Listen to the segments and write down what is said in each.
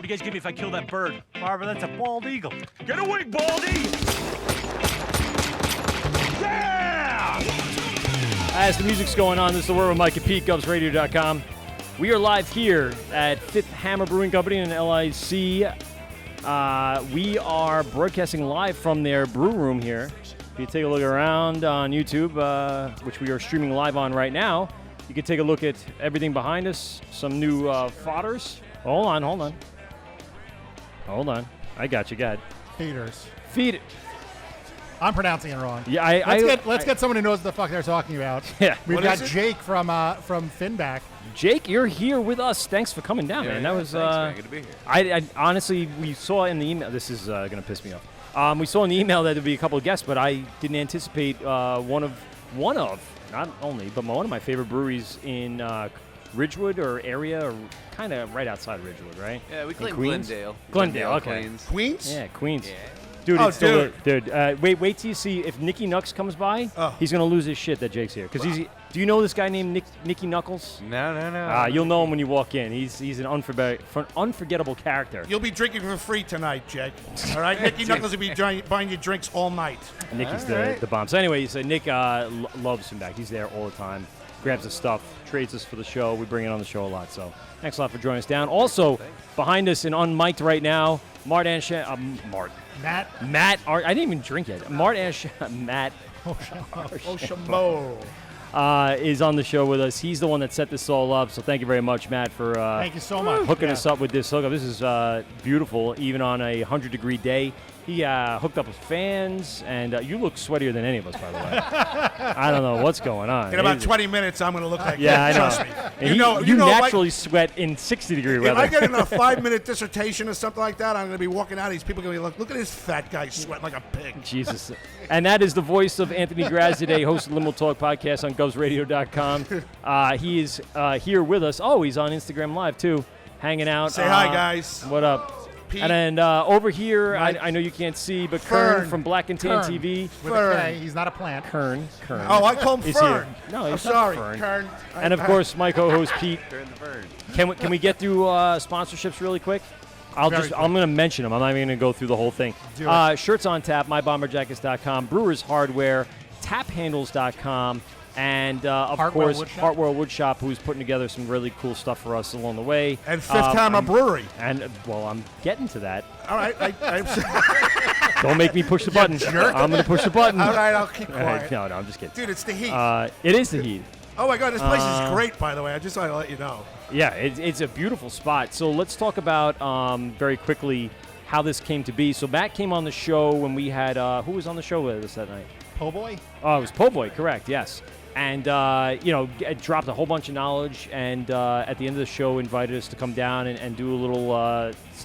What do you guys give me if I kill that bird? Barbara, that's a bald eagle. Get away, baldy! Yeah! As the music's going on, this is the Word with Mike at PeteGovsRadio.com. We are live here at Fifth Hammer Brewing Company in LIC. We are broadcasting live from their brew room here. If you take a look around on YouTube, which we are streaming live on right now, you can take a look at everything behind us. Some new fodders. Hold on. I got you. Go ahead. Feeders. Feed it. I'm pronouncing it wrong. Yeah, let's get someone who knows what the fuck they're talking about. Yeah. We've got Jake from Finback. Jake, you're here with us. Thanks for coming down, man. That was thanks, man. Good to be here. I honestly, we saw in the email. This is gonna piss me off. We saw in the email that there'd be a couple of guests, but I didn't anticipate one of not only, but one of my favorite breweries in Ridgewood or area, or kind of right outside of Ridgewood, right? Yeah, we claim Queens? Glendale, okay. Queens. Queens? Yeah, Queens. Yeah. Dude, Oh, it's still dude. Wait till you see if Nicky Knucks comes by. Oh. He's gonna lose his shit that Jake's here. Cause do you know this guy named Nicky Knuckles? No. You'll know him when you walk in. He's an unforgettable character. You'll be drinking for free tonight, Jake. All right? Nicky Knuckles will be buying you drinks all night. Nicky's the bomb. So anyway, so Nick loves him back. He's there all the time. Grabs his stuff, trades us for the show. We bring it on the show a lot. So thanks a lot for joining us down. Also, behind us and unmiked right now, Matt. I didn't even drink yet. Matt Oshamo. is on the show with us. He's the one that set this all up. So thank you very much, Matt, for Thank you so much. hooking us up with this hookup. This is beautiful, even on a 100-degree day. He hooked up with fans, and you look sweatier than any of us, by the way. I don't know what's going on. In about 20 minutes, I'm going to look like Yeah, that. I know. Trust me. And you naturally sweat in 60-degree weather. If I get in a 5-minute dissertation or something like that, I'm going to be walking out. These people are going to be like, look at this fat guy sweating like a pig. Jesus. And that is the voice of Anthony Graz today, host of the Limo Talk podcast on GovsRadio.com. He is here with us. Oh, he's on Instagram Live, too, hanging out. Say hi, guys. What up? Pete. And then over here, I know you can't see, but Kern from BlackandTan TV. With a K. He's not a plant. Kern. Oh, I call him Is Fern. here. No, I'm he's not sorry, Fern. Kern. And, of course, my co-host, Pete. Turn the bird. Can we get through sponsorships really quick? I'm going to mention them. I'm not even going to go through the whole thing. Shirts on tap, mybomberjackets.com, Brewers Hardware, taphandles.com, and of course Hartwell Woodshop, who's putting together some really cool stuff for us along the way. And Fifth Hammer Brewery. And I'm getting to that. All right. Don't make me push the button. I'm going to push the button. All right, I'll keep quiet. No, I'm just kidding. Dude, it's the heat. It is the heat. Oh my God, this place is great. By the way, I just wanted to let you know. Yeah, it's a beautiful spot. So let's talk about very quickly how this came to be. So Matt came on the show when we had who was on the show with us that night? Po' boy. Oh, it was Po' Boy, correct? Yes. And dropped a whole bunch of knowledge, and at the end of the show, invited us to come down and do a little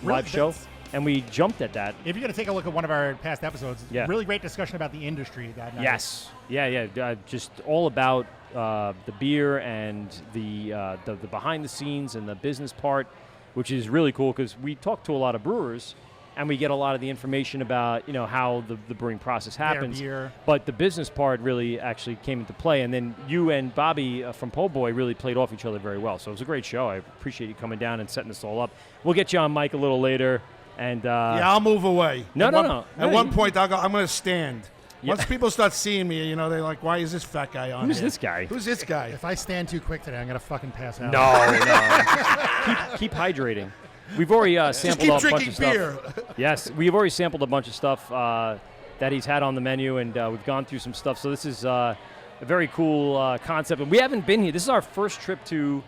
live show. And we jumped at that. If you're going to take a look at one of our past episodes, Yeah. really great discussion about the industry that night. Yes. Yeah. Just all about the beer and the behind the scenes and the business part, which is really cool because we talk to a lot of brewers and we get a lot of the information about how the brewing process happens. Beer. But the business part really actually came into play, and then you and Bobby from Po' Boy really played off each other very well. So it was a great show. I appreciate you coming down and setting this all up. We'll get you on mic a little later. And Yeah, I'll move away. No. At one point, I'm going to stand. Yeah. Once people start seeing me, they're like, "Why is this fat guy on Who's here? this guy? Who's this guy?" If I stand too quick today, I'm going to fucking pass out. No. keep hydrating. We've already Just sampled keep a bunch drinking of stuff. beer. Yes, we've already sampled a bunch of stuff that he's had on the menu, and we've gone through some stuff. So this is a very cool concept. And we haven't been here. This is our first trip to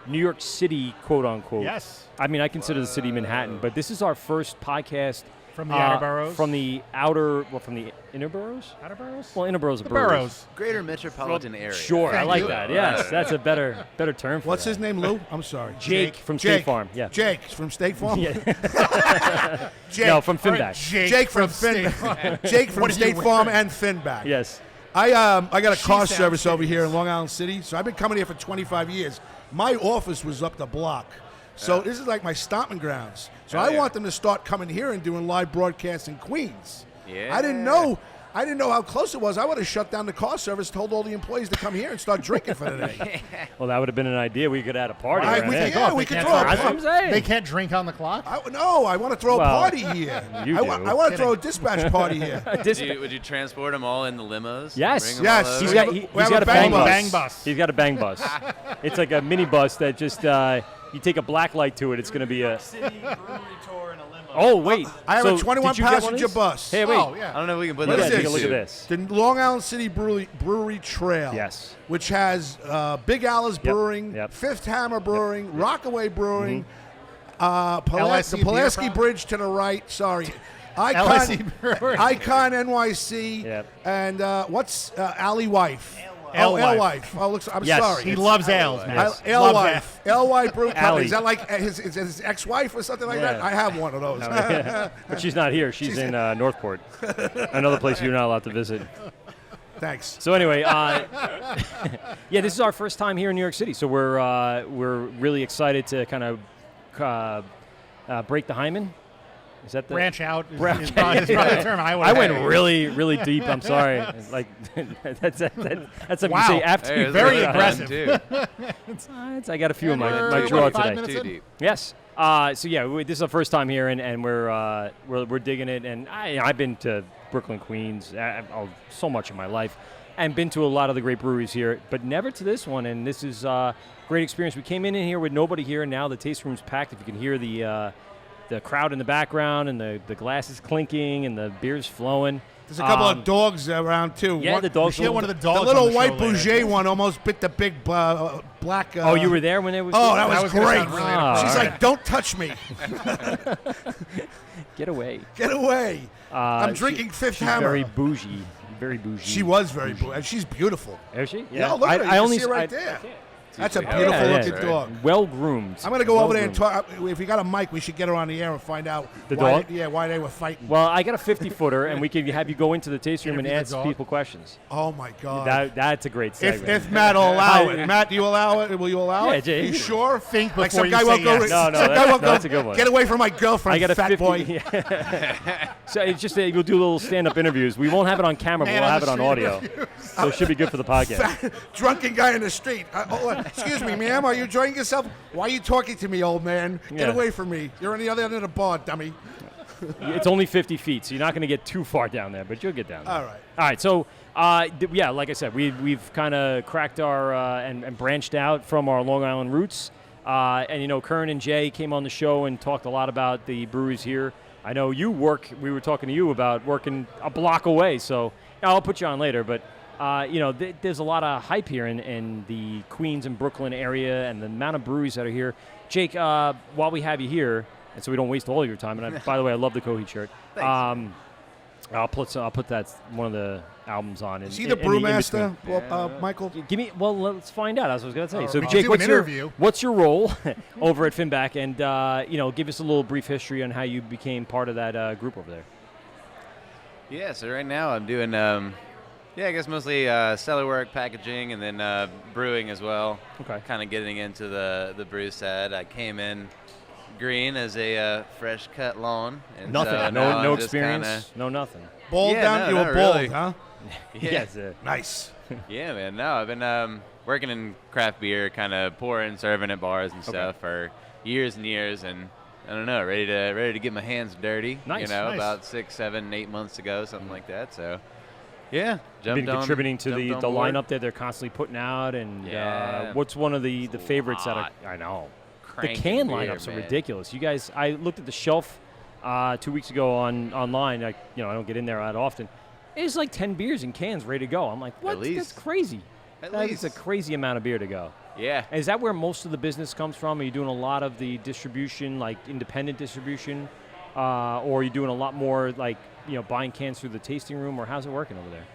New York City, quote unquote. Yes. I mean, I consider the city Manhattan, but this is our first podcast From the outer boroughs? from the inner boroughs. Outer boroughs? Well, inner boroughs are The boroughs. boroughs. Greater metropolitan area. Sure, I Thank like you. that. Yes, that's a better term for What's that. his name, Lou? I'm sorry. Jake from State Farm. Yeah. Jake from State Farm. Yeah. Jake. No, from All right, Finback. Jake from State Finback. Jake from What are you State Farm wearing? and Finback. Yes. I got a car sounds service over serious. here in Long Island City, so I've been coming here for 25 years. My office was up the block, so this is like my stomping grounds. So I want them to start coming here and doing live broadcasts in Queens. Yeah. I didn't know how close it was. I would have shut down the car service, told all the employees to come here and start drinking for the day. Well, that would have been an idea. We could add a party. Right, around we there. could- yeah, we could can't throw a talk. That's what I'm saying. They can't drink on the clock? I want to throw a Well, party here. you I do. want to throw a dispatch party here. Would you transport them all in the limos? Yes. Bring 'em Yes. all He's over? got, We he's have got a a bang bus. bang bus. He's got a bang bus. It's like a mini bus that just you take a black light to it. It's going to be a. City brewery tour in a limo. Oh wait. I have So, a 21 did you get one of passenger these? bus. Hey, wait. Oh, yeah. I don't know if we can put What that is on this? Take a look at YouTube. this. The Long Island City Brewery Trail. Yes. Which has Big Alice Brewing, Yep. Fifth Hammer Brewing, Rockaway Brewing, Mm-hmm. the LIC Beer Pulaski Project? Bridge to the right. Sorry. LIC Brewery. Icon NYC. Yep. And what's Alley Wife? Alewife. Alewife. Oh, looks. I'm Yes. sorry. He loves ales, man. Yes. Alewife. Alewife Brew Company. Alley. Is that like his ex-wife or something like that? Yeah. I have one of those. But she's not here. She's in Northport, another place you're not allowed to visit. Thanks. So anyway, yeah, this is our first time here in New York City, so we're really excited to kind of break the hymen. Is that the Branch out is Branch probably out. the term I would I went have. really, really deep. I'm sorry. Like that's something Wow. you say after Hey, you this Very is aggressive. too. I got a few of my We're draw about 5 today. minutes Too in? deep. Yes. So yeah, this is our first time here, and we're digging it. And I've been to Brooklyn, Queens, so much of my life, and been to a lot of the great breweries here, but never to this one. And this is a great experience. We came in here with nobody here, and now the taste room's packed. If you can hear the crowd in the background and the glasses clinking and the beers flowing. There's a couple of dogs around too. Yeah, the dogs. We should get one of the The dogs on little the white show later. Bouger one almost bit the big black. Oh, you were there when it was. Oh, that That was was gonna great. sound really She's all like, "Don't touch me. Get away. Get away." I'm She- drinking Fifth she's Hammer. Very bougie. Very bougie. She was very bougie, and she's beautiful. Is she? Yeah, look at her. You I can only see her right I- there. I can't. That's a usually how beautiful it looking is, right? dog. Well groomed. I'm gonna go over there and talk. If we got a mic, we should get her on the air and find out The why dog? why they were fighting. Well, I got a 50-footer, and we can have you go into the taste room and Interview the ask dog? people questions. Oh my God. That's a great segment. If Matt will allow it, Matt, do you allow it? Will you allow Yeah, it? Jay. You sure? Think Like before some you guy say won't go. yes. No, some guy won't go. that's a good one. Get away from my girlfriend, I got a fat 50. boy. So it's just we'll do little stand-up interviews. We won't have it on camera, but Man we'll on have it the on street audio. So it should be good for the podcast. Drunken guy in the street. Excuse me, ma'am. Are you enjoying yourself? Why are you talking to me, old man? Get Yeah. away from me. You're on the other end of the bar, dummy. It's only 50 feet, so you're not going to get too far down there, but you'll get down there. All right. All right, so yeah, like I said, we've kind of cracked our and branched out from our Long Island roots. And Kern and Jay came on the show and talked a lot about the breweries here. I know you work. We were talking to you about working a block away, so I'll put you on later. But there's a lot of hype here in the Queens and Brooklyn area, and the amount of breweries that are here. Jake, while we have you here, and so we don't waste all of your time, and by the way, I love the Coheed shirt. Thanks. I'll put that one of the albums on. Is he the brewmaster, Michael? Give me. Well, let's find out. That's what I was going to say. So, I'll Jake, do an interview. what's your role over at Finback, and give us a little brief history on how you became part of that group over there. Yeah, so right now I'm doing, I guess mostly cellar work, packaging, and then brewing as well. Okay. Kind of getting into the brew side. I came in green as a fresh cut lawn. And Nothing. So No I'm just experience. No nothing. Bald Yeah, down? no, You were not bald, really. huh? Yeah. Yes. Nice. Yeah, man. No, I've been working in craft beer, kind of pouring, serving at bars and stuff for years and years, and I don't know, ready to get my hands dirty. Nice. Nice. About 6, 7, 8 months ago, something like that. So, yeah, Been contributing to the board. lineup that they're constantly putting out, and Yeah. what's one of the favorites that lot. I know. Cranking The can beer, lineups are man. ridiculous. You guys, I looked at the shelf 2 weeks ago online. I don't get in there that often. It's like 10 beers in cans ready to go. I'm like, what? At least. That's crazy. At That is a least. crazy amount of beer to go. Yeah. Is that where most of the business comes from? Are you doing a lot of the distribution, like independent distribution, or are you doing a lot more like buying cans through the tasting room, or how's it working over there?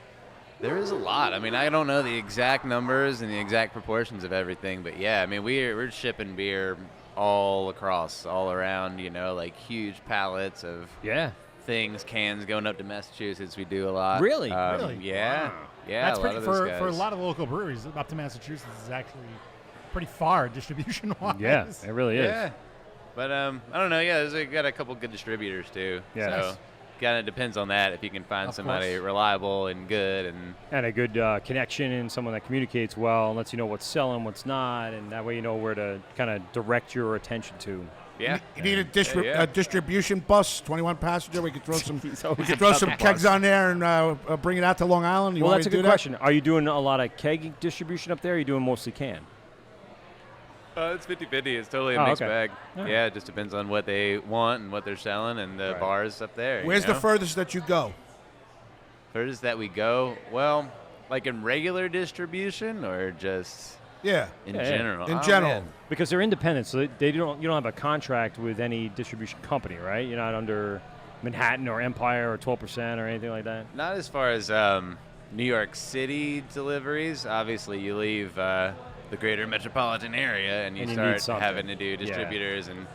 There is a lot. I mean, I don't know the exact numbers and the exact proportions of everything, but yeah, I mean, we're shipping beer all across, all around, like huge pallets of things, cans going up to Massachusetts. We do a lot. Really? Really? Yeah. Wow. Yeah, That's a lot pretty of those for guys. a lot of local breweries. Up to Massachusetts is actually pretty far distribution wise. Yeah, it really is. Yeah. But I don't know. Yeah, we got a couple good distributors too. Yeah. So kind of depends on that. If you can find Of somebody course. reliable and good, and A good connection and someone that communicates well and lets you know what's selling, what's not, and that way you know where to kind of direct your attention to. yeah. You need a Yeah. distribution bus, 21 passenger. We could throw some. He's always We could throw some bus. kegs on there and bring it out to Long Island. You Well, want that's a me to good do that? question. Are you doing a lot of keg distribution up there? Or are you doing mostly can? It's 50-50. It's totally a Oh, mixed okay. bag. All right. Yeah, it just depends on what they want and what they're selling and the Right. bars up there. Where's you the know? furthest that you go? furthest that we go? Well, like in regular distribution or just Yeah. in Yeah, yeah. general? In Oh, general. man. Because they're independent, so you don't have a contract with any distribution company, right? You're not under Manhattan or Empire or 12% or anything like that. Not as far as New York City deliveries. Obviously, you leave the greater metropolitan area and you And you need start something. having to do Yeah. distributors and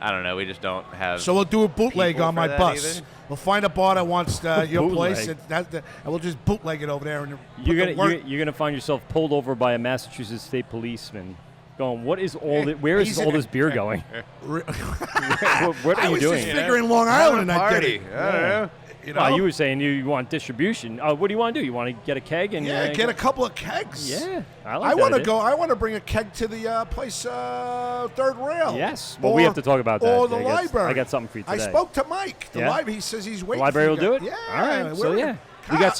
I don't know. We just don't have. So we'll do a bootleg people on for my that bus. either? We'll find a bar that wants your place, Bootleg. and we'll just bootleg it over there. And You're gonna find yourself pulled over by a Massachusetts state policeman, going, "What is all this? Where is He's all in this beer going? what I are you was doing?" just figuring Long Island, and I did party. it. I don't know. You know? You were saying you want distribution. What do you want to do? You want to get a keg and Yeah, get a couple of kegs. Yeah, I I want want to go. I want to bring a keg to the place, Third Rail. Yes. Well, we have to talk about that. Or the I guess- library. I got something for you I today. spoke to Mike. The Yeah? library. He says he's waiting. Library for will you do it. guys. Yeah. All right. So we're- yeah, we got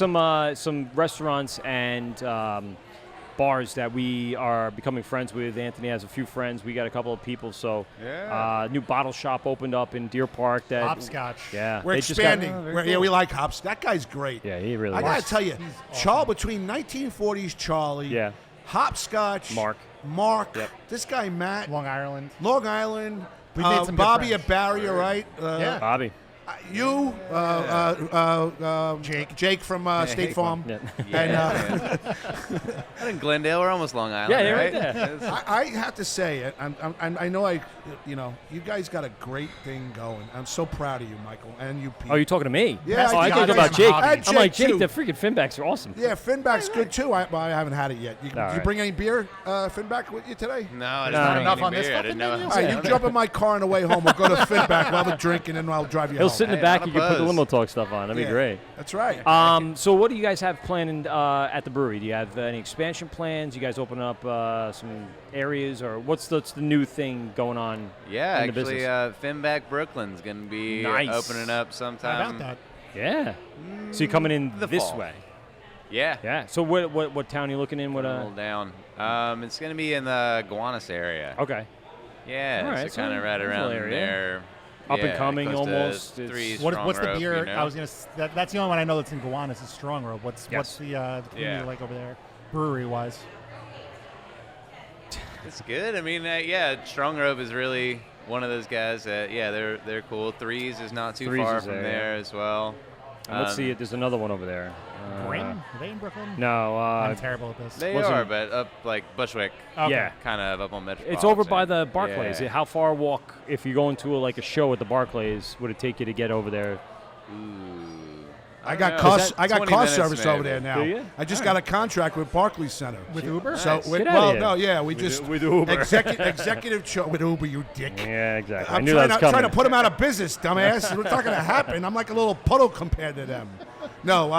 some restaurants and bars that we are becoming friends with. Anthony has a few friends. We got a couple of people. So new bottle shop opened up in Deer Park. That Hopscotch. Yeah, We're they just got- expanding. Yeah, we like Hops. That guy's great. Yeah, he really I is. gotta tell you, Charlie, between 1940s Charlie, Yeah. Hopscotch, Mark. Yep. This guy Matt, Long Island. Long Island, We've made some good Bobby friends. at Barrier, right? Yeah. Bobby. You, Jake from State Farm. Yeah. And And in Glendale, we're almost Long Island. Yeah, you're right right there. I have to say, I know you guys got a great thing going. I'm so proud of you, Michael, and you, Pete. Oh, you're talking to me? Yeah, Oh, I I thought got about some Jake. hobbies. I'm like, Jake, Jake, too. the freaking Finbacks are awesome. Yeah, Finback's good too. I haven't had it yet. Did you right. bring any beer, Finback, with you today? No, I No, didn't bring enough any on this beer. I fucking didn't know. menu? All right, you jump in my car on the way home. We'll go to Finback. We'll have a drink, and then I'll drive you He'll home. sit in the Hey, back. not You a can put the buzz. limo talk stuff on. That'd be Yeah, great. That's right. So what do you guys have planned at the brewery? Do you have any expansion plans? You guys open up some areas, or what's the new thing going on Yeah, in the actually, business? Finback Brooklyn's going to be Nice. opening up How sometime. about that? Yeah. So you're coming in The this fall. way. Yeah. Yeah. So what town are you looking in? What Roll down. It's going to be in the Gowanus area. Okay. Yeah, All right, so kind so of right nice around little area. there. up and coming close to almost. 3 What's Strong the Rope, beer? you know? I was gonna. That's the only one I know that's in Gowanus is Strong Rope. What's the community like over there, brewery wise? It's good. I mean, Strong Rope is really one of those guys that, they're cool. Threes is not too Threes far is from there, there as well. And let's see. There's another one over there. Bryn? Are they in Brooklyn? No. I'm terrible at this. They wasn't- are, but up like Bushwick, Okay. Yeah. kind of up on Metropolitan. It's over by the Barclays. Yeah. How far walk if you go into a show at the Barclays would it take you to get over there? Ooh. I got don't know. car, I got 20 car minutes service over maybe. there now. Do you? I just got a contract with Barclays Center. With Uber? So, Nice. Get outta here. we just with Uber. executive with Uber, you dick. Yeah, exactly. I I'm knew trying, that was trying coming. to put them out of business, dumbass. It's not going to happen. I'm like a little puddle compared to them. No,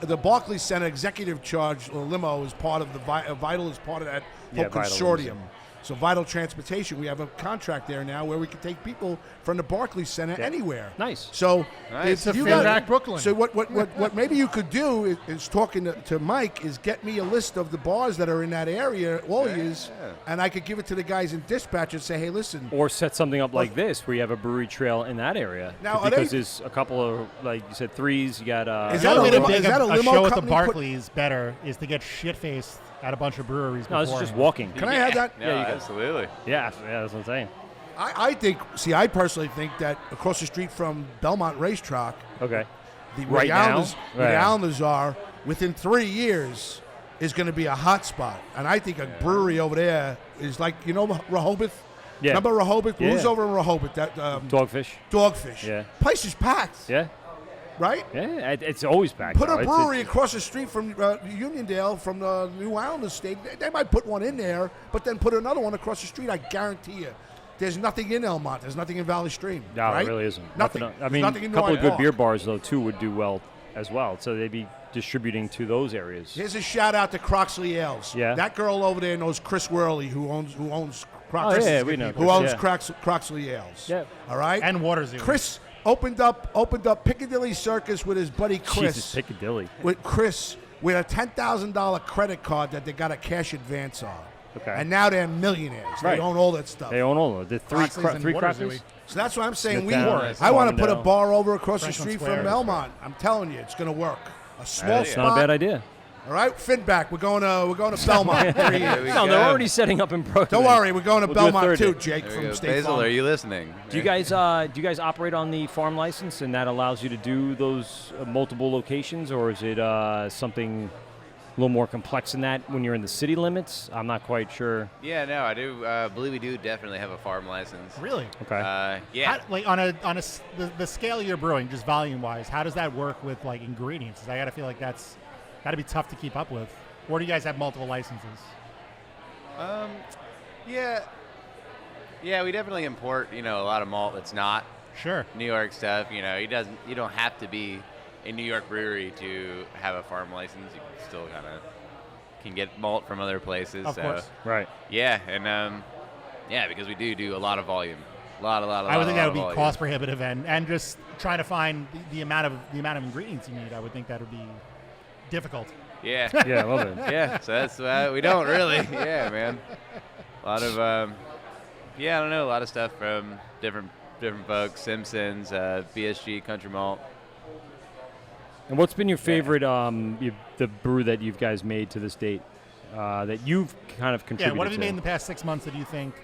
the Barclays Center executive charge limo is part of the Vital is part of that whole Vital consortium. So Vital Transportation, we have a contract there now where we can take people from the Barclays Center anywhere. Nice. So Nice. if To you Finback, got, Brooklyn. So what maybe you could do is talking to Mike is get me a list of the bars that are in that area, all years, and I could give it to the guys in dispatch and say, hey, listen. Or set something up like this where you have a brewery trail in that area. Now, are because they- there's a couple of, like you said, threes. You got. Is The that a only way to limo- make is that a a limo show at the company put- Barclays better is to get shit-faced at a bunch of breweries. No, this is just beforehand. walking. Can I have that? Yeah, Yeah, you got- absolutely. Yeah, that's what I'm saying. I think, I personally think that across the street from Belmont Racetrack, Okay. the Right now? Islanders, where the Right. Islanders are, within 3 years, is going to be a hot spot. And I think a brewery over there is like, Rehoboth? Yeah. Remember Rehoboth? Yeah. Who's over in Rehoboth? That Dogfish. Dogfish. Yeah. Place is packed, Yeah. right? Yeah. It's always packed. Put a though. brewery across the street from Uniondale, from the New Islanders state. They might put one in there, but then put another one across the street. I guarantee you. There's nothing in Elmont. There's nothing in Valley Stream. No, right? it really isn't. Nothing. I There's mean, nothing a in couple of Noy good Park. beer bars, though, too, would do well as well. So they'd be distributing to those areas. Here's a shout out to Croxley Ales. Yeah. That girl over there knows Chris Worley, who owns Oh, Croxley. yeah, we know Who Chris, owns yeah. Croxley Ales. Yeah. All right. And Water Zoo. Chris opened up Piccadilly Circus with his buddy Chris. Jesus, Piccadilly. With Chris with a $10,000 credit card that they got a cash advance on. Okay. And now they're millionaires. Right. They own all that stuff. They own all of it. The three, Croxley's and three Water crackers. Zoo. So that's what I'm saying. Smithtown, I want to put a Farmingdale. bar over across the Franklin street Square. from Belmont. I'm telling you, it's going to work. A small That's spot. not a bad idea. All right, Finback. We're going to Belmont. 3 years. There we No, they're go. already setting up in Brooklyn. Don't worry, we're going to We'll do a Belmont third too, day. Jake There we from go. State Basil, Farm. are you listening? Do you guys operate on the farm license, and that allows you to do those multiple locations, or is it something a little more complex than that when you're in the city limits? I'm not quite sure. Yeah, no, I do believe we do definitely have a farm license. Really? Okay. Yeah. How, like the scale you're brewing, just volume wise, how does that work with like ingredients? 'Cause I gotta feel like that's gotta be tough to keep up with. Or do you guys have multiple licenses? Yeah. Yeah, we definitely import, a lot of malt that's not Sure. New York stuff. You don't have to be a New York brewery to have a farm license. You can still can get malt from other places. Of so course. Right. yeah, and because we do a lot of volume. A lot I would think that would be volume. cost prohibitive and just trying to find the amount of ingredients you need. I would think that would be difficult. Yeah. Yeah, I love it. Yeah, so that's we don't really. Yeah, man. A lot of I don't know, a lot of stuff from different folks. Simpsons, BSG, Country Malt. And what's been your favorite, the brew that you guys made to this date, that you've kind of Yeah. contributed What have you to? made in the past 6 months that you think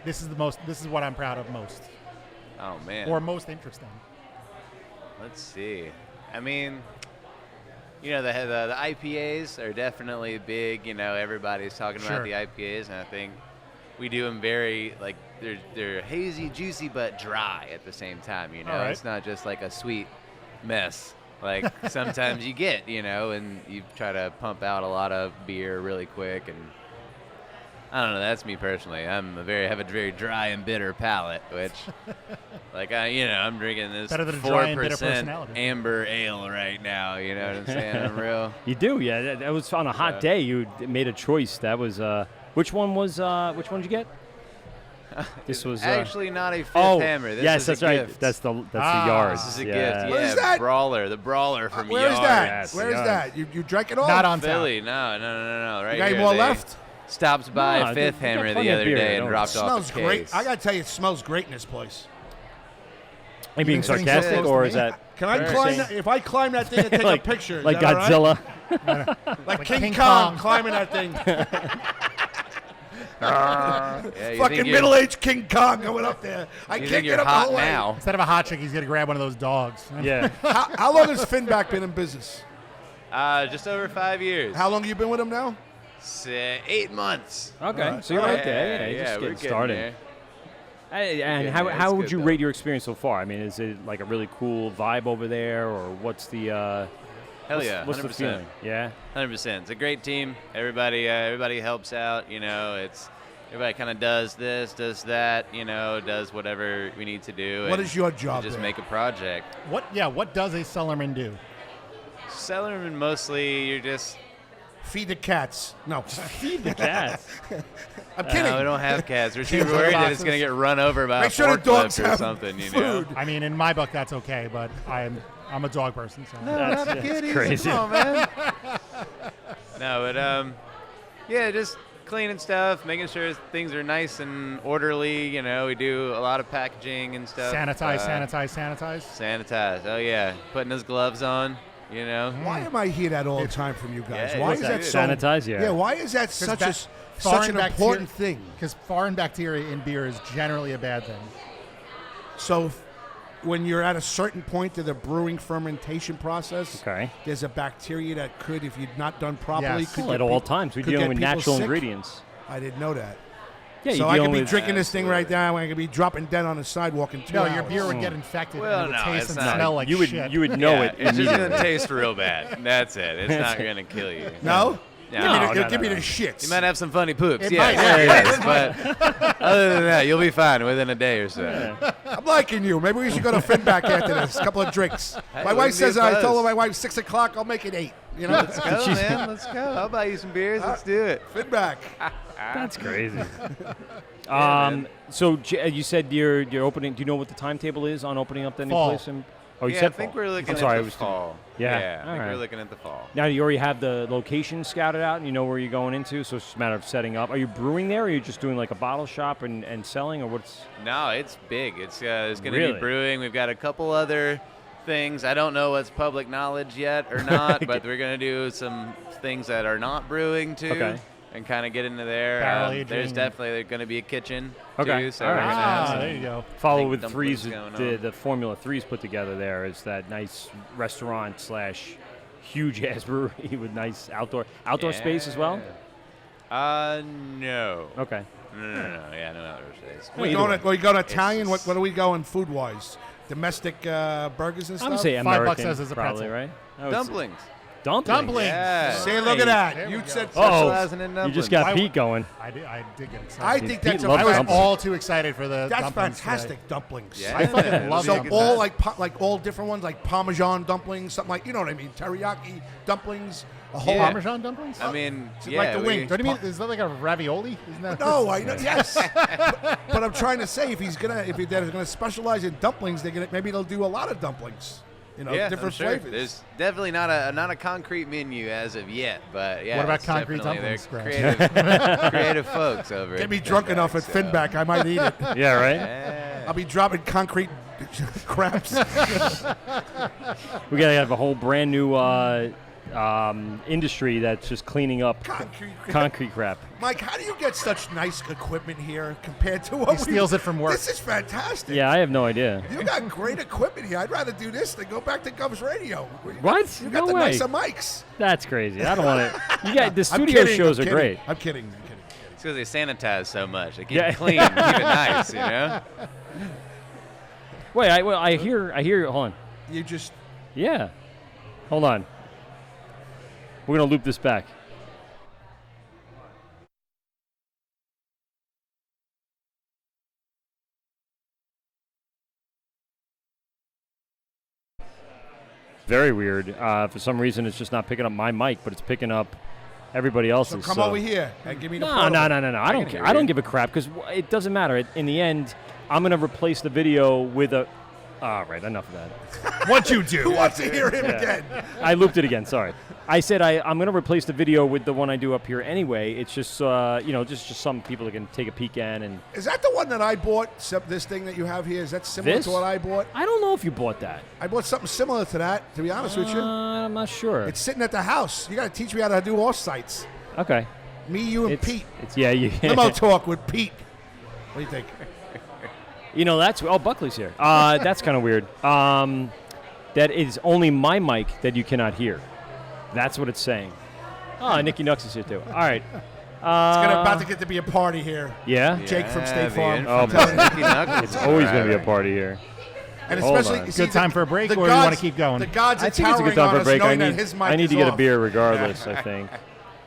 this is what I'm proud of most Oh man. or most interesting? Let's see. I mean, the IPAs are definitely big. Everybody's talking Sure. about the IPAs, and I think we do them very they're hazy, juicy, but dry at the same time. All right. It's not just like a sweet mess. Like sometimes you get, and you try to pump out a lot of beer really quick, and I don't know. That's me personally. have a very dry and bitter palate, which, I'm drinking this Better than a dry and bitter 4% personality. amber ale right now. You know what I'm saying? I'm real. You do, yeah. That was on a hot day. You made a choice. That was which one did you get? This was Actually not a Fifth oh Hammer. This yes, is that's a right. gift. That's the yards. This is a yeah. gift. What Yeah, is that? Brawler. The Brawler from Where is Yards. that? Yes, Where is yes. that? You drank it all? Not on tap. Philly. No. Right You got any here. more They left? Stopped by No, Fifth they got Hammer plenty the of other beer, day and don't dropped It off smells a case. great. I gotta tell you, it smells great in this place. Are you being think sarcastic, so? or is that Can I climb that? If I climb that thing and take like a picture, is like that all right? Godzilla? Like King King Kong Kong. climbing that thing. Yeah, you Fucking think you're- middle-aged King Kong going up there. I You can't think get you're up the hot whole way. now? Instead of a hot chick, he's gonna grab one of those dogs. Yeah. How long has Finback been in business? Just over 5 years. How long have you been with him now? 8 months. Okay, so you're right there. Yeah, you're just we're getting started. there. And Yeah, how it's would good, you though. rate your experience so far? I mean, is it like a really cool vibe over there, or what's the Hell yeah, what's the 100%. feeling? Yeah. 100%. It's a great team. Everybody helps out. You know, everybody kind of does this, does that. You know, does whatever we need to do. What and is your job just there? make a project. What does a cellarman do? Sellerman, mostly you're just. Feed the cats. No. Feed the cats. I'm kidding. No, we don't have cats. We're too Cheese worried that it's boxes. gonna get run over by Make a sure the dogs forklift or have something. You know. food. I mean, in my book, that's okay, but I'm a dog person, so. That's crazy. Come on, man. No, but yeah, just cleaning stuff, making sure things are nice and orderly. You know, we do a lot of packaging and stuff. Sanitize. Sanitize. Oh yeah, putting his gloves on. You know. Why am I hear that all the time from you guys? Yeah, Why it's is that good. so? Sanitize, yeah. Yeah, why is that such ba- a such an important thing? Because foreign bacteria in beer is generally a bad thing. So when you're at a certain point of the brewing fermentation process, Okay. there's a bacteria that could, if you'd not done properly, Yes. could Well, get at all peop- times, we're could dealing get with people natural sick. ingredients. I didn't know that. Yeah, So you're I could dealing be with drinking this thing Absolutely. right now, and I could be dropping dead on the sidewalk in 2 No, hours. your beer would get infected Well, and it would no, taste it's and not. smell like you would shit. you would know Yeah, it it's just immediately. gonna taste real bad. That's it. It's not gonna kill you. No? No, Give me no. the shits. You might have some funny poops. It Yeah, might. yes, but other than that, you'll be fine within a day or so. I'm liking you. Maybe we should go to Finback after this. A couple of drinks. My wife wouldn't be says I told her opposed. my wife 6 o'clock. I'll make it 8. You know, Let's go, man. Let's go. I'll buy you some beers. Let's do it. Finback. That's crazy. man. So you said you're opening. Do you know what the timetable is on opening up the new Fall. place? Oh, you Yeah, said I think fall. we're looking I'm at sorry, I the was fall. Yeah, I think alright. we're looking at the fall. Now you already have the location scouted out, and you know where you're going into. So it's just a matter of setting up. Are you brewing there, or are you just doing like a bottle shop and selling, or what's? No, it's big. It's going to Really? be brewing. We've got a couple other things. I don't know what's public knowledge yet or not, but we're going to do some things that are not brewing too. Okay. And kind of get into there. Barrel aging There's and- definitely going to be a kitchen Okay, too. So all we're right. going to have some there you go. Follow big with dumplings threes. going The, on. the Formula 3's put together there is that nice restaurant / huge ass brewery with nice outdoor space as well. No. Okay. No. Yeah, no other space. Well, either way. We go to Italian. just- What are we going food wise? Domestic burgers and I stuff. would say $5 American, says it's a probably, pretzel. right? I would say- Dumplings. Dumplings. Yeah. Say, look at that. There You we go. said. Oh, Specializing in you dumplings. just got Why- Pete going. I did get excited. I think that's Pete loves I was dumplings. all too excited for the that's dumplings today. fantastic dumplings. Yeah. I fucking Yeah. love So dumplings. all like all different ones, like Parmesan dumplings, something like, you know what I mean, teriyaki dumplings, a whole. Yeah. Parmesan dumplings? I mean, It's like yeah, the wings. Don't you mean, is that like a ravioli? Isn't that? No, I know. Yes, but I'm trying to say if they're gonna specialize in dumplings, maybe they'll do a lot of dumplings. You know, yeah, different I'm sure. flavors. There's definitely not a concrete menu as of yet, but yeah. What about it's concrete definitely- dumplings, they're Greg? creative folks over. Get at me drunk Finback, enough at so- Finback, I might eat it. Yeah, right. Yeah. I'll be dropping concrete craps. We gotta have a whole brand new industry that's just cleaning up concrete crap. Mike, how do you get such nice equipment here compared to what He steals it from work. This is fantastic. Yeah, I have no idea. You got great equipment here. I'd rather do this than go back to Gov's Radio. What? You got No the way. nicer mics. That's crazy. I don't want to. You got the I'm studio kidding, shows I'm are kidding. great. I'm kidding. It's because they sanitize so much. They keep Yeah. it clean, keep it nice, you know. Wait, I hear. Hold on. You just Yeah. Hold on. We're gonna loop this back. Very weird. For some reason, it's just not picking up my mic, but it's picking up everybody else's. come over here and give me the No. portable. I don't can care. hear I don't you. give a crap because it doesn't matter. In the end, I'm gonna replace the video with a. All right, enough of that. What you do? Who wants to hear him Yeah. again? I looped it again. Sorry. I said I'm going to replace the video with the one I do up here anyway. It's just, just some people that can take a peek at. And Is that the one that I bought? This thing that you have here, is that similar This? to what I bought? I don't know if you bought that. I bought something similar to that, to be honest with you. I'm not sure. It's sitting at the house. You got to teach me how to do off-sites. Okay. Me, you, and Pete. You. Limo talk with Pete. What do you think? That's Buckley's here. That's kind of weird. That is only my mic that you cannot hear. That's what it's saying. Oh, Nicky Nux is here too. All right. It's about to get to be a party here. Yeah? Jake from State Farm. It's always going to be a party here. And Hold especially, on. you see, Good time for a break, or the you gods- want to keep going? The gods are I think it's a good towering time for on a us, break. knowing that his mic I need is to get a off. beer regardless, I think.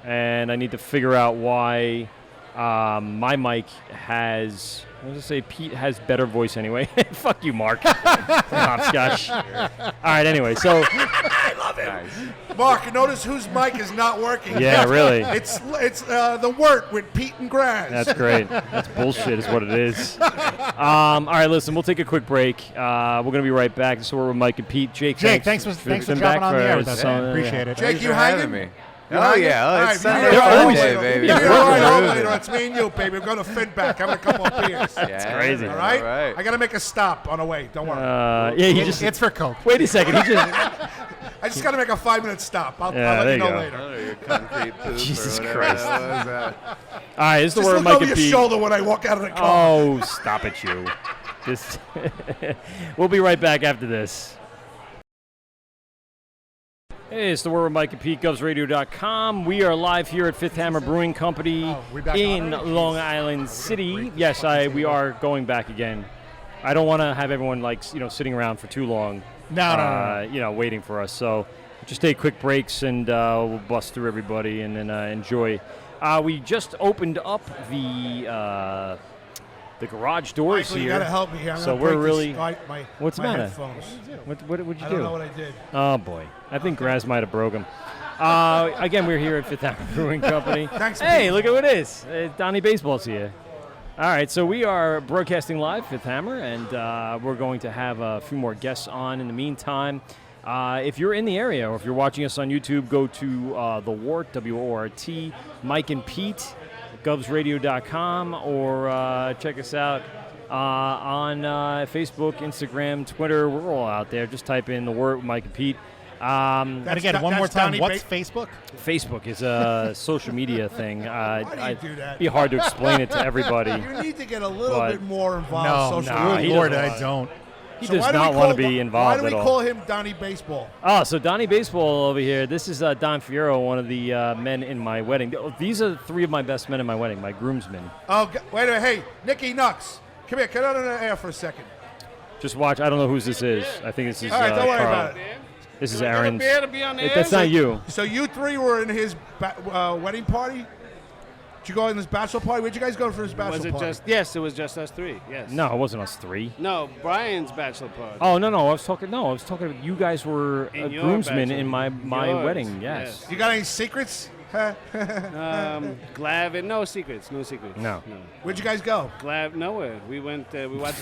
And I need to figure out why my mic has... I was going to say Pete has better voice anyway. Fuck you, Mark. Hopscotch. All right, anyway, so... I love it. Nice. Mark, notice whose mic is not working. Yeah, really. It's the Wort with Pete and Graz. That's great. That's bullshit is what it is. All right, listen, we'll take a quick break. We're going to be right back. This is where we're with Mike and Pete. Jake, thanks for jumping on the air with us. Appreciate it. Jake, you hanging? Me. Oh, yeah. It's Sunday, They're always- baby. All right, it's me and you, baby. We're going to Finback, having a couple of beers. That's crazy. All right? I got to make a stop on the way. Don't worry. It's for Coke. Wait a second. He just... I just got to make a 5-minute stop. I'll Yeah, let you there know you go. later. Your concrete poop Jesus or whatever Christ. that was. All right, this is the Just word look Mike over and your Pete. shoulder when I walk out of the car. Oh, stop it, you. Just we'll be right back after this. Hey, it's the Word with Mike and Pete, GovsRadio.com. We are live here at Fifth Hammer Brewing Company in Long Island City. Yes, we are going back again. I don't want to have everyone sitting around for too long. No. Waiting for us. So just take quick breaks and we'll bust through everybody and then enjoy. We just opened up the garage doors Michael, here. you got to help me here. I'm So gonna we're break really. my What's the matter? headphones. What did you do? I don't know what I did. Oh boy, I think Graz might have broke him. Again, we're here at Fifth Hammer Brewing Company. Thanks, Hey, Pete. look at what it is. Donnie Baseball's here. All right, so we are broadcasting live, Fifth Hammer, and we're going to have a few more guests on in the meantime. If you're in the area or if you're watching us on YouTube, go to the Wort, W-O-R-T, Mike and Pete, GovsRadio.com, or check us out on Facebook, Instagram, Twitter. We're all out there. Just type in the Wort, Mike and Pete. And again, one more time, what's Facebook? Facebook is a social media thing. Why do you do that? It'd be hard to explain it to everybody. You need to get a little But- bit more involved in social no, media. he Lord, doesn't I want- don't. He So does why do we not want to call- be involved Why do at we all. call him Donnie Baseball? Oh, so Donnie Baseball over here. This is Don Fierro, one of the men in my wedding. These are 3 of my best men in my wedding, my groomsmen. Oh, wait a minute. Hey, Nicky Nux. Come here. Get out of the air for a second. Just watch. I don't know whose this is. I think this is All right, don't worry Carl. about it. This is Aaron's. beer to be on the air? That's not you. So you 3 were in his wedding party? Did you go in this bachelor party? Where'd you guys go for his bachelor Was it party? just? Yes, it was just us 3. Yes. No, it wasn't us 3. No, Brian's bachelor party. Oh no, I was talking. No, I was talking about you guys were In your groomsmen bachelor- in my yours, wedding. Yes. You got any secrets? Glavin, no secrets, no secrets. No. Where'd you guys go? Nowhere. We watched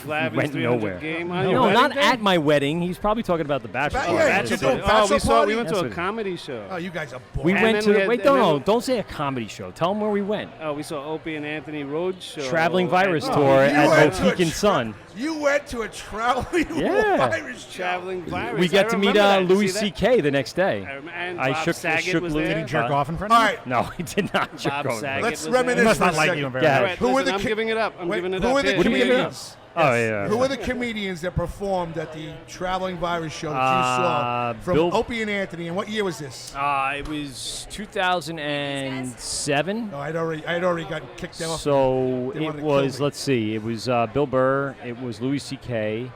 Glavin's Went 300 nowhere. game. On No, your wedding not day? at my wedding. He's probably talking about the bachelor. Yeah, party. yeah, Bachelor you do a party. bachelor we party? went to That's a what- comedy show. Oh, you guys are boring. We And went then to we the. had- Wait, and no, then- don't say a comedy show. Tell them where we went. Oh, we saw Opie and Anthony Road show. Traveling Virus at- tour you at went to Mohican a Sun. You went to a traveling Yeah. Irish show. Traveling Virus. We I got to meet remember that. Louis See that? C.K. the next day. And I Bob shook Saget was Louis. there. Did he jerk off in front of All you? right, No, he did not. jerk Bob off. Saget let's was there. reminisce He must for a not like second. you very Yeah. much. All right, Who were listen, the I'm ki- giving it up. I'm Wait, giving it who up. were the Here. What are we giving it up? comedians? Oh yeah. Who were the comedians that performed at the Traveling Virus show that you saw from Bill- Opie and Anthony? And what year was this? It was 2007. No, I'd already got kicked off. So They wanted it to kill was. me. Let's see. It was Bill Burr. It was Louis C.K.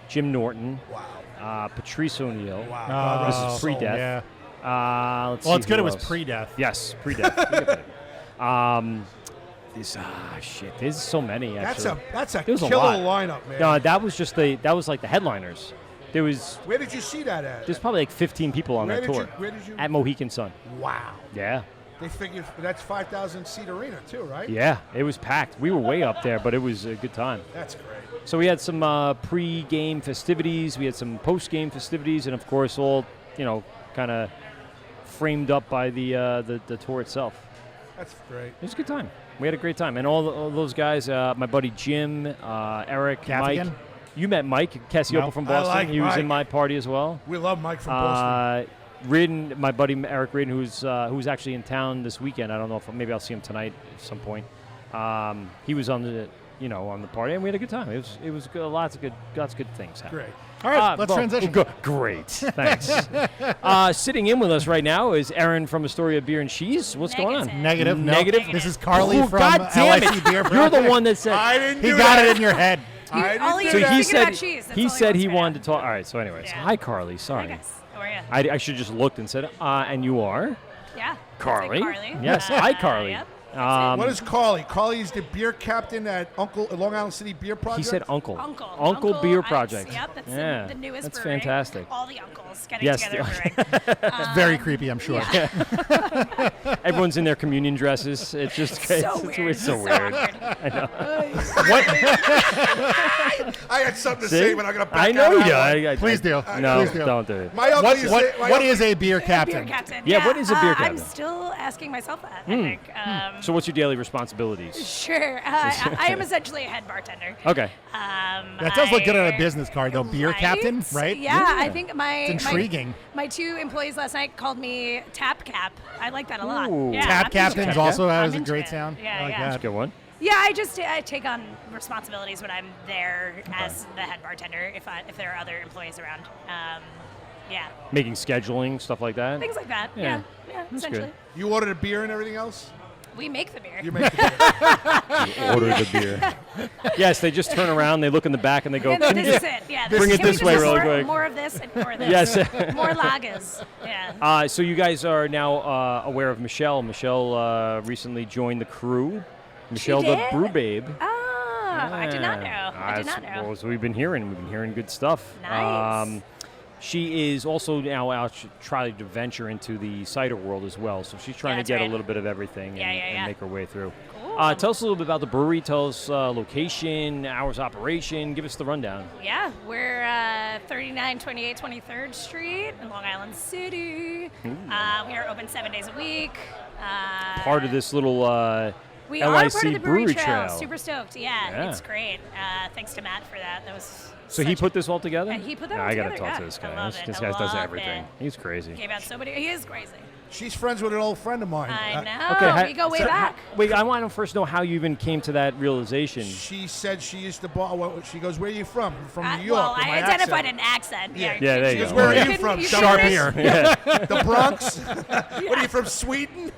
Jim Norton. Wow. Patrice O'Neill. Wow. Oh, God rest his is soul. pre-death. Yeah. Let's see Well, it's good who it was else. pre-death. Yes, pre-death. This shit. There's so many actually. That's a There's a killer lot. lineup, man. No, that was just that was like the headliners. There was Where did you see that at? there's probably like 15 people on Where that did tour you- where did you- at Mohican Sun. Wow. Yeah, They figured that's 5,000 seat arena too, right? yeah, it was packed. We were way up there, but it was a good time. That's great. So we had some pre-game festivities, we had some post-game festivities, and of course all kind of framed up by the tour itself. That's great. It was a good time. We had a great time. And all those guys, my buddy Jim, Eric, Gaffigan? Mike. You met Mike Cassiopo No. from I Boston. like He was Mike. in my party as well. We love Mike from Boston. Ridden, my buddy Eric Ridden, who's actually in town this weekend. I don't know if maybe I'll see him tonight at some point. He was on the party, and we had a good time. It was good, lots of good things happening. Great. All right, let's transition. Great, thanks. Sitting in with us right now is Erin from Astoria Beer and Cheese. What's going on? Negative. No. Negative. This is Carly Oh, from God damn LIC it. Beer You're Project. the one that said. I didn't He do got that. it in your head. I didn't all do he So was that. he thinking said about cheese. That's he all said wants he right wanted now. to talk. All right. So anyways, Yeah. hi Carly. Hi Sorry, guys. How are you? I should just looked and said, and you are Yeah. Carly. Carly. Yes, hi Carly. Yep. What is Carly? Carly is the beer captain at Long Island City Beer Project. He said Uncle. Uncle Beer Ice. Project. Yep, that's Yeah, the newest that's brewery. fantastic. All the uncles getting Yes, together the- brewing. Very creepy, I'm sure. Everyone's in their communion dresses. It's just So weird. It's so weird. I know. I had something to See? say, but I'm going to back I know out you. of that one. Please do. No, Please do. don't do it. My uncle used to say- my What uncle- is a beer Beer captain? captain. Yeah, what is a beer I'm captain? still asking myself that, I think. So what's your daily responsibilities? Sure. I am essentially a head bartender. Okay. That does look good on a business card, though. Beer captain, right? Yeah, I think It's intriguing. My two employees last night called me Tap Cap. I like that a lot. Ooh. Yeah, Tap I'm captains into it. also has I'm a into great it. sound. Yeah, I like yeah. that. That's a good one. Yeah, I take on responsibilities when I'm there as the head bartender. If there are other employees around, yeah, Making scheduling, stuff like that. things like that. Yeah. Yeah, That's essentially. good. You ordered a beer and everything else? We make the beer. You make the beer. Order the beer. Yes, they just turn around, they look in the back, and they go, And "Can you this get-" is it. Yeah. Bring it can we this just way have really more, quick. More of this and more of this. Yes. More lagers. Yeah. So you guys are now aware of Michelle. Michelle recently joined the crew. Michelle, the did? Brew Babe. I did not know. I did not know. Well, so we've been hearing good stuff. Nice. She is also now out trying to venture into the cider world as well. So she's trying to that's get a right. little bit of everything Yeah, yeah, and yeah. make her way through. Cool. Tell us a little bit about the brewery. Tell us location, hours of operation. Give us the rundown. Yeah, we're 3928 23rd Street in Long Island City. We are open 7 days a week. Part of this little we are part of LIC the brewery Brewery trail. Trail. Super stoked. Yeah. It's great. Thanks to Matt for that. That was So he put this all together? And he put that Yeah, all I gotta together, talk yeah. to this I guy. love it. This I guy does love everything. it. He's crazy. gave out so many. He is crazy. She's friends with an old friend of mine. I know. Okay, we go way so back. Wait, I want to first know how you even came to that realization. She said she used to she goes, "Where are you from?" I'm from New York. Well, with I my identified accent. an accent. Yeah. Yeah, there She you goes, go. "Where are Yeah. you from?" You Sharp couldn't- here. Yeah. The Bronx. What are you from, Sweden?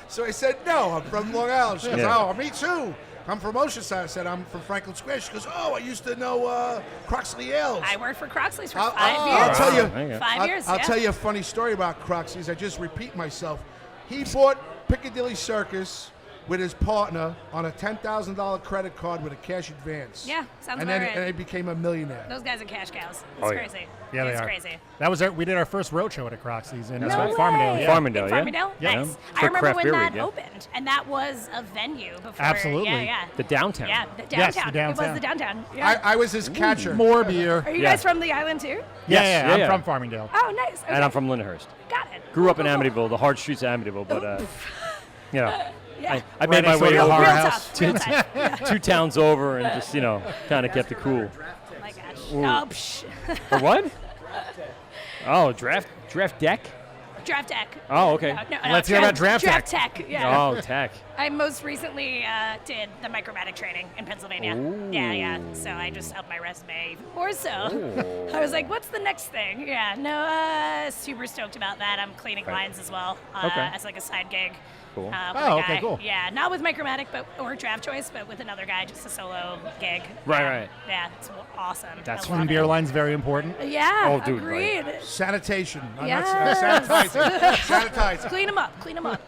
So I said, no, I'm from Long Island. She goes, Yeah. oh, me too. I'm from Oceanside. I said, I'm from Franklin Square. She goes, oh, I used to know Croxley Ales. I worked for Croxley's for I'll- 5 I'll years. tell you. There you go. 5 years. I'll yeah. tell you a funny story about Croxley's. I just repeat myself. He bought Piccadilly Circus with his partner on a $10,000 credit card with a cash advance. Yeah, sounds and about then right. and he became a millionaire. Those guys are cash cows. It's Oh, yeah. crazy. Yeah, they it's are. crazy. That was we did our first roadshow at Croxley's in No Farmingdale. way. Yeah. Farmingdale, In Farmingdale? Yeah. Nice. Yeah. I For remember Craft when Beer that Week, yeah. opened, and that was a venue before. Absolutely. Yeah, yeah. The downtown. Yeah, the downtown. Yes, the It was downtown. the downtown. Yeah. I was his catcher. More beer. Are you Yeah. guys from the island too? Yeah, I'm yeah. from Farmingdale. Oh, nice. Okay. And I'm from Lyndhurst. Got it. Grew up in Cool, cool, Amityville, the hard streets of Amityville, but you know, Yeah. I Right made my next way to to the Real horror Lyndhurst, house. tough. Real tough. Yeah. 2 towns over, and just kind of kept it cool. Oh my gosh. Oh, psh. For what? Oh, draft deck. Draft Tech. Oh, okay. No, Let's hear about Draft Draft Tech. Yeah. Oh, tech. I most recently did the micromatic training in Pennsylvania. Ooh. Yeah. So I just upped my resume even more so. I was like, what's the next thing? Yeah, no, super stoked about that. I'm cleaning Okay. lines as well Okay. as like a side gig. Cool. With a Oh, okay, guy. cool. Yeah, not with Micromatic or Draft Choice, but with another guy, just a solo gig. Right, Yeah. right. Yeah, it's awesome. That's I Clean love beer it. line's very important. Yeah, Oh, dude, agreed. Sanitation. Yes. Sanitizing. Sanitizing. Clean them up.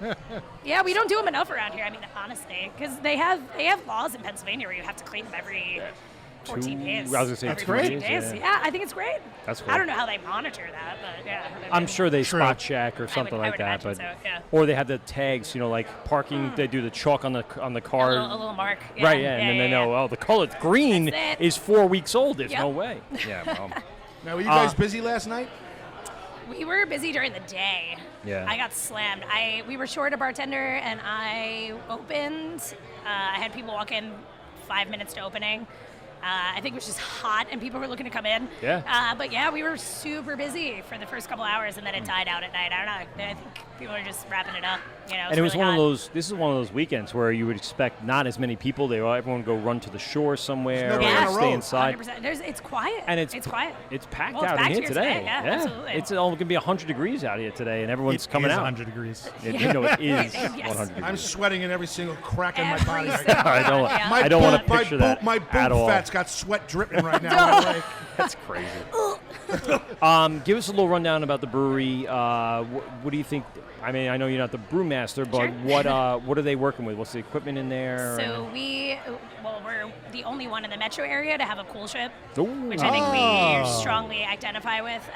Yeah, we don't do them enough around here. I mean, honestly, because they have laws in Pennsylvania where you have to clean them every 14 days. I was gonna say every 2 14 days, days. yeah. I think it's great. That's cool. I don't know how they monitor that, but yeah. I'm sure they True. spot check or something I like would that, imagine but so, yeah. or they have the tags, like parking. They do the chalk on the A car. little mark. Right, yeah, and then they know, oh, the color green That's it. is 4 weeks old. There's Yep. no way. Yeah, well, Now, were you guys busy last night? We were busy during the day. Yeah. I got slammed. We were short a bartender, and I opened. I had people walk in 5 minutes to opening. I think it was just hot, and people were looking to come in. Yeah. But yeah, we were super busy for the first couple hours, and then it died out at night. I don't know. I think people are just wrapping it up. You know, And it was really one hot. of those. This is one of those weekends where you would expect not as many people. Everyone would go run to the shore somewhere, nobody or on the stay road. inside. 100%. It's quiet. And it's quiet. It's packed Well, it's out back in here here today. Yeah, absolutely. It's all going to be 100 degrees out here today, and everyone's It coming is out. 100 degrees. You know, it is Yes. 100 degrees. I'm sweating in every single crack in my Every body right single now. I don't. Yeah. I don't want to My picture boob- that My at boob all. fat's got sweat dripping right now. Like, That's crazy. Give us a little rundown about the brewery. What do you think? I mean, I know you're not the brewmaster, but Sure. what are they working with? What's the equipment in there? So we're the only one in the metro area to have a cool ship, Ooh. which I think we strongly identify with.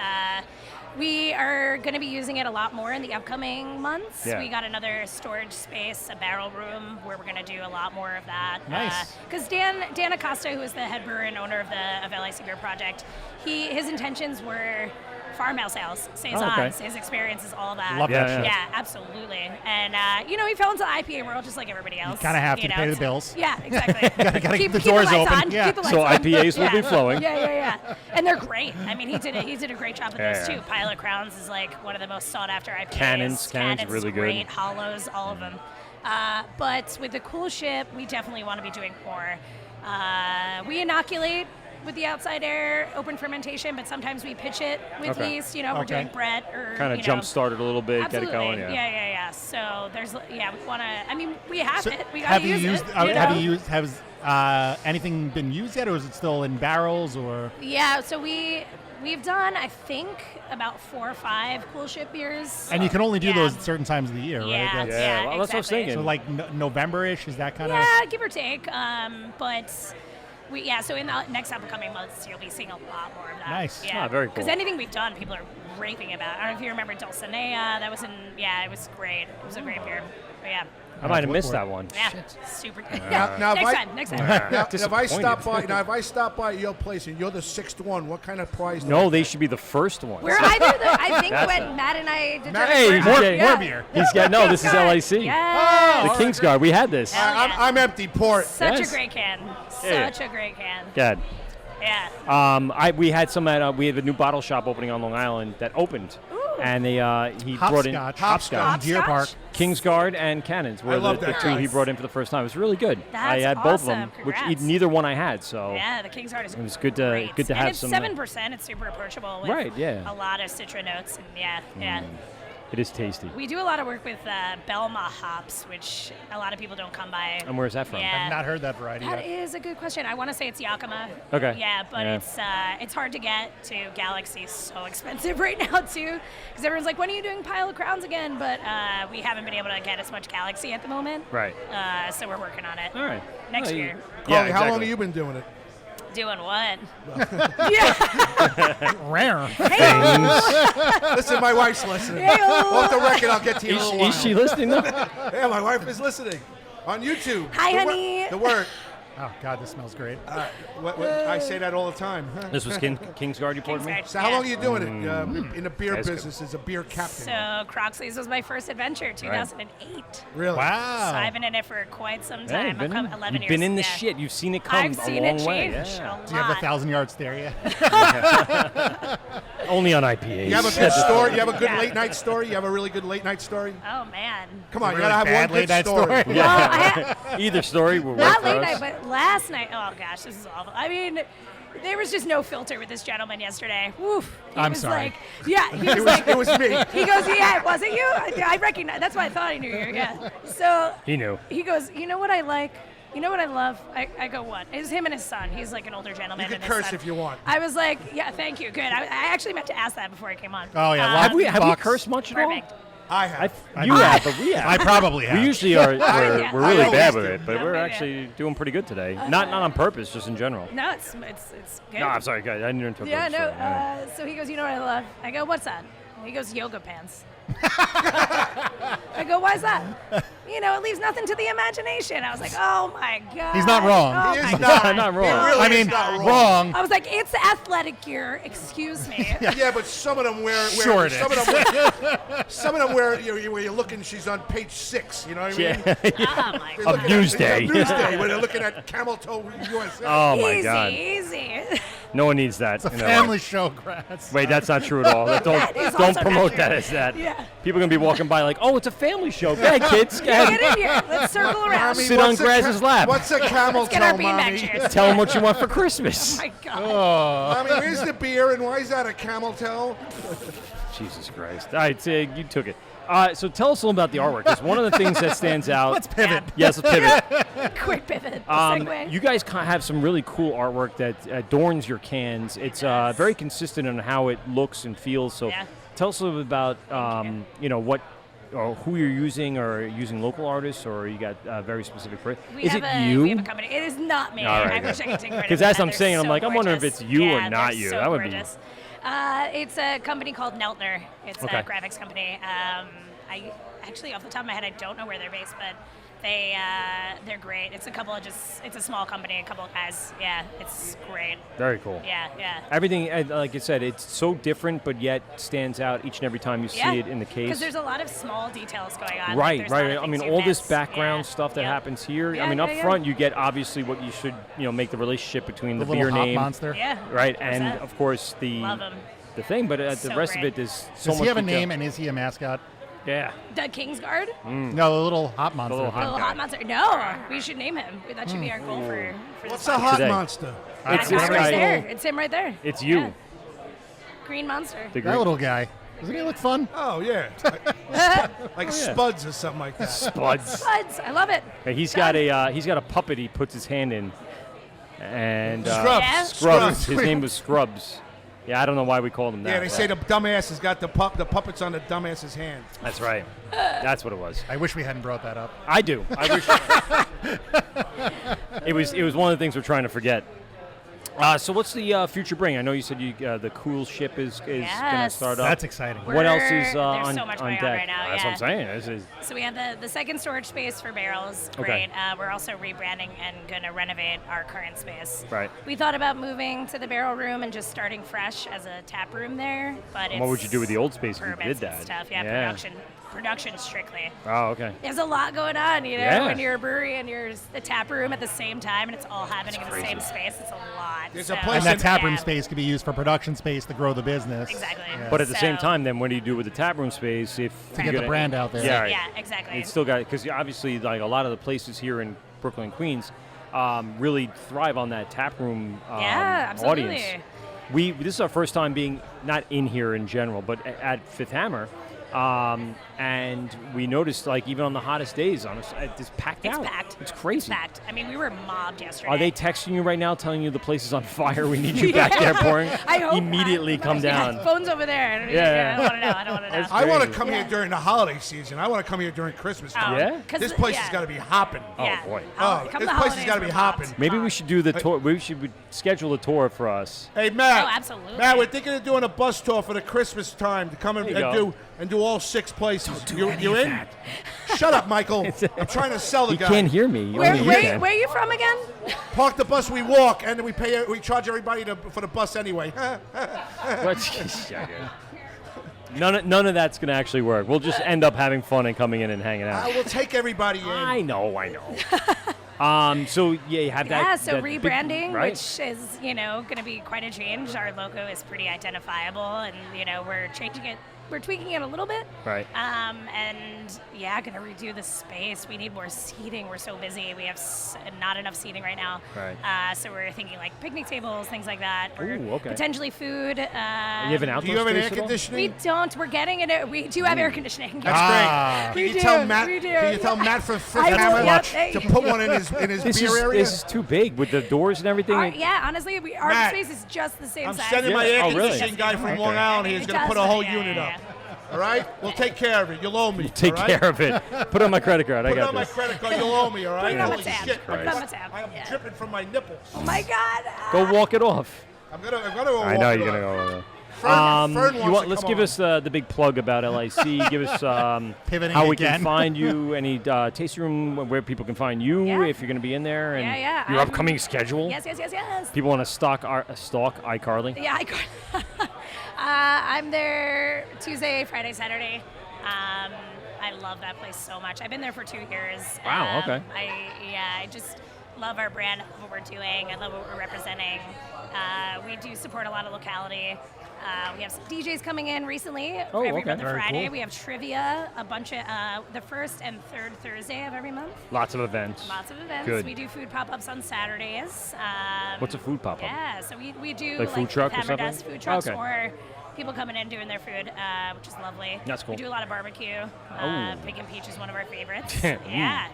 We are going to be using it a lot more in the upcoming months. Yeah. We got another storage space, a barrel room, where we're going to do a lot more of that. Nice. Because Dan Acosta, who is the head brewer and owner of LIC Beer Project, his intentions were farmhouse ales, saisons. His experience is all that. Love that shit. Yeah, absolutely. And he fell into the IPA world just like everybody else. kinda have to know, pay the it's- bills. Yeah, exactly. Gotta keep the the doors lights open. on. Yeah. Keep the lights So on. IPAs will be flowing. Yeah. And they're great. I mean, he did a great job with those Yeah. too. Pilot Crowns is like one of the most sought after IPAs. Cannon's really good. Great. Hollows, all of them. But with the cool ship, we definitely want to be doing more. We inoculate with the outside air, open fermentation, but sometimes we pitch it with Okay. yeast. You know, we're Okay. doing Brett or Kind of jump start it a little bit, Absolutely. get it going. Yeah. So we want to. I mean, we have So it. We got have to you use used? it. Have you used? Has anything been used yet, or is it still in barrels? Or Yeah. So we've done, I think, about 4 or 5 cool ship beers. and you can only do Yeah. those at certain times of the year, Yeah. right? Yeah, well, that's what I was exactly. thinking. So like November-ish, is that kind of? Yeah, give or take. But so in the next upcoming months, you'll be seeing a lot more of that. Nice. Yeah. Ah, very cool. Because anything we've done, people are raving about. I don't know if you remember Dulcinea. That was it was great. It was a great beer. But yeah. I might have Look missed for it. that one. Yeah. Super. Now, Next time. if I stop by, Disappointed. if I stop by your place and you're the 6th one, what kind of prize? No, they should be the first one. We're either I think That's when it. Matt and I did Hey, more more beer. He's got this is LIC. Yeah. The King's Guard. We had this. Hell yeah. I'm empty. Pour it. Such Yes. a great can. Yeah. Such a great can. God. Yeah. We had some at we have a new bottle shop opening on Long Island that opened, and he brought in Hopscotch, Deer Park. King's Guard and Cannons were love the that two he guy. brought in for the first time. It was really good. I That's had both of them, awesome. which Congrats. neither one I had. So Yeah, the King's Heart is It was good to- great. good to and have it's some- 7%. It's super approachable with Right, yeah. a lot of citra notes. And yeah. it is tasty. We do a lot of work with Belma hops, which a lot of people don't come by. And where's that from? Yeah. I've not heard that variety That yet. is a good question. I want to say it's Yakima. Okay. Yeah, but Yeah. it's hard to get to. Galaxy's so expensive right now too, because everyone's like, "When are you doing Pile of Crowns again?" But we haven't been able to get as much Galaxy at the moment. Right. So we're working on it. All right. Next Well, year. Carly, how long have you been doing it? Doing what? Yeah. Rare. Listen, my wife's listening. Hey-o. Off the record, I'll get to you in a little while. Is she listening though? Yeah, my wife is listening on YouTube. Hi, The honey. The word. Oh God, this smells great. I say that all the time. This was King's Guard you poured King's me? Guard. So how long are you doing it in the beer That's good. business as a beer captain? So Croxley's was my first adventure, 2008. Really? So Wow. I've been in it for quite some Yeah, time. you've been, I've come in, 11 you've years. been in the yeah. shit. You've seen it come I've a seen long it way. change Yeah. a lot. Do you have 1,000 yards there yet? Only on IPAs. You have a good story? You have a good Yeah. late night story? You have a really good late night story? Oh man. Come on, you Really gotta have bad one good late-night story. story. Well, I had, Either story will work not for late us. night, but last night. Oh gosh, this is awful. I mean, there was just no filter with this gentleman yesterday. Woof. He I'm was sorry. Like, yeah, he was It was, like, it was me. he goes, yeah, was it you? I recognize. That's why I thought I knew you. Yeah. So He knew. he goes, you know what I like? You know what I love? I go, what? It's him and his son. He's like an older gentleman. You can and his curse son. if you want. I was like, yeah, thank you. Good. I actually meant to ask that before I came on. Oh, yeah, Have we Fox. cursed much at all? Perfect. I have. You have, but we have. I probably have. We usually are. Yeah. We're really I bad always with do. it, but Yeah, we're yeah. actually doing pretty good today. Not on purpose, just in general. No, it's good. No, I'm sorry, guys. I didn't interrupt. Yeah, what you no. were saying. So he goes, you know what I love? I go, what's that? And he goes, yoga pants. I go, why's that? It leaves nothing to the imagination. I was like, oh my God. He's not wrong. Oh He is my not- God. Not wrong. He really I is mean, not wrong. I was like, it's athletic gear. Excuse me. Yeah, but some of them wear. Sure it some of them wear. Where you're looking. She's on page 6. You know what I mean? Yeah. Oh my They're God. looking Newsday. At, Newsday, where they're looking at Camel Toe USA. Oh my Easy, God. easy. No one needs that. It's a family show, Graz. Wait, that's not true at all. That Don't is don't also promote not that true. as that. Yeah. People are gonna be walking by like, oh, it's a family show. Go ahead, kids. Go Get ahead. in here. Let's circle around. Sit on What's a Graz's lap. What's a Camel Let's get our Toe, beanbag mommy? chairs. Tell them what you want for Christmas. Oh my God. Oh. Mommy, where's the beer and why is that a Camel Toe? Jesus Christ. All right, you took it. So tell us a little about the artwork. Because one of the things that stands out. Let's pivot. Yes, let's pivot. Quick pivot. Segue. You guys have some really cool artwork that adorns your cans. It's Yes. very consistent on how it looks and feels. So Yeah. tell us a little bit about what or who you're using, or using local artists, or you got very specific. We Is have it a you? company. It is not me. All right, I good. wish I could take credit. 'Cause for as that. I'm They're saying, I'm so like, I'm wondering if gorgeous. it's you or Yeah, not they're you. So That would be- gorgeous. It's a company called Neltner. It's Okay. a graphics company. I actually, off the top of my head, I don't know where they're based, but they're great. It's a small company, a couple of guys. Yeah, it's great. Very cool. Yeah. Everything, like I said, it's so different, but yet stands out each and every time you see it in the case. Because there's a lot of small details going on. Right, Like, there's a lot right. of I mean, things you all this miss. background Yeah, stuff that yeah. happens here. Yeah, I mean, yeah, up yeah. front, you get obviously what you should, make the relationship between The the little beer hot name, monster. Yeah. right, and 100%. of course Love 'em. the thing. But the So rest great. of it is so Does much. he have a detail. name and is he a mascot? Yeah. The Kingsguard? No, the little hot monster. little Little hot monster. No, we should name him. That should be our goal for What's this a podcast. hot Today. monster? It's That this guy guy. right there. It's him right there. It's you. Yeah. Green monster. The That great little guy. Doesn't he look fun? Oh yeah, like Spuds or something like that. Spuds. Buds. I love it. Hey, he's got a puppet he puts his hand in, and Scrubs. Yeah. Scrubs. His name was Scrubs. Yeah, I don't know why we called him that. Yeah, they but say the dumbass has got the puppets on the dumbass's hand. that's right. That's what it was. I wish we hadn't brought that up. I do. I wish. It was one of the things we're trying to forget. So what's the future bring? I know you said the cool ship is going to Yes. start up. That's exciting. What else is There's on, so much on going deck? on right now. That's yeah. what I'm saying. This is So we have the second storage space for barrels. Okay. Great. We're also rebranding and going to renovate our current space. right. We thought about moving to the barrel room and just starting fresh as a tap room there, but it's What would you do with the old space if you permits did and that? stuff. Yeah, production strictly. Oh, okay. There's a lot going on, Yeah. when you're a brewery and you're the tap room at the same time and it's all happening in the same space. It's a lot. There's so, a place And that tap room yeah, space could be used for production space to grow the business. Exactly. Yeah. But at the same So- time, then what do you do with the tap room space if To you're get the gonna- brand out there. Yeah, right. Yeah, exactly. It's still got because obviously like a lot of the places here in Brooklyn, Queens, really thrive on that tap room Yeah, absolutely. audience. This is our first time being not in here in general, but at Fifth Hammer. And we noticed, like, even on the hottest days, it's packed It's out. packed. It's crazy. It's packed. I mean, we were mobbed yesterday. Are they texting you right now, telling you the place is on fire? We need you back there pouring. I hope Immediately not. come Yeah, down. phone's over there. I don't, Yeah. I don't want to know. I don't want to know. That's I want to crazy. come here during the holiday season. I want to come here during Christmas time. Yeah? 'Cause This place yeah. has got to be hopping. Yeah. Oh, boy. Come this the place has holidays, got to be we're hopping. mobbed. Maybe we should do the tour. We should schedule a tour for us. Hey Matt. Oh, absolutely. Matt, we're thinking of doing a bus tour for the Christmas time to come There you go. and do all 6 places. You in? Shut up, Michael. I'm trying to sell the He guy. can't hear me. Where, Only you where, can. where are you from again? Park the bus, we walk, and then we charge everybody for the bus anyway. What's- None of that's going to actually work. We'll just end up having fun and coming in and hanging I out. will take everybody in. I know. So yeah, you have that. Yeah, so that big- rebranding, right? which is, going to be quite a change. Our logo is pretty identifiable, and, we're changing it. We're tweaking it a little bit. Right. And yeah, going to redo the space. We need more seating. We're so busy. We have not enough seating right now. Right. So we're thinking like picnic tables, things like that. Or Ooh, okay. potentially food. You have an outdoor Do you have an space air at all? conditioning? We don't. We're getting it. We do have air conditioning. That's Ah. great. We Can you do, tell Matt? we do. Can you tell Matt from Fifth I will, Hammer yep, to put one in his This beer area? is too big with the doors and everything. Yeah, honestly, our Matt, space is just the same I'm size. sending my Yeah. air Oh, really? conditioning guy from Okay. Long Island here. He's It going to does put a whole that, unit yeah, up. All right? We'll take care of it. You'll owe me. Take all right? care of it. Put it on my credit card. I Put it got on my this. credit card. You'll owe me, all right? Put it on the Holy tab. shit. Put it on the tab. I'm Yeah. dripping from my nipples. Oh my God. Go walk it off. I'm gonna I know you're gonna go. Fern wants to let's come give on. us the big plug about LIC. Give us Pivoting how we again. can find you, any tasting room where people can find you Yeah. if you're going to be in there, and Yeah. your upcoming schedule. Yes. People want to stalk iCarly. Yeah, I'm there Tuesday, Friday, Saturday. I love that place so much. I've been there for 2 years. Wow, okay. I just love our brand, I love what we're doing. I love what we're representing. We do support a lot of locality. We have some DJs coming in recently Oh, every okay. other Very Friday. cool. We have trivia a bunch of the first and third Thursday of every month. Lots of events. Lots of events. Good. We do food pop-ups on Saturdays. What's a food pop-up? Yeah, so we do Like food truck or Hammer something? Desk food trucks Okay. or people coming in doing their food, which is lovely. That's cool. We do a lot of barbecue. Oh. Pig and Peach is one of our favorites. Yeah.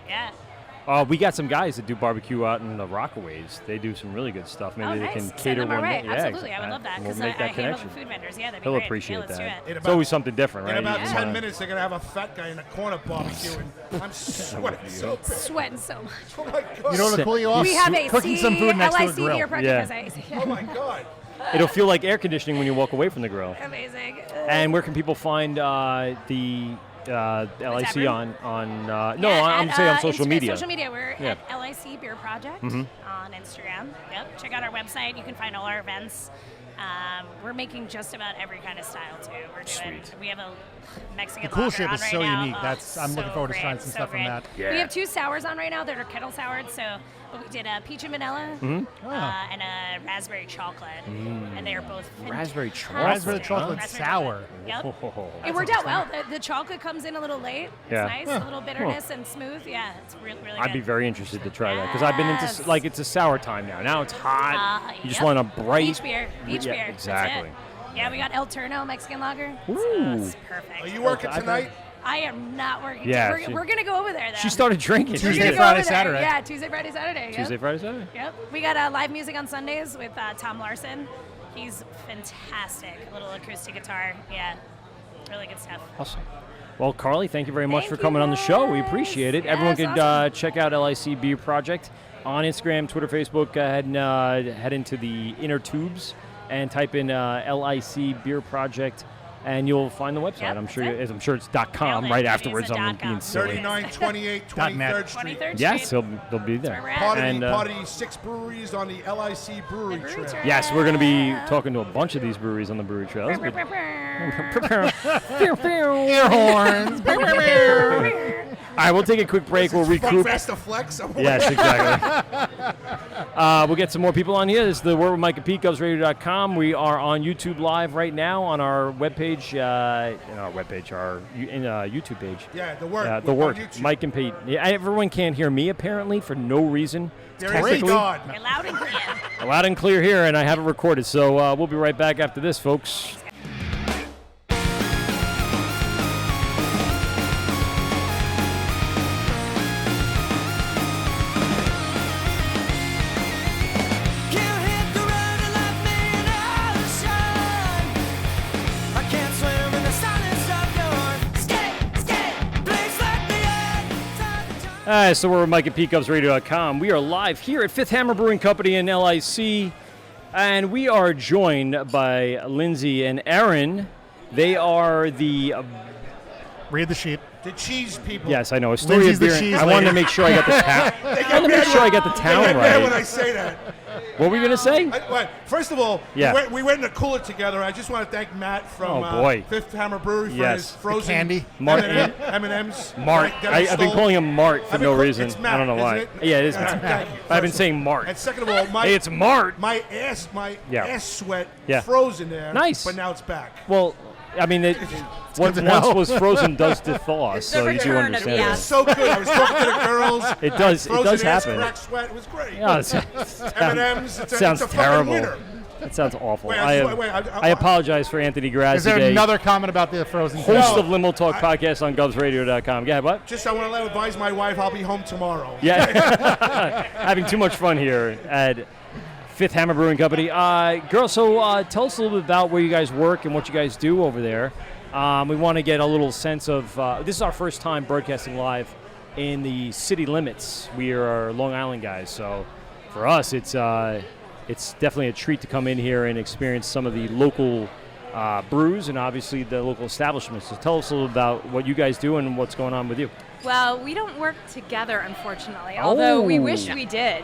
We got some guys that do barbecue out in the Rockaways. They do some really good stuff. Maybe Oh, they nice. can Send cater them our one. way. Yeah, Absolutely, I would love that We'll because make I that handle connection. the food vendors. Yeah, that'd be He'll great. appreciate yeah, let's that. Do it. It's always something different, right? In about You 10 wanna- minutes, they're going to have a fat guy in the corner barbecuing. I'm sweating so bad. Sweating so much. Oh, my God. You know what'll cool you off? We have a Cooking some food next to a LIC grill. Beer Project. Yeah. as I say. Oh, my God. It'll feel like air conditioning when you walk away from the grill. Amazing. And where can people find the LIC room? on Yeah, I'm at, saying on social Instagram, media. Social media, we're Yeah. at LIC Beer Project on Instagram. Yep, check out our website. You can find all our events. We're making just about every kind of style too. We're doing. Sweet. We have a Mexican The cool lager ship on is right so now. unique. Oh, That's- I'm looking so forward to great, trying some so stuff from great. that. Yeah. We have 2 sours on right now that are kettle soured. So, but we did a peach and vanilla and a raspberry chocolate, and they are both Raspberry fantastic. chocolate. Raspberry chocolate Raspberry sour. Yep. Oh, It worked out well. The chocolate comes in a little late. It's Yeah. nice, a little bitterness and smooth. Yeah, it's really good. I'd be very interested to try that because I've been into Yes. like it's a sour time now. Now it's hot. You just Yep. want a bright Beach beer. Beach Yeah, beer. That's exactly. it. Yeah, we got El Turno Mexican lager. So Ooh. it's perfect. Are you working Okay. tonight? I am not working. Yeah, we're gonna go over there though. She started drinking. We're Tuesday, gonna go Friday, over there. Saturday. Yeah, Tuesday, Friday, Saturday. Yep. Tuesday, Friday, Saturday. Yep. We got live music on Sundays with Tom Larson. He's fantastic. A little acoustic guitar. Yeah, really good stuff. Awesome. Well, Carly, thank you very much Thank for you, coming on the show. We guys. appreciate it. Yeah, Everyone it's could awesome. check out LIC Beer Project on Instagram, Twitter, Facebook. Head into the inner tubes and type in LIC Beer Project, and you'll find the website. Yep, I'm sure. that's it. I'm sure it's .com Nailed it. right It is afterwards. a I'm .com. being silly. 3928 23rd Street. 23rd Yes, Street. they'll be That's where there. we're at. Part of the 6 breweries on the LIC Brewery The brewery Trail. trail. Yes, we're going to be talking to a bunch of these breweries on the brewery trail. That's good. Air horns. All right, we'll take a quick break. We'll regroup. Fast to flex. Yes, exactly. We'll get some more people on here. This is the Word with Mike and Pete, GovsRadio.com. We are on YouTube Live right now on our webpage, our YouTube page. Yeah, the word. The on Word, YouTube. Mike and Pete. Yeah, everyone can't hear me apparently for no reason. There is a Technically, God. You're loud and clear. loud and clear here, and I have it recorded. So we'll be right back after this, folks. All right, so we're Mike at PeteGovsRadio.com. We are live here at Fifth Hammer Brewing Company in LIC, and we are joined by Lindsay and Aaron. They are the Read the sheep. The cheese people. yes, I know a story Lindsay's of the beer. cheese I wanted to lady. make sure I got the town. I wanted to make sure I got the They town get mad when I right. say that. What were you gonna say? First of all, Yeah. we went in a cooler together. I just want to thank Matt from Oh, boy. Fifth Hammer Brewery for Yes. his frozen candy. Mart- M&Ms. Mart. that I I've been stole. calling him Mart for I've been no call- reason. it's Matt, I don't know why. isn't it? Yeah, it is. Thank you. I've been saying Mart. And second of all, my Hey, it's Mart. my ass sweat Yeah. frozen there. Nice. But now it's back. Well, I mean, what to once know. was frozen does thaw, so you do return of understand the that. It's so good. I was talking to the girls. It does. It Frozen does ass, happen. crack sweat. It was great. Yeah, M&Ms. sounds it's a terrible. fucking winner. That sounds awful. Wait, I apologize for Anthony Graz Is there today. another comment about the frozen Host fish? of Limo Talk podcast on GovsRadio.com. Yeah, what? Just I want to advise my wife I'll be home tomorrow. Yeah, having too much fun here at Fifth Hammer Brewing Company. Girls, so tell us a little bit about where you guys work and what you guys do over there. We want to get a little sense of, this is our first time broadcasting live in the city limits. We are Long Island guys, so for us it's definitely a treat to come in here and experience some of the local brews and obviously the local establishments. So tell us a little about what you guys do and what's going on with you. Well, we don't work together, unfortunately, although we wish we did.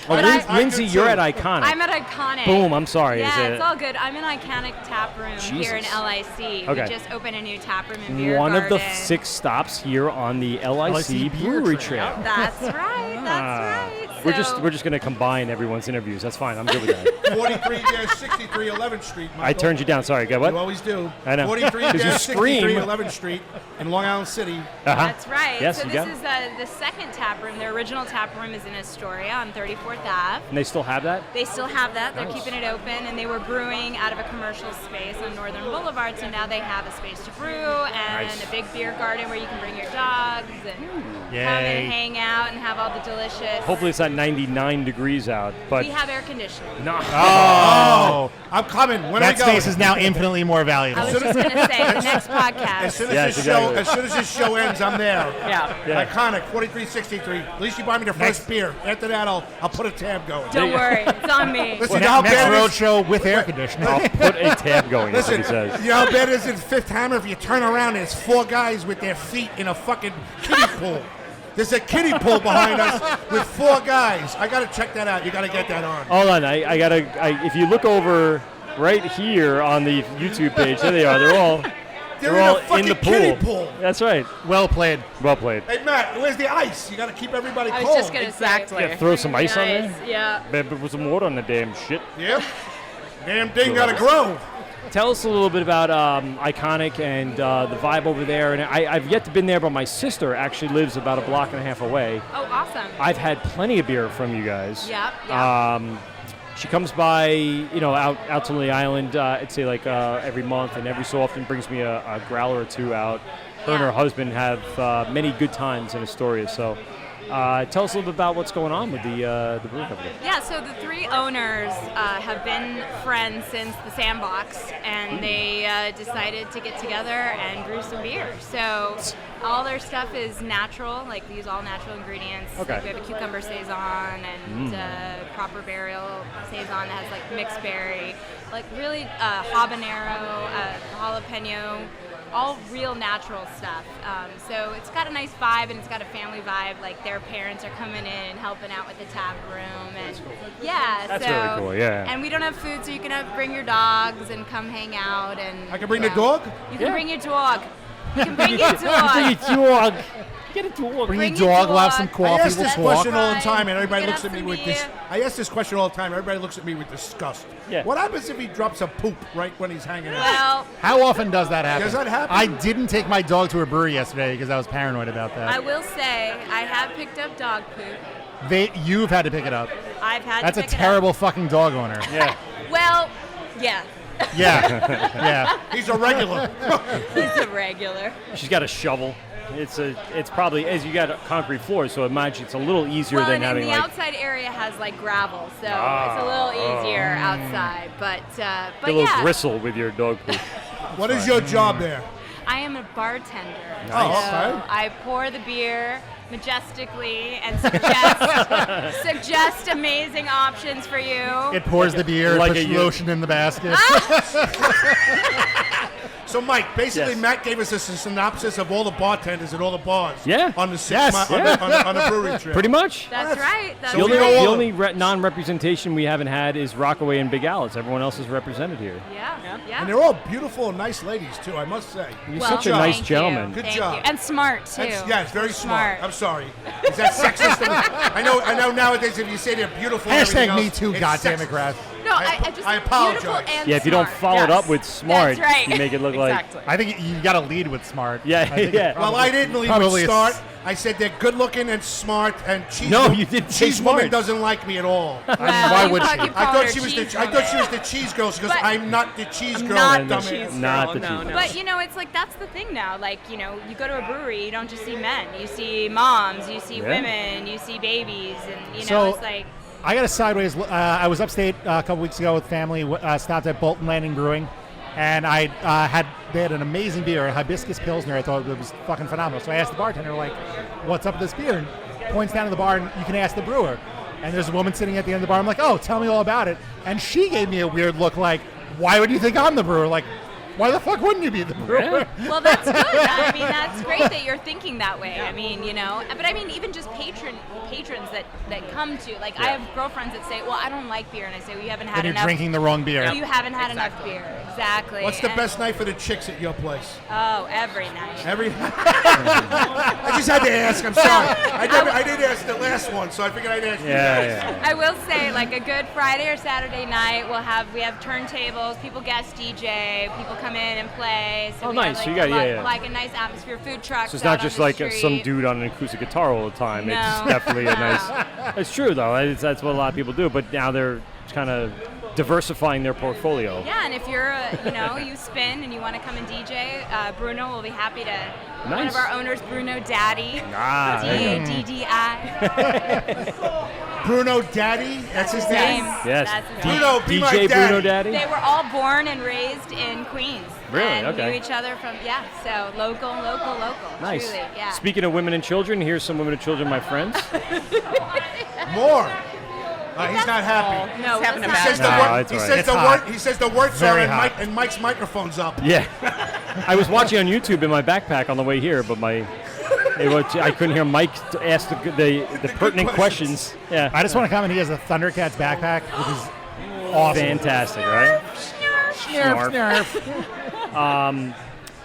Lindsay, you're at ICONYC. I'm at ICONYC. Boom, I'm sorry. Yeah, it's all good. I'm in ICONYC Tap Room here in LIC. Okay. We just opened a new tap room in Beer One Garden. of the 6 stops here on the LIC Brewery Trail. That's right. That's right. We're just going to combine everyone's interviews. That's fine. I'm good with that. 43-63 11th Street. Michael. I turned you down. Sorry. Go what? You always do. I know. 43-63 11th Street in Long Island City. That's right. Yes, so you this got is the second tap room. The original tap room is in Astoria on 34th Ave. And they still have that? They still have that. They're Nice. keeping it open, and they were brewing out of a commercial space on Northern Boulevard, so now they have a space to brew and Nice. a big beer garden where you can bring your dogs and come Yay. and hang out and have all the delicious. Hopefully it's not 99 degrees out. But We have air conditioning. no. Oh, I'm coming. When That are we going? space is now infinitely more valuable. I was just going to say, the next podcast. As soon as Yes, this exactly. show, as soon as this show ends, I'm there. Yeah. ICONYC 4363. At least you buy me the first beer. After that, I'll put a tab going. Don't worry, it's on me. Listen, you know how Next bad it road is? show with air conditioning. I'll put a tab going, that's what Listen, he says. you know how bad it is in Fifth Hammer? If you turn around, there's 4 guys with their feet in a fucking kiddie pool. There's a kiddie pool behind us with 4 guys. I got to check that out. You got to get that on. Hold on. I gotta. If you look over right here on the YouTube page, there they are. They're all They're in all a fucking in the kiddie pool. pool. That's right. Well played. Well played. Hey, Matt, where's the ice? You got to keep everybody I cold. was just going to say. Yeah, throw some ice on there. Yeah. Maybe put some water on the damn shit. Yep. Damn thing got to grow. Tell us a little bit about ICONYC and the vibe over there. And I've yet to been there, but my sister actually lives about a block and a half away. Oh, awesome. I've had plenty of beer from you guys. Yep. She comes by, out to the island, I'd say like every month, and every so often brings me a growler or 2 out. Her and Yeah. her husband have many good times in Astoria. So tell us a little bit about what's going on with the brew company. Yeah, so the 3 owners have been friends since the Sandbox, and they decided to get together and brew some beer. So all their stuff is natural, like they use all natural ingredients. Okay. Like we have a cucumber saison and proper burial saison that has like mixed berry, like really habanero, jalapeno. All real natural stuff. So it's got a nice vibe and it's got a family vibe. Like their parents are coming in and helping out with the tap room, and yeah, That's so really cool, yeah. And we don't have food, so you can bring your dogs and come hang out. And I can bring the dog? You can Yeah. bring your dog. You can bring your Bring dog. a dog. Get a dog. Bring Bring your your dog, we'll have dog. some I coffee, ask we'll this talk. question all the Fine. time, and everybody Get looks up at me some with this. beer. I ask this question all the time. Everybody looks at me with disgust. Yeah. What happens if he drops a poop right when he's hanging out? Well, How often does that happen? Does that happen? I didn't take my dog to a brewery yesterday because I was paranoid about I that. will say I have picked up dog poop. You've had to pick it up. I've had That's to a pick terrible fucking dog owner. Yeah. it up. Well, yeah, Yeah. Yeah. He's a regular. he's a regular. She's got a shovel. It's probably, as you got concrete floors, so imagine it's a little easier Well, than and having the like. outside area has like gravel, so it's a little easier outside. But a little yeah, gristle with your dog poop. What is your job there? I am a bartender. Nice. So Oh, okay. I pour the beer majestically and suggest amazing options for you. It pours the beer, like puts a- lotion in the basket. So, Mike, basically, Yes. Matt gave us a synopsis of all the bartenders at all the bars. Yeah. On the 6 Yes. mi- on the brewery trip. Pretty much. That's right. That's The only, we right. know all the of only non-representation we haven't had is Rockaway and Big Alice. Everyone else is represented here. Yeah. And they're all beautiful and nice ladies, too, I must say. You're Well, such a nice thank gentleman. You. Good Thank job. you. And smart too. Yeah, it's very smart. Smart. I'm sorry. Is that sexist? I know nowadays if you say they're beautiful and Hashtag everything me else, too, it's goddammit, sexist. Graz. No, I just I apologize. beautiful and Yeah, if you don't smart. follow it Yes. up with smart, That's right. you make it look like. I think you got to lead with smart. Yeah, I think yeah. it's Well, I didn't leave probably with a smart. s- I said they're good looking and smart, and cheese. No, you didn't say Cheese woman smart. doesn't like me at all. Well, why you would thought she? you I called thought her she was cheese the. I woman. thought she was the cheese girl. She goes, But- I'm not the cheese girl. not the dumbass." cheese Not the no, cheese. no. But it's like that's the thing now. Like you go to a brewery, you don't just see men. You see moms, you see Yeah. women, you see babies, and So- it's like I got a sideways. I was upstate a couple weeks ago with family. Stopped at Bolton Landing Brewing, and they had an amazing beer, a hibiscus pilsner. I thought it was fucking phenomenal. So I asked the bartender, like, "What's up with this beer?" And points down to the bar, and you can ask the brewer. And there's a woman sitting at the end of the bar. I'm like, "Oh, tell me all about it." And she gave me a weird look, like, why would you think I'm the brewer? Like, why the fuck wouldn't you be the brewer? Well, that's good. I mean, that's great that you're thinking that way. I mean, but I mean, even just patrons that come to, like, I have girlfriends that say, well, I don't like beer, and I say, well, you haven't had Then enough. you're drinking the wrong beer. You haven't had enough beer. Exactly. What's the best night for the chicks at your place? Oh, every night. I just had to ask. I'm sorry. I didn't ask the last one, so I figured I'd ask you guys. I will say, like, a good Friday or Saturday night, we have turntables, people guest DJ, people come in and play. So Oh, we nice. Have, So like, you got like a nice atmosphere, food trucks. So it's not out just on the like street. some dude on an acoustic guitar all the time. No. It's definitely a nice. It's true though. That's what a lot of people do. But now they're kind of diversifying their portfolio. Yeah, and if you're, you spin and you want to come and DJ, Bruno will be happy to. Nice. One of our owners, Bruno Daddy. D-A-D-D-I. Bruno Daddy? That's his name? Yes. That's his Bruno, name. be my DJ daddy. Bruno Daddy. They were all born and raised in Queens. Really? And Okay. knew each other from, so local. Nice. Truly, yeah. Speaking of women and children, here's some women and children, my friends. More. He's not happy. No, He's having a He bad says the No, word. it's He all right. says It's the hot. word. He says the words Very are, hot. and Mike's microphone's up. Yeah. I was watching on YouTube in my backpack on the way here, but I couldn't hear Mike ask the pertinent questions. Yeah. I just want to comment. He has a Thundercats backpack, which is awesome. Fantastic, right?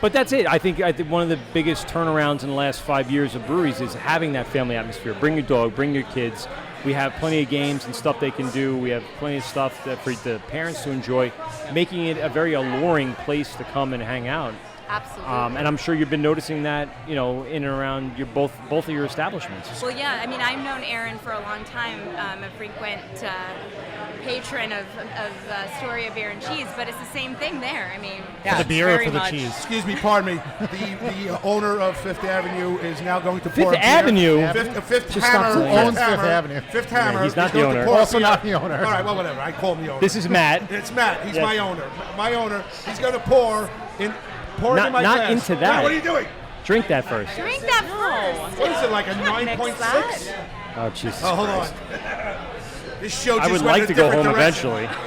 But that's it. I think one of the biggest turnarounds in the last 5 years of breweries is having that family atmosphere. Bring your dog, bring your kids. We have plenty of games and stuff they can do. We have plenty of stuff for the parents to enjoy, making it a very alluring place to come and hang out. Absolutely. And I'm sure you've been noticing that, in and around your both of your establishments. Well, yeah. I mean, I've known Aaron for a long time. A frequent patron of Astoria Beer and Cheese, but it's the same thing there. I mean, For the beer or for the cheese? Excuse me, pardon me. The owner of Fifth Avenue is now going to pour Fifth a beer. Avenue? Fifth Just stop Hammer. saying that. Owns Fifth Avenue. Fifth Hammer. he's not is going the to owner. pour a Also beer. not the owner. All right, well, whatever. I call him the owner. This is Matt. It's Matt. He's Yes. my owner. My owner. He's going to pour in my Not glass. into that. Matt, what are you doing? Drink that first. drink that first. What is it, like a 9.6? Oh, Jesus Oh, hold on. Christ. This show I just would went like in to a go different home direction. eventually.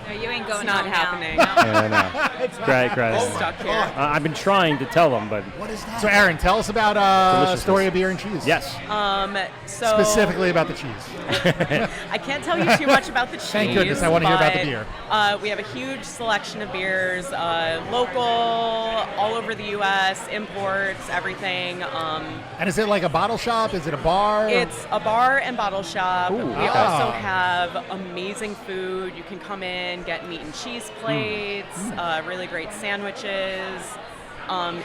No, you ain't going It's not home happening. Now. Yeah, no. Great. Stuck here. I've been trying to tell them, but What is that? So, Aaron, tell us about Deliciousness. Astoria Beer and Cheese. yes. So Specifically about the cheese. I can't tell you too much about the cheese. Thank goodness, I wanna hear about the but, beer. We have a huge selection of beers, local, all over the U.S., imports, everything. And is it like a bottle shop? Is it a bar? It's a bar and bottle shop. Ooh, We okay. also have amazing food. You can come in, get meat and cheese plates, really great sandwiches.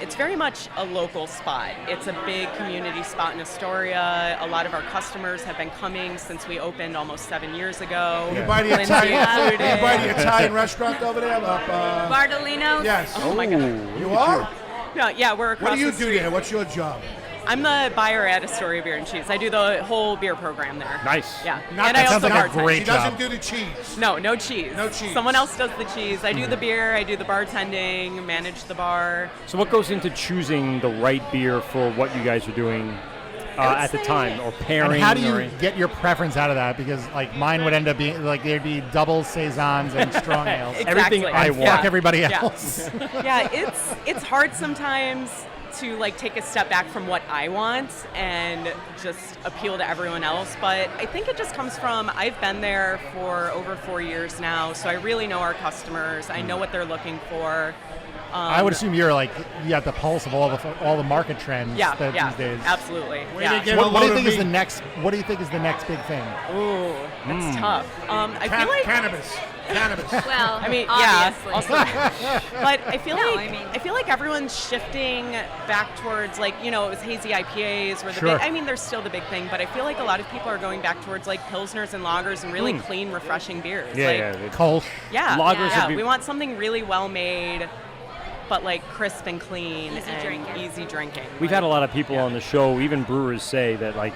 It's very much a local spot. It's a big community spot in Astoria. A lot of our customers have been coming since we opened almost 7 years ago. You buy the Lindsay Italian, included. you buy the Italian restaurant over there? Bardolino's. Yes. Oh my God. You are? No, yeah, we're across What do you the do street. there? What's your job? I'm the buyer at Astoria Beer and Cheese. I do the whole beer program there. Nice. Yeah. Not- and that I sounds also like a bartend. great She doesn't job. do the cheese. No cheese. No cheese. Someone else does the cheese. I do the beer, I do the bartending, manage the bar. So what goes into choosing the right beer for what you guys are doing at the time, or pairing? And how do or you get your preference out of that? Because like mine would end up being like there'd be double saisons and strong ales. Everything Exactly. I And want. fuck everybody Yeah. else. Yeah, it's hard sometimes to like take a step back from what I want and just appeal to everyone else, but I think it just comes from I've been there for over 4 years now, so I really know our customers. I know what they're looking for. I would assume you're like you got the pulse of all the market trends Yeah, these days. absolutely. Where Yeah. they get What do you load think of is the meat. next? What do you think is the next big thing? Ooh, that's tough. I feel like Cannabis. Well, I mean, obviously. yeah. Also, but I feel No, like I feel like everyone's shifting back towards like it was hazy IPAs were the Sure. big. I mean, they're still the big thing, but I feel like a lot of people are going back towards like pilsners and lagers and really clean, refreshing beers. Yeah, like, yeah. Kolsch. yeah. Lagers yeah. would be- We want something really well made, but like crisp and clean Easy and drinking. easy drinking. We've had a lot of people on the show, even brewers, say that like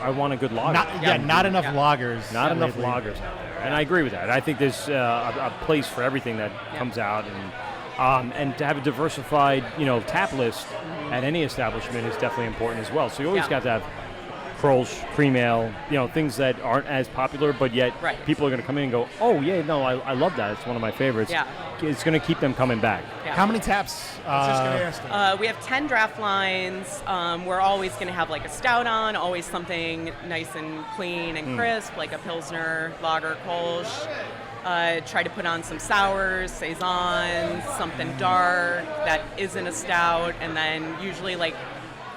I want a good lager. Not enough lagers. Not enough lately. lagers out there, and I agree with that. I think there's a place for everything that comes out, and to have a diversified tap list at any establishment is definitely important as well. So you always Yeah. got to have Kolsch, cream ale, things that aren't as popular, but yet people are going to come in and go, oh, yeah, no, I love that. It's one of my favorites. Yeah. It's going to keep them coming back. Yeah. How many taps? I was just going to ask that. We have 10 draft lines. We're always going to have like a stout on, always something nice and clean and crisp, like a Pilsner, Lager, Kolsch. Try to put on some sours, saisons, something dark that isn't a stout, and then usually like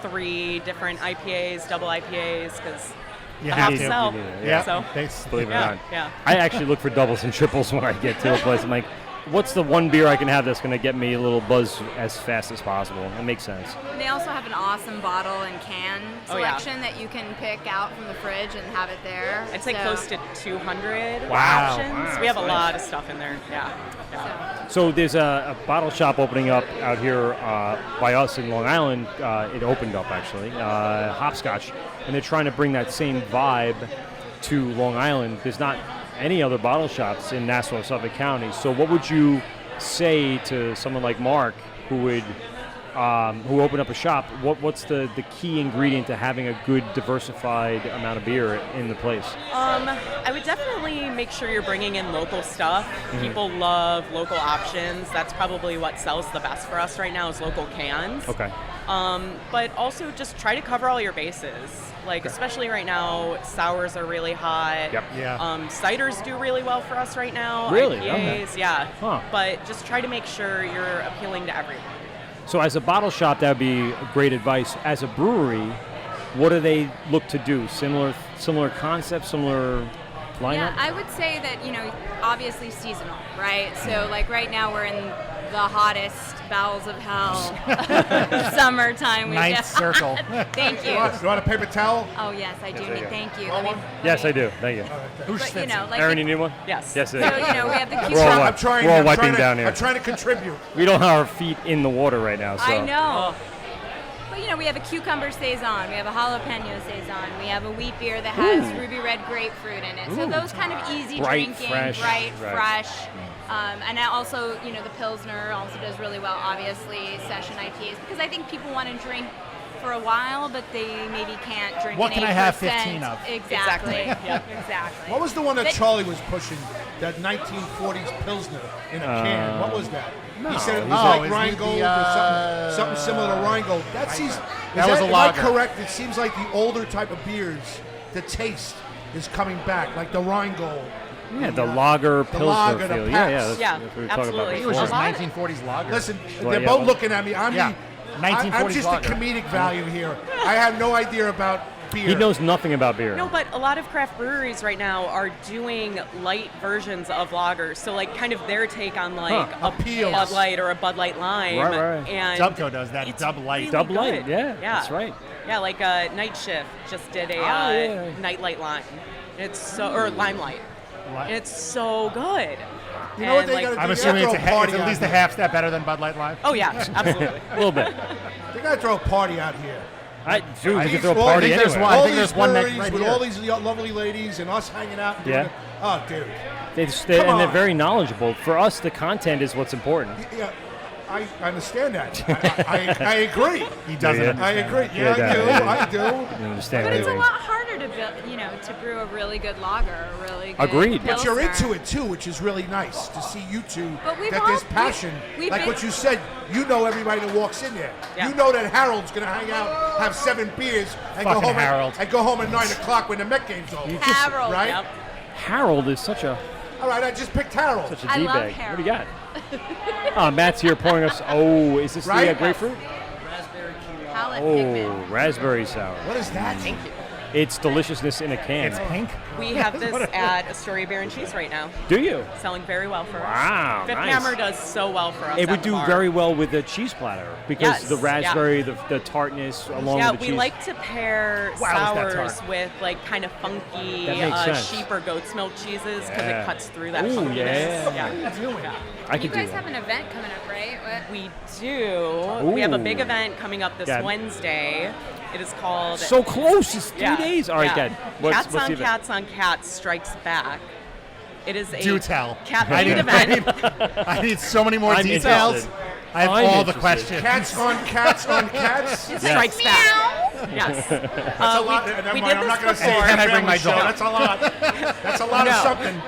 3 different IPAs, double IPAs, because You the have hops to. sell. Yeah. So, Believe it or yeah, not. yeah. I actually look for doubles and triples when I get to a place. I'm like, what's the one beer I can have that's going to get me a little buzz as fast as possible? It makes sense. And they also have an awesome bottle and can Oh, yeah. selection that you can pick out from the fridge and have it there. I'd say So- close to 200 Wow. options. Wow, We have a that's lot of stuff in there. Yeah. So there's a bottle shop opening up out here by us in Long Island. It opened up, actually, Hopscotch. And they're trying to bring that same vibe to Long Island. There's not any other bottle shops in Nassau, Suffolk County. So what would you say to someone like Mark who would who opened up a shop? What's the key ingredient to having a good diversified amount of beer in the place? I would definitely make sure you're bringing in local stuff. People love local options. That's probably what sells the best for us right now is local cans. Okay. But also just try to cover all your bases. Like, especially right now, sours are really hot. Yep. Yeah. Ciders do really well for us right now. Really? IPAs, Okay. yeah. Huh. But just try to make sure you're appealing to everyone. So as a bottle shop, that would be great advice. As a brewery, what do they look to do? Similar concept, similar lineup? Yeah, I would say that, obviously seasonal, right? So like right now we're in the hottest bowels of hell, summertime. Ninth circle. Thank you. You want a paper towel? Oh yes, I do there you need. go. Thank you. Yes, I do. Thank you. But like Aaron, you need one? Yes. Yes, so it is. we have the We're all cucumber. wet. I'm trying. We're all I'm wiping trying to, down here. I'm trying to contribute. We don't have our feet in the water right now. So. I know. But we have a cucumber saison, we have a jalapeno saison, we have a wheat beer that has ruby red grapefruit in it. So those kind of easy Bright, drinking, fresh. bright, Right. fresh. And that also, the Pilsner also does really well, obviously, session IPAs, because I think people want to drink for a while, but they maybe can't drink What an can I have 8%. 15 of? Exactly. Yep. Exactly. What was the one that But- Charlie was pushing? That 1940s Pilsner in a can. What was that? He said it was Oh, like isn't it Rheingold the, or something similar to Rheingold. That seems. That was a am lager. I correct? It seems like the older type of beers, the taste is coming back, like the Rheingold. Yeah, the lager Pilsner lager, the feel. Pabst. Yeah, that's Yeah, what we were talking about absolutely. It was before. just 1940s lager. Listen, Well, they're yeah, both well- looking at me. I'm Yeah, I'm 1940s just lager. the comedic value here. I have no idea about beer. He knows nothing about beer. No, but a lot of craft breweries right now are doing light versions of lagers. So, like, kind of their take on, like, Huh. a Appeals. Bud Light or a Bud Light Lime. Right. And Dubco does that. it's Dub Light. really Dub Light, good. yeah, that's right. Yeah, like Night Shift just did a yeah. Night Light Lime. It's so, or Limelight. What? It's so good. You know what And, they like, gotta do? I'm They assuming gotta it's, throw a party it's at out least a here. half step better than Bud Light Live. Oh, yeah, absolutely. A little bit. They gotta throw a party out here. Dude, we think can throw a All party think there's anywhere. one. I All think these there's one next breweries right with here. all these lovely ladies and us hanging out. And doing Yeah. it. Oh, dude. And Come they're on. very knowledgeable. For us, the content is what's important. Yeah, I understand that. I agree. He doesn't Yeah. understand. I agree. Yeah, I do. You understand But it's a everything. lot harder to build, to brew a really good lager, a really good Agreed. But you're Pilsner. into it too, which is really nice to see you two. But we've that all- there's passion. we've Like been- what you said, you know everybody that walks in there. Yeah. You know that Harold's gonna hang out, have 7 beers, and Fucking go home. Harold. And go home at 9 o'clock when the Met game's over. Harold. Right? Yep. Harold is such a All right, I just picked Harold. such a I love D-bag. What do you got? Matt's here pouring us. Oh, is this the Right? grapefruit? Palate Oh, pigment. raspberry sour. What is that? It's deliciousness in a can. It's pink. We have this at Astoria Beer and Cheese right now. Do you? Selling very well for us. Wow, Fifth nice. Hammer does so well for us. It at would the do bar. very well with a cheese platter because Yes, the raspberry, yeah. the tartness along Yeah, with the we cheese. like to pair Wow, is that sours tart. with like kind of funky That makes sense. sheep or goat's milk cheeses because Yeah. it cuts through that Ooh, funkiness. yeah. I You could do guys that. have an event coming up, right? What? We do. We have a big Ooh. event coming up this Yeah. Wednesday. It is called So close. It's 3 Yeah, days. All right, yeah. good. What's Cats the on event? Cats on Cats Strikes Back. It is a Do tell. cat-themed event. I need so many more I'm details. interested. I have I'm all the interested. questions. Cats on cats on cats. It strikes back. Yes. That's a lot. Never we mind, did I'm not this going to say before. Can I bring my family show. dog? That's a lot. That's a lot of No. something.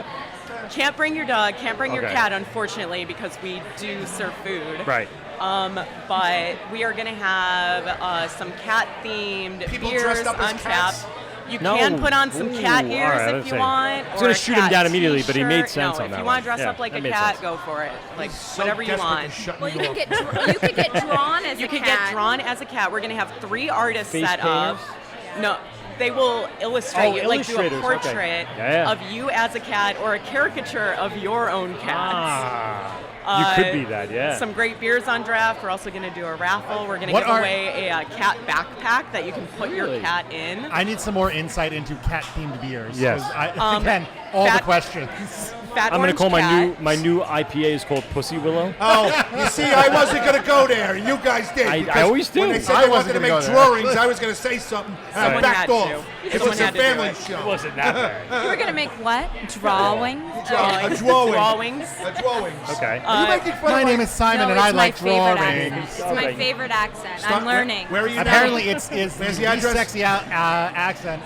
Can't bring your dog, can't bring your Okay. cat, unfortunately, because we do serve food. Right. But we are going to have some cat-themed People beers dressed up as on tap. cats? You No. can put on some cat Ooh, ears all right, if let's you see. want. I was or gonna a shoot him cat down immediately, but he made t-shirt. sense no, on that if you one. want to dress Yeah, up like that a made cat, sense. go for it. Like So whatever you desperate to want. shut Well, me you off. could get drawn as You a can cat. get drawn as a cat. We're going to have 3 artists Face set up. painters? No, they will illustrate Oh, you, like do a illustrators, okay. portrait Yeah. of you as a cat or a caricature of your own cat. You could be that, yeah. Some great beers on draft. We're also going to do a raffle. We're going to What give are- away a cat backpack that you can put Really? your cat in. I need some more insight into cat-themed beers. Yes. 'Cause again, all the fat- questions. Fat I'm gonna orange call cat. my new IPA is called Pussy Willow. Oh, you see, I wasn't going to go there, and you guys did. I because always do. When they said I they wanted wasn't to gonna make go there. drawings, I was going to say something, and I Someone backed had off. to. It Someone was a had to do family it. show. wasn't that bad. You were gonna make what? Drawings? A drawing. Drawings. A drawings. Okay. Are you making fun My of name is Simon, No, and I it's my like favorite drawings. accent. It's Okay. my favorite accent. Stop- I'm learning. Where are you Apparently, now? it's Where's the the address? sexy accent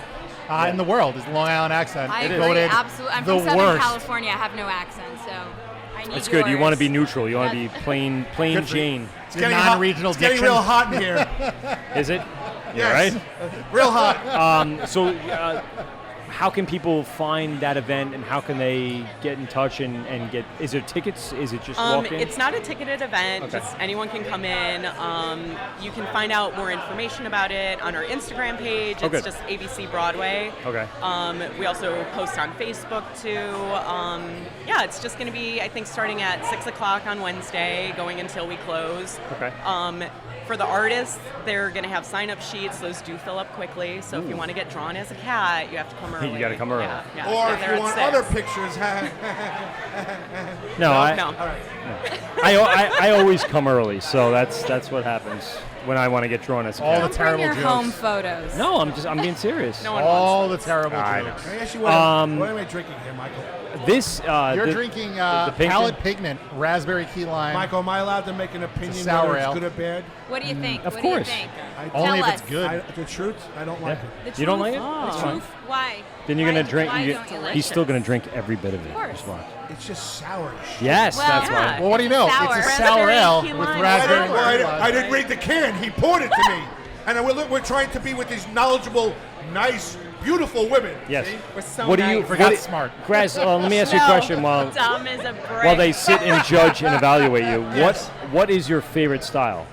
in the world. Is the Long Island accent. I It agree. voted Absolutely. I'm the from Southern worst. California. I have no accent, so I need That's good. You want to be yours. neutral. You want to be plain Good for you. Jane. It's Your getting hot. non-regional It's getting diction. real hot in here. Is it? Yeah, Yes. right? Real hot. So, how can people find that event, and how can they get in touch and get? Is there tickets? Is it just walk in? It's not a ticketed event. Okay. Just anyone can come in. You can find out more information about it on our Instagram page. Oh, It's good. just ABC Broadway. Okay. We also post on Facebook too. Yeah, it's just going to be, I think, starting at 6 o'clock on Wednesday, going until we close. Okay. For the artists, they're going to have sign-up sheets. Those do fill up quickly. So if you want to get drawn as a cat, you have to come early. You gotta come early. Yeah, yeah, Or get if there you at want 6. other pictures, No, No. I always come early, so that's what happens when I want to get drawn as a All cat. the terrible Bring your jokes. home photos. No, I'm being serious. No one All wants the terrible I jokes. Can I ask you what am I drinking here, Michael? This You're the- drinking the pink Palate one? Pigment Raspberry Key Lime. Michael, am I allowed to make an opinion sour whether it's ale. good or bad? What do you think? Of what course. do you think? Only Tell if it's us. good. The truth, I don't like Yeah. it. The You don't truth? like it? That's The fine. truth? Why? Then you're gonna drink. Why you don't you like he's it? still gonna drink every bit of it. course. Just watch. It's just sour as shit. Yes, Well, that's yeah. why. Well, what do you know? Sour. It's a sour Raspberry ale key with lime. raspberry. I didn't read the can. He poured it to me. And we're trying to be with these knowledgeable, nice, beautiful women. Yes. See? We're so What do you? nice. Forgot what smart. Graz, let me ask you a question while Dumb as a brick. while they sit and judge and evaluate you. Yes. What is your favorite style?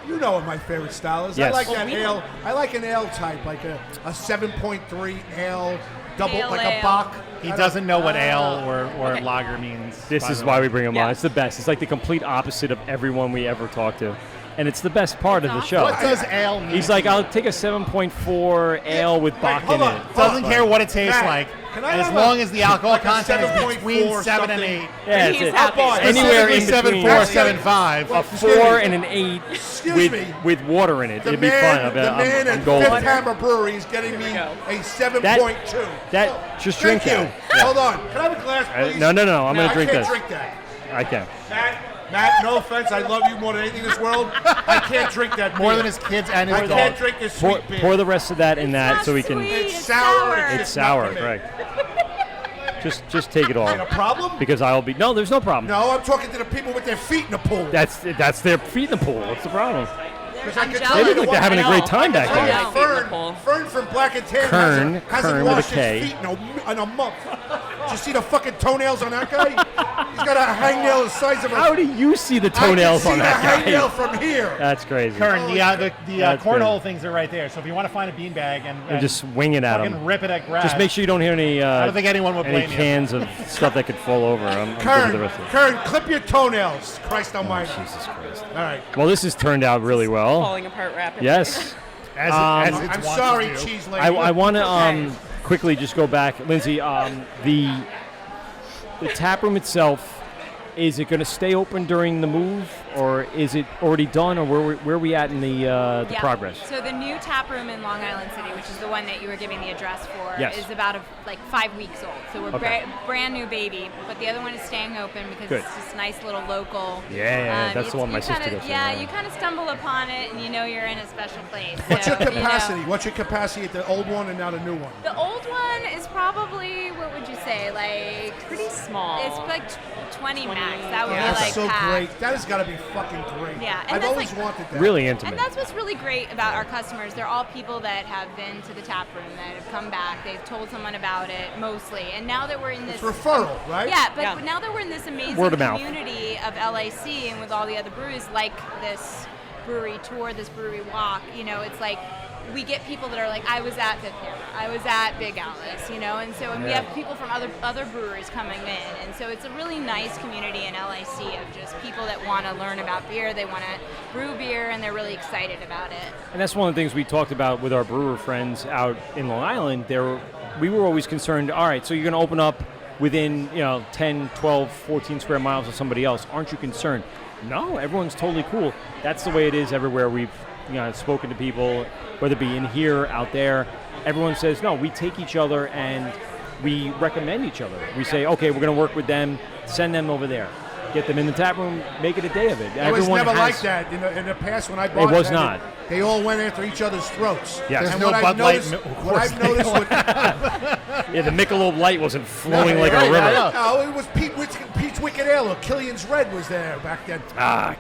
You know what my favorite style is. Yes. I like Well, that we ale. I like an ale type, like a 7.3 ale, double, Pale like ale. a Bock. He doesn't know what ale or Okay. lager means. This by is the why way. we bring him on. Yeah. It's the best. It's like the complete opposite of everyone we ever talk to, and it's the best part of the show. What does ale mean? He's like, I'll take a 7.4 ale with Bach hold in on. it. doesn't care what it tastes Matt, like, can I as have long as the alcohol like a content is 7.4 between 7 and something? 8. Yeah, that's He's it. happy. Anywhere in Specifically between 7.4, 7.5. a Excuse 4 me. and an 8 Excuse me. with water in it. The It'd be fine. I bet the man I'm at golden. Fifth Hammer Brewery is getting me go. a 7.2. That just Thank drink you. that. Yeah. Hold on. Can I have a glass, please? No. I'm gonna drink I this. can't drink that. I can. Matt, no offense. I love you more than anything in this world. I can't drink that More beer. than his kids and his I dog. can't drink this Pour, sweet beer. pour the rest of that in that not so we can. sweet. It's It's sour. sour. It's sour, correct? Just take it all. A problem? Because I'll be. No, there's no problem. No, I'm talking to the people with their feet in the pool. That's their feet in the pool. What's the problem? Because I I'm can jealous. tell They you look like the they're having a I great know. time back I know. there. Yeah. Feet in the pool. Fern from Black&Tan Kern hasn't with a washed K. his feet in a month. Did you see the fucking toenails on that guy? He's got a hangnail the size of a... How do you see the toenails I on can that see the hangnail guy? from here. That's crazy. Kern, the That's cornhole good. things are right there. So if you want to find a beanbag and just wing it at fucking him. rip it at Graz. Just make sure you don't hear any. I don't think anyone would any blame you. cans of stuff that could fall over. I'm good with the rest of it. Kern, clip your toenails. Christ almighty. Jesus Christ. All right. Well, this has turned out really well. Falling apart rapidly. Yes. As I'm it's wont sorry, to do. cheese lady. I want to Okay. quickly just go back, Lindsay. The tap room itself Is it going to stay open during the move, or is it already done, or where are we at in the progress? So the new tap room in Long Island City, which is the one that you were giving the address for, Yes. is about 5 weeks old. So we're Okay. brand new baby, but the other one is staying open because Good. it's just a nice little local. Yeah, that's the one my you sister kinda- goes to. Yeah, you kind of stumble upon it and you know you're in a special place. What's So, your you know. capacity? What's your capacity at the old one and now the new one? The old one is probably, what would you say, like Pretty small. It's like 20 max. That would Yeah, be that's like so packed. great. That has got to be fucking great. Yeah, and I've that's always like- wanted that. Really intimate. And that's what's really great about our customers. They're all people that have been to the tap room, that have come back. They've told someone about it, mostly. And now that we're in this... It's referral, right? Yeah, but Yeah. now that we're in this amazing Word of mouth. community of LIC and with all the other breweries, like this brewery tour, this brewery walk, you know, it's like we get people that are like, I was at Fifth Hammer, I was at Big Alice, you know, and so we have people from other breweries coming in, and so it's a really nice community in LIC of just people that want to learn about beer, they want to brew beer, and they're really excited about it. And that's one of the things we talked about with our brewer friends out in Long Island. We were always concerned, all right, so you're going to open up within 10, 12, 14 square miles of somebody else. Aren't you concerned? No, everyone's totally cool. That's the way it is everywhere we've spoken to people, whether it be in here, out there. Everyone says, no, we take each other and we recommend each other. We say, okay, we're going to work with them, send them over there. Get them in the tap room, make it a day of it. It was never like that in the past when I bartended. was not. They all went after each other's throats. Yes. There's And no what Bud I've Light. noticed, Of what course I've they noticed don't. with Yeah, the Michelob Light wasn't flowing like a river. No, it was Pete's Wicked Ale or Killian's Red was there back then.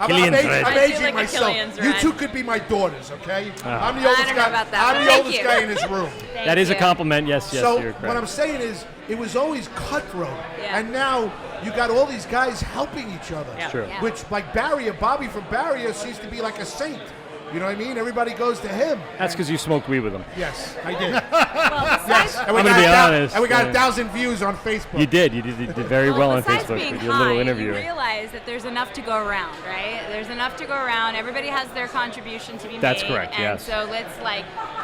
Killian's Red. I'm I do aging like a myself. Killian's You Red. two could be my daughters, okay? I'm the I oldest don't know guy. about that, I'm but the thank oldest you. guy in this room. That is a you. compliment. Yes, So you're correct. what I'm saying is, it was always cutthroat, Yeah. and now you got all these guys helping each other. Yeah. True. Yeah. Which, like Bobby from Barrier seems to be like a saint. You know what I mean? Everybody goes to him. That's because you smoked weed with them. Yes, I did. Well, besides, Yes, and we I'm got gonna be a thou- honest, And we got yeah. 1,000 views on Facebook. You did very well on besides Facebook being with your high, little interview. you realize that there's enough to go around, right? There's enough to go around. Everybody has their contribution to be That's made. correct, And yes. so let's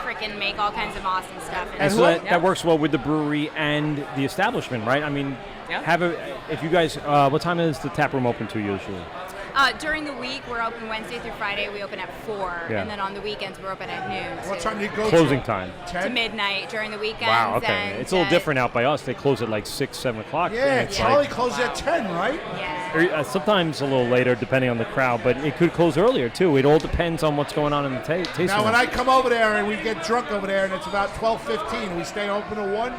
freaking make all kinds of awesome stuff. And so who- that works well with the brewery and the establishment, right? I mean, Yeah. if you guys, what time is the tap room open to usually? During the week, we're open Wednesday through Friday. We open at 4, Yeah. and then on the weekends, we're open at noon. What to- time do you go Closing to? time. to 10? midnight during the weekends. Wow, okay. And, It's a little different out by us. They close at like 6, 7 o'clock. Yeah, and it's Charlie like, closes at 10, right? Yeah. or, sometimes a little later depending on the crowd, but it could close earlier too. It all depends on what's going on in the tasting Now, when room. I come over there and we get drunk over there and it's about 12:15, we stay open to 1? Wow.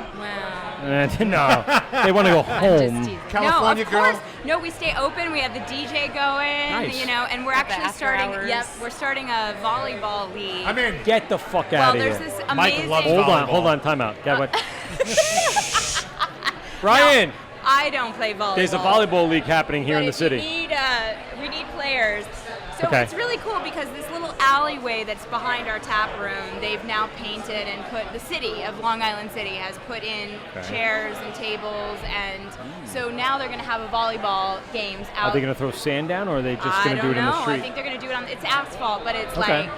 No, they want to go Just home. teasing. California no, of girl? course. No, we stay open. We have the DJ going, Nice. and we're Got the actually after starting. hours. Yep, we're starting a volleyball league. I'm in. Get the fuck well, out of there's here. this Mike amazing. loves Hold on, time out. Yeah, what? Brian, I don't play volleyball. there's a volleyball league happening here But in the if you city. we need players. So Okay. it's really cool because this little alleyway that's behind our tap room, they've now painted and put, the city of Long Island City has put in chairs and tables, and so now they're going to have a volleyball games out. Are they going to throw sand down, or are they just going to do it in the I street? think they're going to do it on, it's asphalt, but it's Okay. like,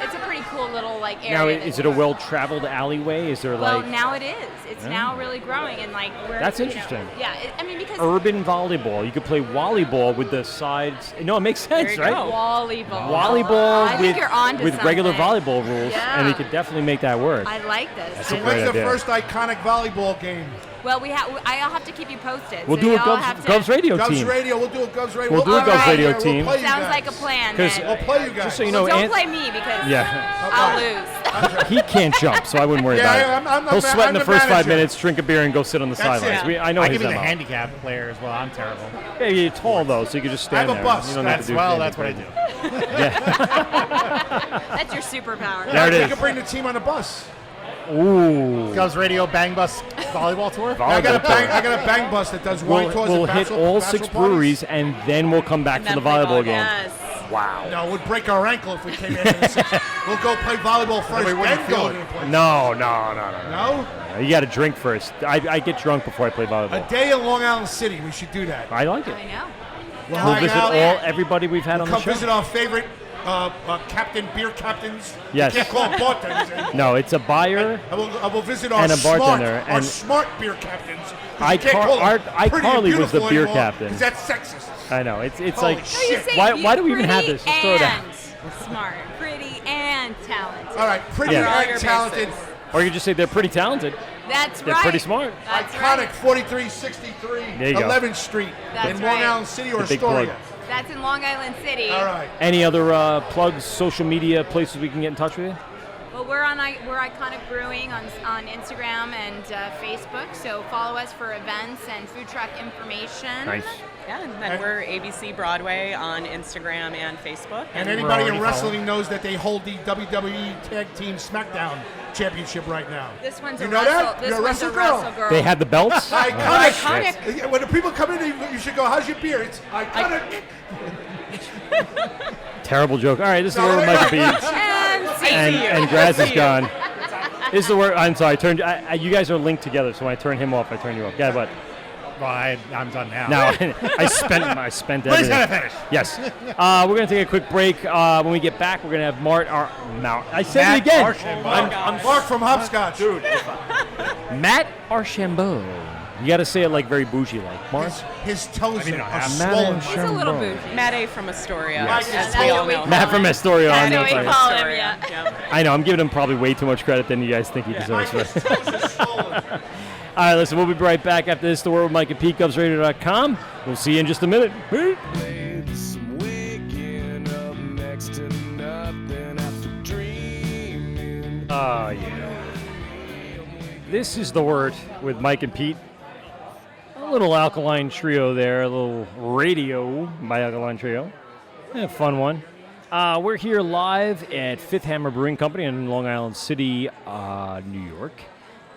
it's a pretty cool little area. Now, that is it a we're- well-traveled alleyway? Is there Well, like now it is. It's now really growing, and like we're. That's you know, interesting. yeah, I mean because urban volleyball? You could play volleyball with the sides. No, it makes sense, There you right? go. volleyball. Volleyball I think with, you're onto with regular something. volleyball rules, Yeah. and we could definitely make that work. I like this. That's a And- great When's the idea. first iconic volleyball game? Well, I'll have to keep you posted. We'll so do a y'all have Govs to, Radio Govs team. Radio. We'll do a Govs Radio. We'll do a play Govs you Radio guys. team. We'll play you Sounds guys. like a plan. 'Cause- then. We'll play you guys. Just so you Well, know, don't Ant- play me because Yeah. I'll lose. He can't jump, so I wouldn't worry Yeah, about it. I'm He'll sweat in I'm the first 5 manager. minutes, drink a beer, and go sit on the That's sidelines. it. I know I his give you the MO. handicap player as well. I'm terrible. Yeah, you're tall though, so you can just I have stand a there. bus. You don't have to That's do that's what I anything. do. That's your superpower. There it We is. can bring the team on a bus. Ooh. Govs Radio Bang Bus volleyball tour. I got a Volleyball bang bus that does wine We'll, tours we'll and hit bachelor- all bachelor 6 parties. breweries, and then we'll come back for the volleyball game. Yes. Wow. No, it would break our ankle if we came in. We'll go play volleyball first, we wouldn't then feel go it. to the place. No. No? You got to drink first. I get drunk before I play A volleyball. day in Long Island City. We should do that. I like it. I know. We'll We'll hang visit out. everybody we've had on the Come show. visit our favorite beer captains. Yes. You can't call them bartenders anymore. No, it's a buyer. I will visit our and a bartender, our and smart beer captains. You can't call them pretty and iCarly was the beautiful beer anymore, captain. 'cause that's sexist. I know. It's Holy like, shit. why do we even have this? Let's throw it out. Smart, pretty, and talented. All right, pretty Yeah. your and talented. bases. Or you could just say they're pretty talented. That's They're right. pretty smart. That's Iconic right. 4363 There you go. 11th Street That's in Long right. Island City or The big plug. Astoria. That's in Long Island City. All right. Any other plugs, social media places we can get in touch with you? Well, we're ICONYC Brewing on Instagram and Facebook. So follow us for events and food truck information. Nice. Yeah, and then we're ABC Broadway on Instagram and Facebook. And we're anybody already in wrestling knows that they hold the WWE Tag Team SmackDown Championship right now. This one's You a know wrestle. that? This You're a one's wrestle a girl. wrestle girl. They had the belts? Iconic. Iconic. When the people come in, you should go, how's your beer? It's iconic. Terrible joke. All right, this is the word Michael Beach. And Graz is gone. This is the word. I'm sorry. You guys are linked together, so when I turn him off, I turn you off. Yeah, but Well, I'm done now. now I spent Please everything. gotta finish. Yes. We're gonna take a quick break. When we get back, we're gonna have I said it again. I'm Mark from Hopscotch. Dude. Matt Archambault. You got to say it like very bougie, like Mark. His toes are Matt swollen. He's a little Archambault. bougie. Matt A. from Astoria, Yes. as we all know. Matt from Astoria. That's on what we there. call him, Astoria. yeah. Yep. I know. I'm giving him probably way too much credit than you guys think he deserves. His But. toes are swollen. All right, listen. We'll be right back after this. The Word with Mike at PeteGubsRadio.com. We'll see you in just a minute. Oh, yeah. This is The Word with Mike and Pete. A little alkaline trio there, a little radio by Alkaline Trio. A fun one. We're here live at Fifth Hammer Brewing Company in Long Island City, New York.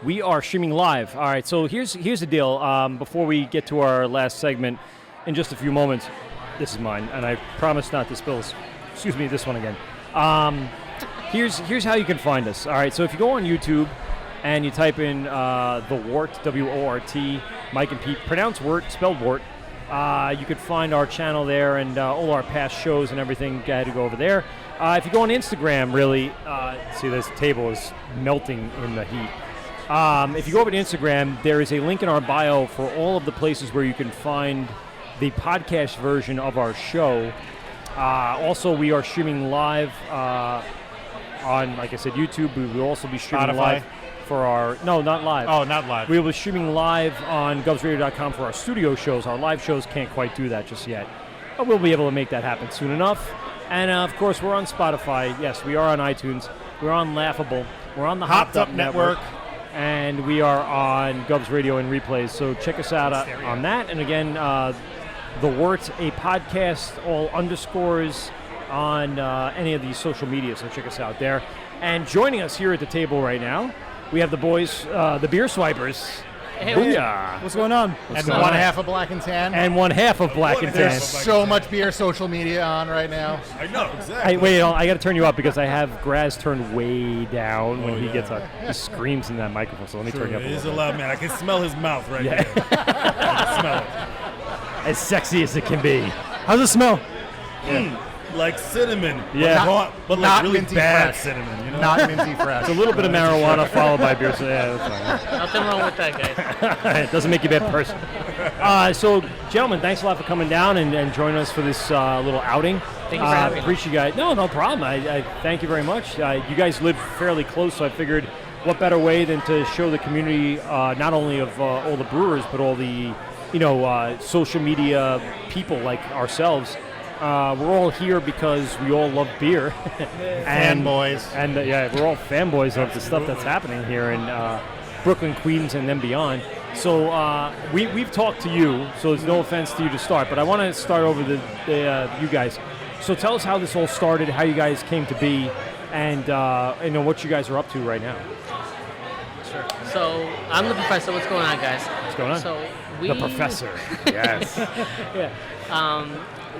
We are streaming live. All right, so here's the deal. Before we get to our last segment, in just a few moments, this is mine, and I promise not to spill this one again. Here's how you can find us. All right, so if you go on YouTube and you type in the Wort, W-O-R-T, Mike and Pete, pronounce Wort, spelled Wort, you could find our channel there and all our past shows and everything. Go ahead to go over there. If you go on Instagram, really, see this table is melting in the heat. If you go over to Instagram, there is a link in our bio for all of the places where you can find the podcast version of our show. Also, we are streaming live on, like I said, YouTube. We will also be streaming Spotify? live for our... No, not live. Oh, not live. We will be streaming live on GubsRadio.com for our studio shows. Our live shows can't quite do that just yet. But we'll be able to make that happen soon enough. And, of course, we're on Spotify. Yes, we are on iTunes. We're on Laughable. We're on the Hopped Up Network. And we are on Gubs Radio and replays. So check us out on that. And, again, The Wort, a podcast, all underscores on any of these social media. So check us out there. And joining us here at the table right now, we have the boys, the Beer Swipers. Booyah. What's going on? And going one on? half of Black and Tan. And one half of Black and Tan. There's so much beer social media on right now. I know, exactly. Hey, wait, I got to turn you up because I have Graz turned way down when he gets up. He screams in that microphone, so let me turn you up a He's a little loud man. I can smell his mouth right Yeah. here. I can smell it. bit. As sexy as it can be. How's it smell? Like cinnamon. Yeah. But like Not really minty bad fresh. cinnamon, you know? Not minty fresh. It's a little bit of marijuana followed by beer, so yeah, that's fine. Nothing wrong with that, guys. It doesn't make you a bad person. So, gentlemen, thanks a lot for coming down and joining us for this little outing. Thank you for having us. Appreciate you guys. No problem. I thank you very much. You guys live fairly close, so I figured what better way than to show the community not only of all the brewers, but all the social media people like ourselves. We're all here because we all love beer. Fanboys. And we're all fanboys of the stuff that's happening here in Brooklyn, Queens, and then beyond. So we've talked to you, so there's no offense to you to start, but I want to start over you guys. So tell us how this all started, how you guys came to be, and what you guys are up to right now. Sure. So I'm the professor. What's going on, guys? What's going on? So The professor. Yes.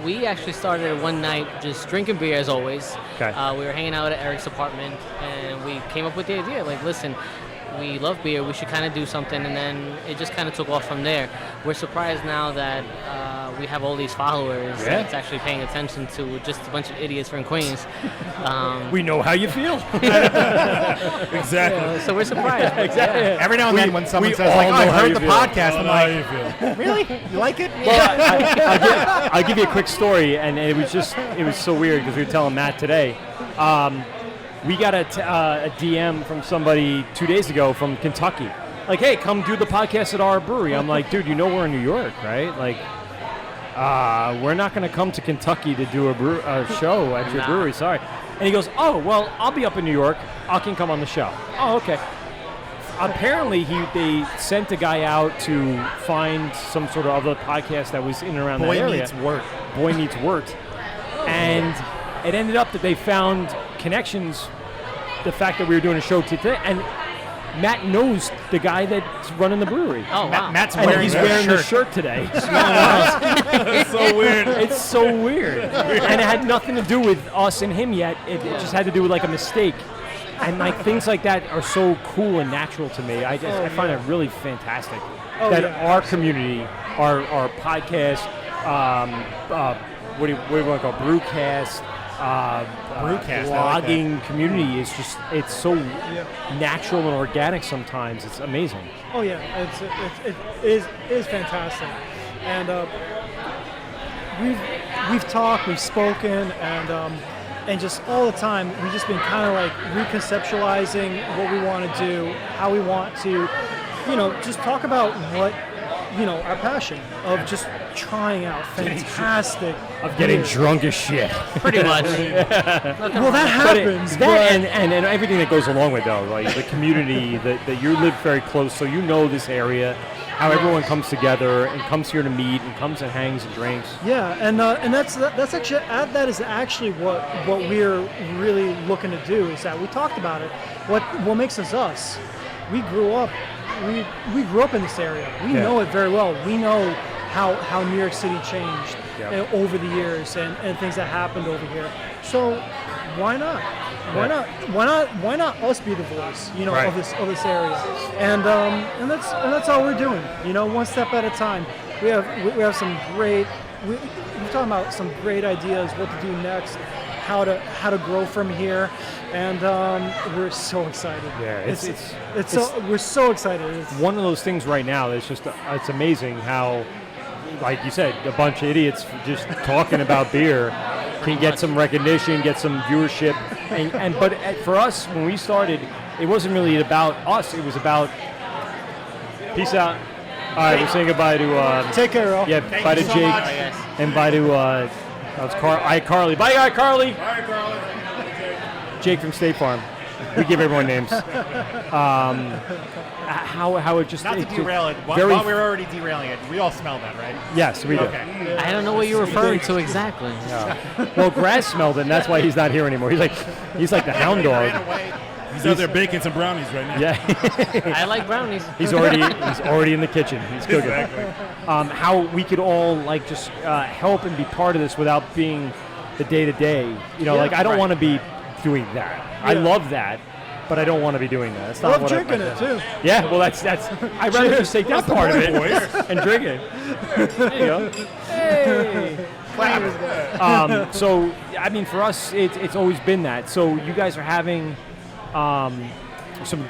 We actually started one night just drinking beer as always. Okay. We were hanging out at Eric's apartment, and we came up with the idea, like, listen, we love beer, we should kind of do something, and then it just kind of took off from there. We're surprised now that we have all these followers Yeah. that's actually paying attention to just a bunch of idiots from Queens. We know how you feel. Exactly. So we're surprised. but Exactly. yeah. Every now and then when someone we says, all like, oh, I know how heard you the feel. podcast, I'm How like, you feel? really? You like it? Well, I'll give you a quick story, and it was so weird because we were telling Matt today. We got a DM from somebody 2 days ago from Kentucky. Like, hey, come do the podcast at our brewery. I'm like, dude, you know we're in New York, right? Like, we're not going to come to Kentucky to do a show at your Nah. brewery, sorry. And he goes, oh, well, I'll be up in New York. I can come on the show. Oh, okay. Apparently, they sent a guy out to find some sort of other podcast that was in and around Boy that area. Meets Wort. Boy Meets Wort. And it ended up that they found connections, the fact that we were doing a show today, and Matt knows the guy that's running the brewery. Oh, wow. Matt's And wearing he's that wearing the shirt. shirt today. It's so weird. It's so weird. And it had nothing to do with us and him yet. It just had to do with like a mistake. And like things like that are so cool and natural to me. I find it really fantastic that our community, our podcast, what do you want to call it? Brewcast, Brewcast, I like blogging community is just, it's so natural and organic sometimes. It's amazing. Oh yeah, it is fantastic, and we've talked, we've spoken, and just all the time we've just been kind of like reconceptualizing what we want to do, how we want to, just talk about what, our passion of just trying out fantastic, Of getting beer. drunk as shit. Pretty much. Well, that But happens. that and everything that goes along with though, like the community that you live very close, so you know this area, how everyone comes together and comes here to meet and comes and hangs and drinks. Yeah, and that's actually that is actually what we're really looking to do. Is that we talked about it. What makes us us? We grew up in this area. We know it very well. We know how New York City changed over the years and things that happened over here. So why not? Why not us be the voice, Right. of this area? And that's all we're doing. One step at a time. We have some great. We're talking about some great ideas, what to do next, how to grow from here, and we're so excited. Yeah, we're so excited. It's one of those things right now that's just, it's amazing how, like you said, a bunch of idiots just talking about beer can get some recognition, get some viewership, but for us when we started, it wasn't really about us. It was about peace out. All right, we're saying goodbye to take care, all. yeah, bye to you so Jake, much. and bye to that's iCarly. Bye, iCarly. All right, Carly. Jake from State Farm. We give everyone names. How it just Not to it just derail it. While very- we were already derailing it, we all smelled that, right? Yes, we do. Okay. I don't know what you're referring to exactly. Well, Graz smelled it, and that's why he's not here anymore. He's like the hound dog. Ran away. He's out there baking some brownies right now. Yeah, I like brownies. he's already in the kitchen. He's cooking. Exactly. How we could all like just help and be part of this without being the day to day. Like I don't want to be doing that. I love that, but I don't want to be doing that. That's I not love what drinking it too. Yeah, well, that's. I'd rather just take that part of it and drink it. There you go. Hey. So, I mean, for us, it's always been that. So, you guys are having some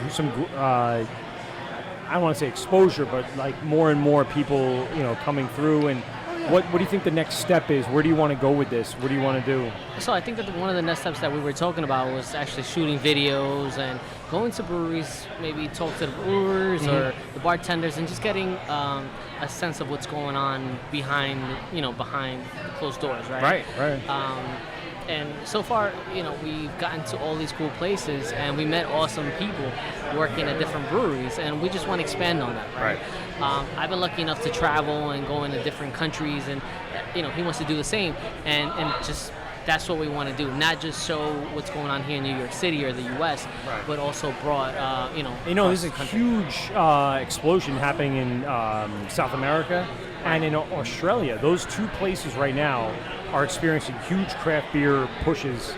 I don't want to say exposure, but like more and more people, coming through. And what do you think the next step is? Where do you want to go with this? What do you want to do? So I think that one of the next steps that we were talking about was actually shooting videos and going to breweries, maybe talk to the brewers or the bartenders, and just getting a sense of what's going on behind closed doors, right? Right. And so far, we've gotten to all these cool places, and we met awesome people working at different breweries, and we just want to expand on that, right? I've been lucky enough to travel and go into different countries, and he wants to do the same, and just that's what we want to do. Not just show what's going on here in New York City or the U.S., but also broad, there's a huge explosion happening in South America and in Australia. Those two places right now are experiencing huge craft beer pushes,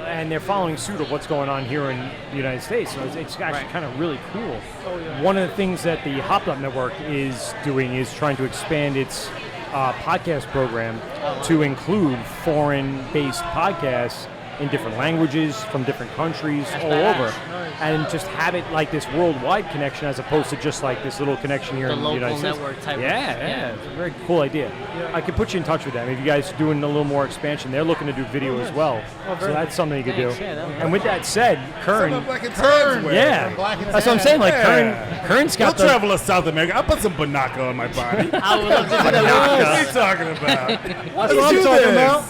and they're following suit of what's going on here in the United States. So it's actually kind of really cool. One of the things that the Hop Up Network is doing is trying to expand its podcast program to include foreign-based podcasts in different languages from different countries all over, and just have it like this worldwide connection as opposed to just like this little connection here in the United States. Network type. Yeah, it's a very cool idea. I could put you in touch with them if you guys are doing a little more expansion. They're looking to do video as well, so that's something you could do. And with that said, Kern, yeah, that's what I'm saying. Like Kern's got the travel to South America. I'll put some Banaka on my body. I would love to do that. What are you talking about? That's what I'm talking about.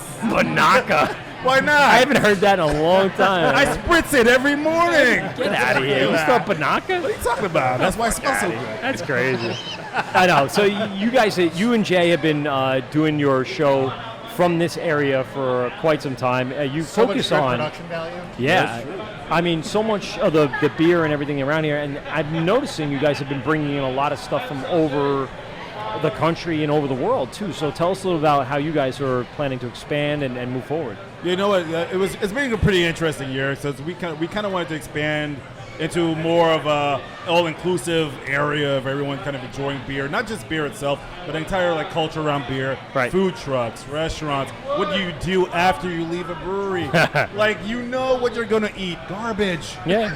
Banaka. Why not? I haven't heard that in a long time. I spritz it every morning. Get out of here. You still Banaka? What are you talking about? That's why it smells so good. That's crazy. I know. So you guys, you and Jay have been doing your show from this area for quite some time. You So focus much on production value. Yeah, I mean, so much of the beer and everything around here, and I'm noticing you guys have been bringing in a lot of stuff from over the country and over the world too. So tell us a little about how you guys are planning to expand and move forward. You know what? It's been a pretty interesting year. So we kind of wanted to expand into more of a all-inclusive area of everyone kind of enjoying beer, not just beer itself, but the entire like culture around beer, food trucks, restaurants. What do you do after you leave a brewery? Like, you know what you're gonna eat? Garbage. Yeah.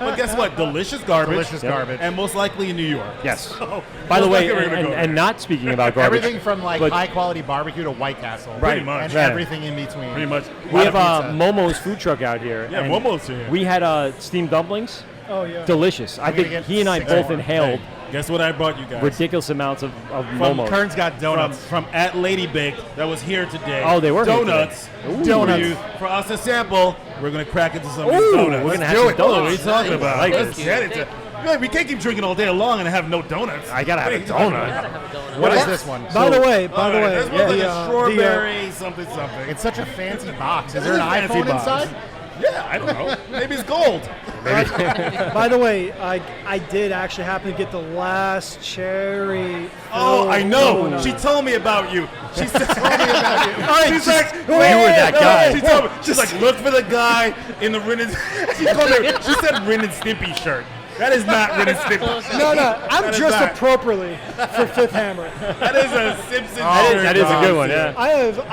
But guess what? Delicious garbage. Delicious garbage. And most likely in New York. Yes. So, by the most way, likely we're gonna go and there. not speaking about garbage, Everything from like but high quality barbecue to White Castle. Pretty much. And Right. everything in between. Pretty much. we have pizza. Momo's food truck out here. Yeah, and Momo's here. We had steamed dumplings. Oh yeah. Delicious. I gonna think get he and I 6 both more. inhaled Guess what I brought you guys? ridiculous amounts of From Momo's. Kern's got donuts. From at Lady Bake that was here today. Oh, they were here donuts. today. Ooh. Donuts. For us to sample, we're gonna crack into some of these Ooh, donuts. we're gonna have do some it. donuts. What are you talking about? I like Let's this. get into. Man, we can't keep drinking all day long and have no donuts. I gotta have a donut. What is this one? By the way, This one's like the, a strawberry something. It's such a fancy box. Is there It's an a fancy iPhone box. inside? Yeah, I don't know. Maybe it's gold. by the way, I did actually happen to get the last cherry. Oh, I know. donut. She told me about you. She told me about you. She's like, you were that guy. She told me. She's like, look for the guy in the Ren and. She said Ren and Stimpy shirt. That is not Ren and Stimpy. No, I'm That is dressed not. appropriately for Fifth Hammer. That is a Simpsons shirt. That is a good one, yeah. I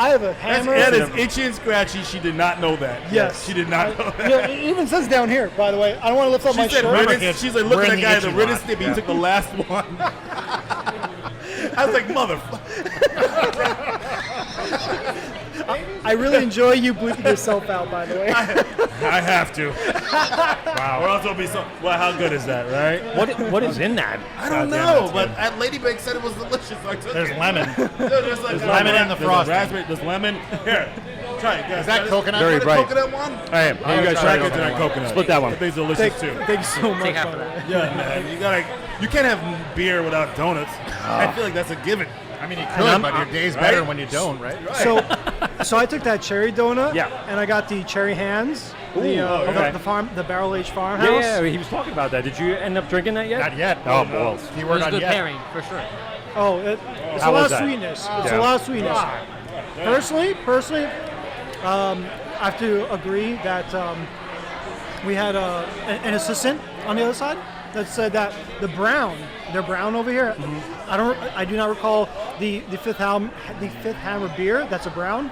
have a hammer. That is itchy and scratchy. She did not know that. Yes. She did not know that. Yeah, it even says down here. By the way, I don't want to lift up She my said shirt. Ren and, she's like, look We're at in that guy, the the itchy Ren and lot. Stimpy. He took the last one. I was like, motherfucker. I really enjoy you bleeping yourself out. By the way, I have to. Wow. Or else it'll be so. Well, how good is that, right? What is in that? I don't know, but at Lady Bake said it was delicious. So I took There's it. lemon. There's like lemon in the frosting. Raspberry. There's lemon. Here, try it. Guys. Is that coconut? Very Try the bright. coconut one. All right, you guys Try try it to that coconut. Split that one. That thing's delicious too. thank you so much. By the way. Yeah, man. You can't have beer without donuts. I feel like that's a given. I mean, you could, but your day's better when you don't, right? So I took that cherry donut. Yeah. And I got the cherry hands. okay. The barrel aged farmhouse. Yeah, he was talking about that. Did you end up drinking that yet? Not yet. Oh, No. balls. It Keyword was a on good yet. pairing for sure. Oh, it's How a lot was of that? sweetness. It's Yeah. a lot of sweetness. Personally, I have to agree that we had an assistant on the other side that said that they're brown over here. I do not recall the Fifth Hammer beer. That's a brown.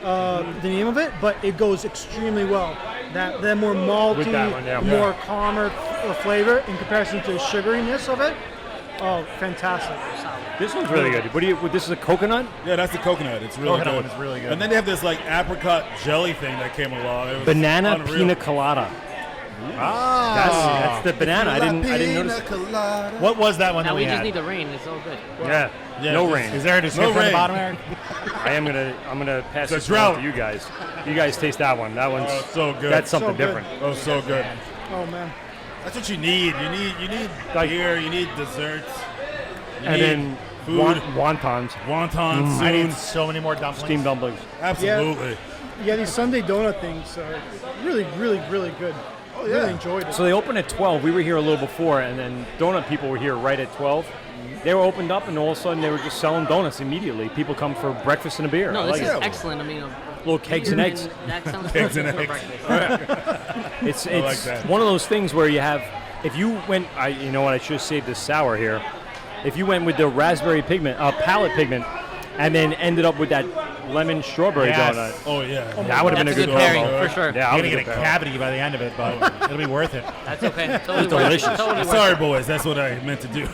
The name of it, but it goes extremely well. That more malty, With that one, yeah. more calmer flavor in comparison to the sugariness of it. Oh, fantastic! This one's really good. This is a coconut? Yeah, that's the coconut. It's really Coconut good. one is really good. And then they have this like apricot jelly thing that came along. It was Banana unreal. pina colada. That's the banana. I didn't notice. What was that one Now that we we just had? need the rain. It's all good. Yeah. No rain. Is there a description on rain. the bottom, Eric? I'm gonna pass It's a this one out drought. to you guys. You guys taste that one. That one's Oh, so good. That's something So good. different. Oh, so good. Oh man. That's what you need. You need beer. You need desserts. You And need then food. wontons, Wontons I soon. need so many more dumplings. steamed dumplings. Absolutely. Yeah, these Sunday donut things are really, really, really good. Oh yeah. Really enjoyed it. So they open at 12. We were here a little before, and then donut people were here right at 12. They were opened up, and all of a sudden they were just selling donuts immediately. People come for breakfast and a beer. No, I this like is it. excellent. I mean, Little cakes and eggs. That sounds Eggs and perfect for eggs. breakfast. It's like that. one of those things where you have, if you went, you know what, I should have saved this sour here. If you went with the raspberry pigment, palate pigment, and then ended up with that lemon strawberry Yes. donut. Oh yeah. That would have been a That's a good good pairing, combo. for sure. Yeah, I'm I gonna would get a cavity by the end of it, but it'll be worth it. That's okay. Totally delicious. Worth it. Totally worth Sorry, it. boys. That's what I meant to do.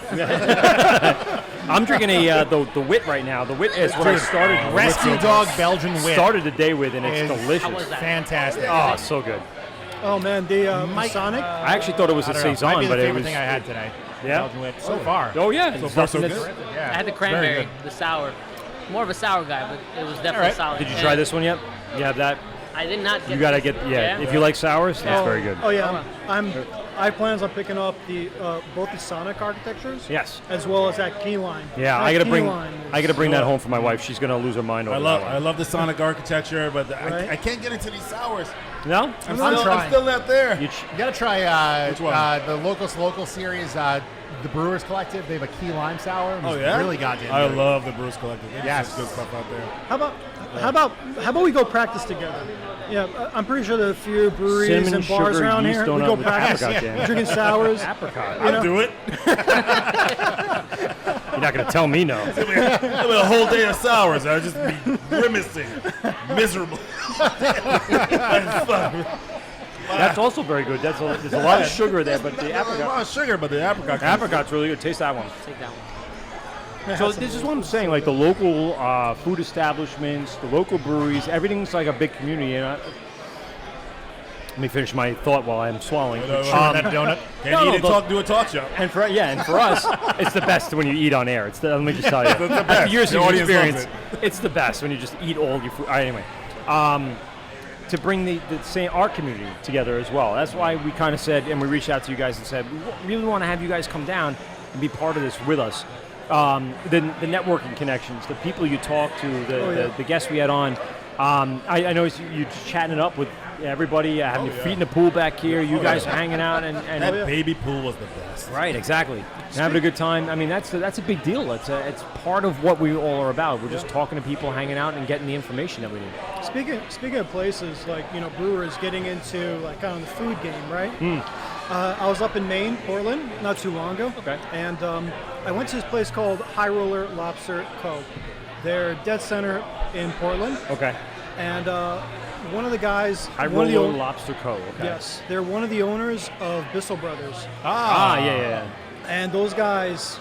I'm drinking the wit right now. The wit is what I started. Rescue Dog Belgian Wit. Started the day with, and it's Is- delicious. How was that? Fantastic. Oh, so good. Oh man, the Masonic. I actually thought it was I a don't know. Might saison, be the but it favorite was. thing I had today. Yeah? Belgian Wit so far. Oh yeah, So it's far, so nothing good. that's- Yeah. I had the Very cranberry, good. the sour. More of a sour guy, but it was definitely right. solid. Did you And try this one yet? You have that? I did not get You gotta this. get If you like sours, that's very good. Oh yeah, I have plans on picking up the both the Sonic architectures. Yes. As well as that key line. Yeah, That I gotta key bring line that home for my wife. She's gonna lose her mind over that I one. love the Sonic architecture, but Right. I can't get into these sours. No? I'm trying. still not there. You gotta try Which one? the Local series, the Brewers Collective. They have a key lime sour. It's Oh yeah, really goddamn I good. love the Brewers Collective. They Yes. yes, good stuff out there. How about we go practice together? Yeah, I'm pretty sure there are a few breweries Cinnamon, and bars sugar, around yeast here. We donut go with practice, apricot jam. drinking sours. Apricot. I'll do it. You're not gonna tell me no. It'll be a whole day of sours. I'll just be grimacing, miserable. That's also very good. There's a lot of sugar there, but the A lot apricot. of sugar, but the apricot. Apricot's really good. Taste that one. Take that one. So this is what I'm saying. Like the local food establishments, the local breweries, everything's like a big community. And let me finish my thought while I'm swallowing. That donut. Can't eat and do a talk show. And for us, it's the best when you eat on air. Let me just tell you, the best. after years The of audience experience, loves it's the best when you just eat all your food. All right, anyway, to bring the same our community together as well. That's why we kind of said, and we reached out to you guys and said, we really want to have you guys come down and be part of this with us. The networking connections, the people you talk to, the guests we had on. I know you chatting it up with everybody, having your feet in the pool back here. You guys hanging out and That baby pool was the best. right, exactly. And having a good time. I mean, that's a big deal. It's part of what we all are about. We're just talking to people, hanging out, and getting the information that we need. Speaking of places like brewers getting into like kind of the food game, right? I was up in Maine, Portland, not too long ago. Okay. And I went to this place called High Roller Lobster Co. They're dead center in Portland. Okay. And one of the guys, High one of the Roller own- Lobster Co. Okay. Yes, they're one of the owners of Bissell Brothers. Yeah. And those guys,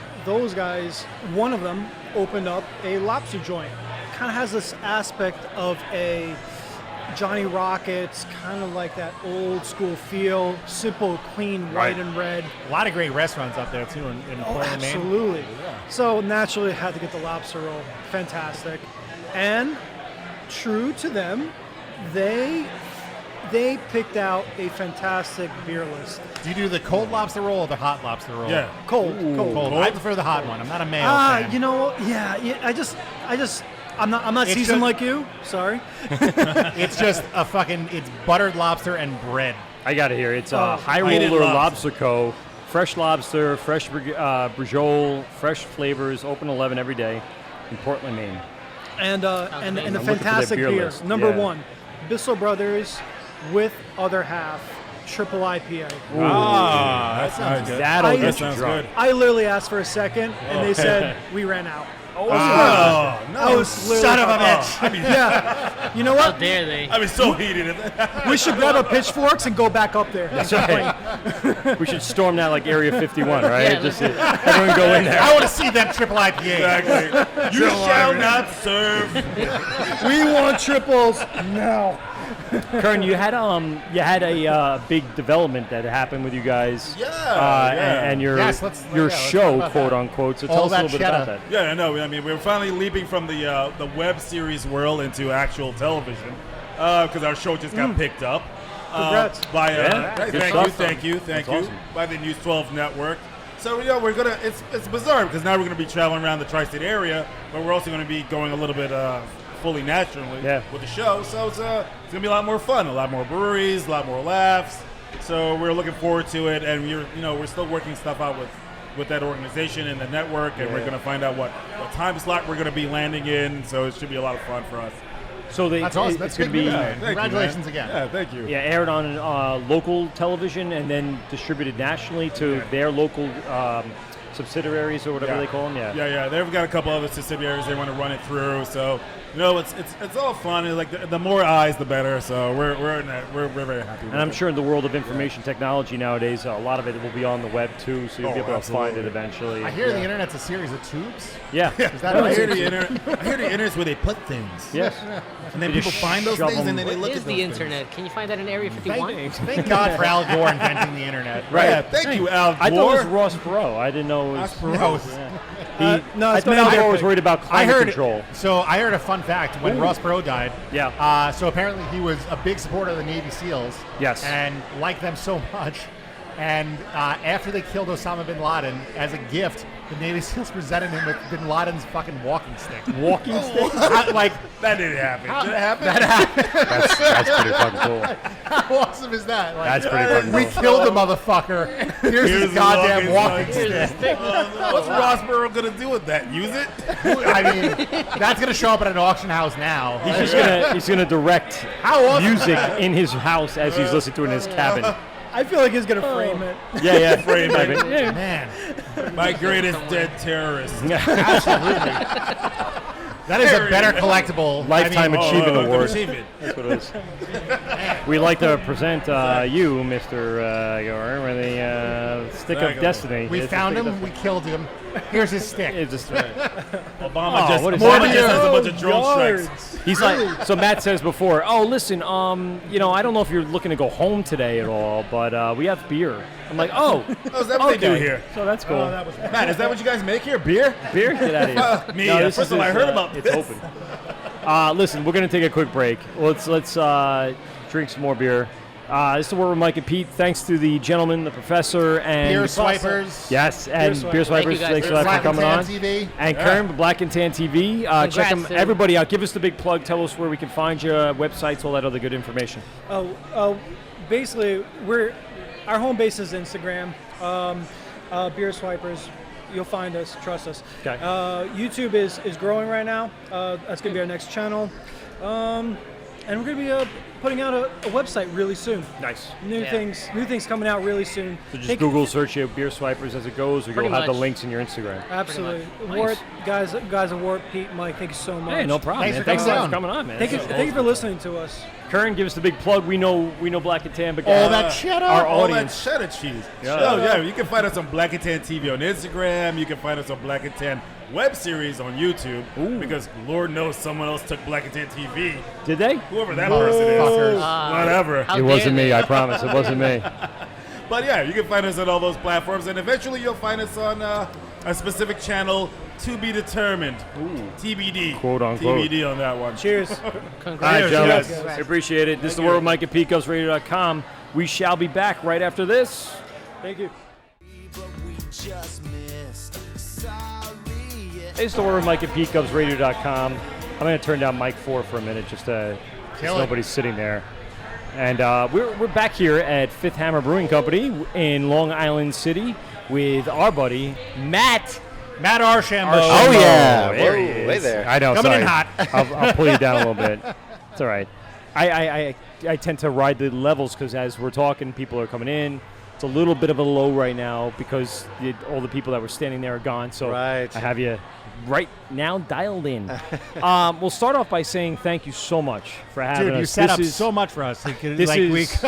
one of them opened up a lobster joint. Kind of has this aspect of a Johnny Rockets, kind of like that old school feel, simple, clean, white and red. A lot of great restaurants up there too in Portland, Maine. Absolutely. So naturally, I had to get the lobster roll. Fantastic. And true to them, they picked out a fantastic beer list. Do you do the cold lobster roll or the hot lobster roll? Yeah. Cold. I prefer the hot one. I'm not a male fan. You know, I'm not It's seasoned just- like you. Sorry. It's just it's buttered lobster and bread. I got it here. It's Oh, High Grated Roller lobster. Lobster Co. Fresh lobster, fresh brujol, fresh flavors, open 11 every day in Portland, Maine. And the I'm looking for their fantastic beer beer. list. Number Yeah. one, Bissell Brothers with other half, triple IPA. That sounds good. That'll I- get That you sounds drunk. good. I literally asked for a second, and they said we ran out. Oh, I no. was literally Son of a bitch. I'd be, Yeah. You know How what? dare they? I'd be so heated. We should grab our pitchforks and go back up there. That's right. We should storm that like Area 51, right? Yeah, Just everyone go in there. I want to see them triple IPA. Exactly. You shall not serve. We want triples now. Kern, you had a big development that happened with you guys. Yeah. And your Yes, let's your talk show, about quote that. unquote. So All tell us a that little bit about cheddar. that. Yeah, I know. I mean, we're finally leaping from the web series world into actual television because our show just got picked up. Congrats. By Good thank you, That's awesome. by the News 12 network. So we're gonna. It's bizarre because now we're gonna be traveling around the tri-state area, but we're also gonna be going a little bit fully naturally with the show. So it's gonna be a lot more fun, a lot more breweries, a lot more laughs. So we're looking forward to it, and we're still working stuff out with that organization and the network, and we're gonna find out what time slot we're gonna be landing in. So it should be a lot of fun for us. So That's awesome. it's That's going to big be news, man. Thank you, Congratulations man. again. Yeah, thank you. aired on local television and then distributed nationally to their local subsidiaries or whatever they call them. Yeah. They've got a couple other subsidiaries they want to run it through. So it's all fun. It's like the more eyes, the better. So we're very happy. And I'm sure in the world of information technology nowadays, a lot of it will be on the web too, so you'll be able to find it eventually. I hear the internet's a series of tubes. Yeah. Is that I hear the internet's where they put things. Yes. And then people find those things and then they look What at is those the things. internet? Can you find that in Area 51? Thank God for Al Gore inventing the internet. Right. Yeah, thank you, Al Gore. I thought it was Ross Perot. I didn't know it was. No, no, I it's thought been Al Gore was worried about climate control. So I heard a fun fact when Ross Perot died. Yeah. So apparently he was a big supporter of the Navy SEALs. Yes. And liked them so much. And after they killed Osama bin Laden, as a gift, the Navy SEALs presented him with bin Laden's fucking walking stick. Walking stick? Like that didn't happen. Did it happen? That happened. That's pretty fucking cool. How awesome is that? Like, That's pretty fucking we cool. killed the motherfucker. Here's his goddamn walking stick. What's Ross Perot gonna do with that? Use it? I mean, that's gonna show up at an auction house now. He's gonna direct music in his house as he's listening to it in his cabin. I feel like he's gonna frame it. Yeah, Frame it. Yeah. Man, My greatest dead terrorist. absolutely. That is a better collectible. Lifetime Achievement Award. Achievement. That's what it is. We'd like to present you, Mr. Gore, with the Stick of Destiny. We It's found the Stick him. of We killed him. Here's his stick. It's just, Obama just what is Obama that? just has a bunch of drone strikes. he's like, so Matt says before, oh, listen, I don't know if you're looking to go home today at all, but we have beer. I'm like, oh. Oh, is that what they do here? So that's cool. Matt, is that what you guys make here? Beer? Beer? Get out of here. Me. No, this First of all, I heard about it's this. open. Listen, we're going to take a quick break. Let's drink some more beer. This is the Wort with Mike and Pete. Thanks to the gentleman, the professor, and Beer Swipers. Yes, and Beer Swipers. Thank you guys. Thanks for coming on. TV. And Kern, Black and Tan TV. Check them, to- everybody out. Give us the big plug. Tell us where we can find you, websites, all that other good information. Basically, our home base is Instagram. Beer Swipers. You'll find us. Trust us. Okay. YouTube is growing right now. That's gonna be our next channel. And we're gonna be putting out a website really soon. Nice. New things coming out really soon. So just Google search your Beer Swipers as it goes, or Pretty you'll have the much. links in your Instagram. Absolutely. Nice. Wort, guys at Wort, Pete, Mike, thank you so much. Hey, no problem, Thanks man. for Thanks coming for on. coming on, man. Thank you for listening to us. Kern, give us the big plug. We know Black and Tan, but All that cheddar. our All that audience. cheddar cheese. Yeah. Oh, yeah. You can find us on Black and Tan TV on Instagram. You can find us on Black and Tan web series on YouTube. Because Lord knows someone else took Black and Tan TV. Did they? Whoever that person is. Whatever. How It wasn't dare me, they. I promise. It wasn't me. But yeah, you can find us on all those platforms. And eventually you'll find us on a specific channel to be determined. TBD. Quote, unquote. TBD on that one. Cheers. All right, Congrats. gentlemen. Yes. I appreciate it. This is the Wort with Mike at PeteGovsRadio.com. We shall be back right after this. Thank you. It's the Wort with Mike at PeteGovsRadio.com. I'm going to turn down mic 4 for a minute just so nobody's sitting there. And we're back here at Fifth Hammer Brewing Company in Long Island City with our buddy, Matt Archambault. Oh, yeah. There he Whoa, is. way there. I know, Coming sorry. in hot. I'll pull you down a little bit. It's all right. I tend to ride the levels because as we're talking, people are coming in. It's a little bit of a low right now because all the people that were standing there are gone. So Right. I have you right now dialed in. We'll start off by saying thank you so much for having us. Dude, you set up This is- so much for us. This is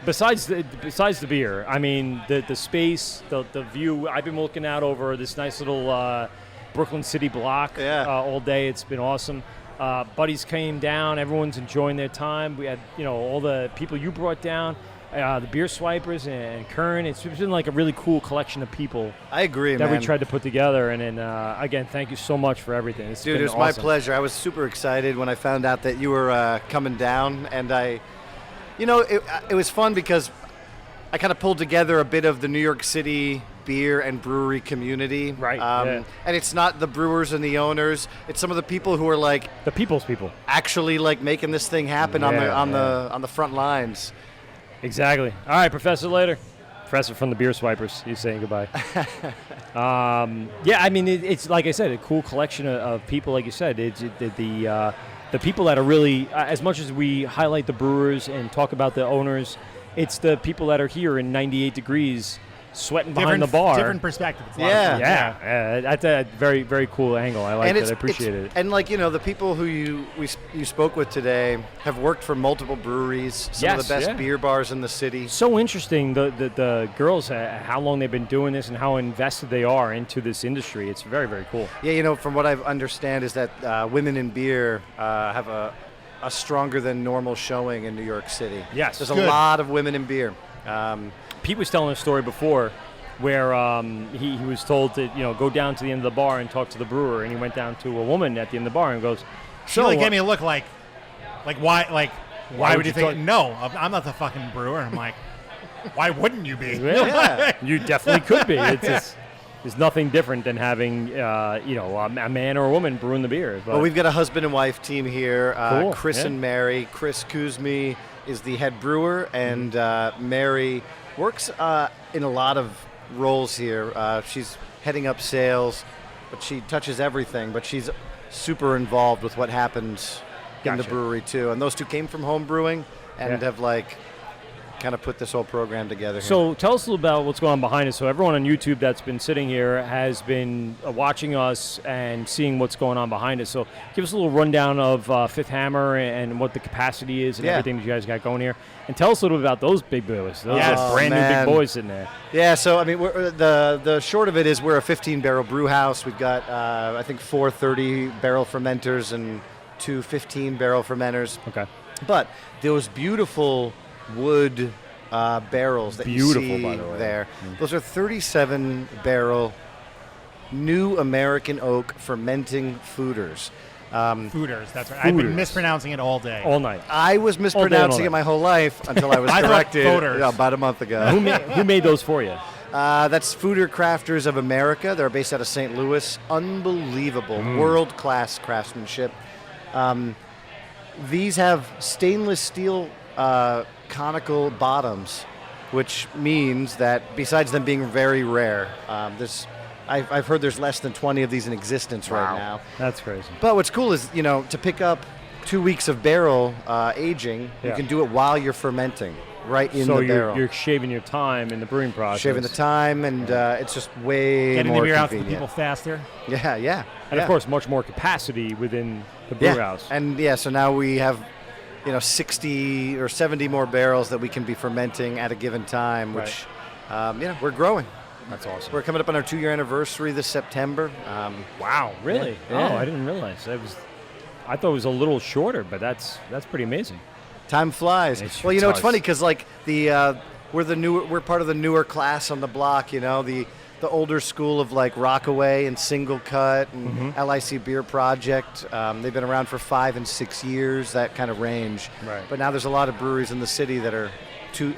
besides the beer. I mean, the space, the view. I've been looking out over this nice little Brooklyn City block all day. It's been awesome. Buddies came down. Everyone's enjoying their time. We had all the people you brought down. The Beer Swipers and Kern. It's been like a really cool collection of people. I agree, that man. we tried to put together. And then again, thank you so much for everything. It's Dude, been it was my awesome. pleasure. I was super excited when I found out that you were coming down, and it was fun because I kind of pulled together a bit of the New York City beer and brewery community. Right. And it's not the brewers and the owners; it's some of the people who are like the people's people, actually like making this thing happen on the front lines. Exactly. All right, Professor later. Professor from the Beer Swipers. He's saying goodbye. I mean, it's like I said, a cool collection of people. Like you said, it's the people that are really, as much as we highlight the brewers and talk about the owners, it's the people that are here in 98 degrees sweating behind the bar. Different perspective. It's a lot of Yeah. fun. That's a very, very cool angle. I like it. I appreciate it. And like, the people who you spoke with today have worked for multiple breweries, some of the best beer bars in the city. So interesting, the girls, how long they've been doing this and how invested they are into this industry. It's very, very cool. Yeah, from what I understand is that women in beer have a stronger than normal showing in New York City. Yes. There's a lot of women in beer. Pete was telling a story before where he was told to go down to the end of the bar and talk to the brewer, and he went down to a woman at the end of the bar and goes, She gave me a look like why would you think? No, I'm not the fucking brewer. I'm like, why wouldn't you be? Yeah. You definitely could be. There's nothing different than having a man or a woman brewing the beer. But. Well, we've got a husband and wife team here, Cool. Chris and Mary. Chris Kuzmi is the head brewer, and Mary works in a lot of roles here. She's heading up sales, but she touches everything. But she's super involved with what happens in the brewery too. And those two came from home brewing and have kind of put this whole program together here. So tell us a little about what's going on behind us. So everyone on YouTube that's been sitting here has been watching us and seeing what's going on behind us. So give us a little rundown of Fifth Hammer and what the capacity is and everything that you guys got going here. And tell us a little bit about those big boys. Those are brand new big boys sitting there. Yeah, so I mean, the short of it is we're a 15-barrel brew house. We've got, I think, 4 30-barrel fermenters and 2 15-barrel fermenters. Okay. But those beautiful wood barrels that you see by the way. there, those are 37-barrel new American oak fermenting fooders. Fooders, that's right. I've been mispronouncing it all day. All night. I was mispronouncing it my whole life until I was corrected about a month ago. Who made those for you? That's Fooder Crafters of America. They're based out of St. Louis. Unbelievable, world-class craftsmanship. These have stainless steel conical bottoms, which means that besides them being very rare, I've heard there's less than 20 of these in existence right now. That's crazy. But what's cool is, to pick up 2 weeks of barrel aging, you can do it while you're fermenting right in the barrel. So you're shaving your time in the brewing process. Shaving the time, and it's just way Getting more the beer out to convenient. the people faster. Yeah. And of course, much more capacity within the brew house. And so now we have 60 or 70 more barrels that we can be fermenting at a given time, which, we're growing. That's awesome. We're coming up on our 2-year anniversary this September. Wow, really? Yeah. Oh, I didn't realize. I thought it was a little shorter, but that's pretty amazing. Time flies. It Well, sure it's does. funny because we're part of the newer class on the block. The older school of Rockaway and Single Cut and LIC Beer Project. They've been around for 5 and 6 years, that kind of range. Right. But now there's a lot of breweries in the city that are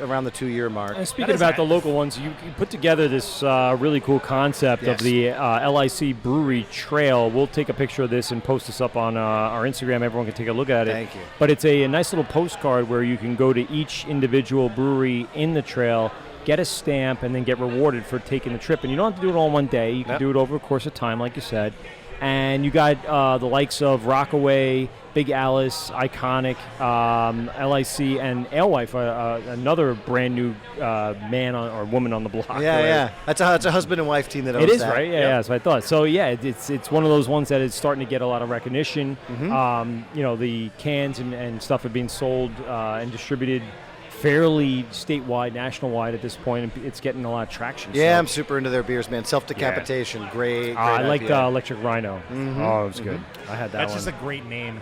around the 2-year mark. And speaking about the local ones, you put together this really cool concept of the LIC Brewery Trail. We'll take a picture of this and post this up on our Instagram. Everyone can take a look at it. Thank you. But it's a nice little postcard where you can go to each individual brewery in the trail, get a stamp, and then get rewarded for taking the trip. And you don't have to do it all in one day. You can do it over a course of time, like you said. And you got the likes of Rockaway, Big Alice, ICONYC, LIC, and Alewife, another brand new man or woman on the block. Yeah. That's a husband and wife team that owns It is, that. right? Yeah, that's what I thought. So, it's one of those ones that is starting to get a lot of recognition. The cans and stuff are being sold and distributed fairly statewide, national-wide at this point, and it's getting a lot of traction. Yeah, I'm super into their beers, man. Self-Decapitation, great I like IPA. Electric Rhino. Oh, it was good. I had that That's one. just a great name.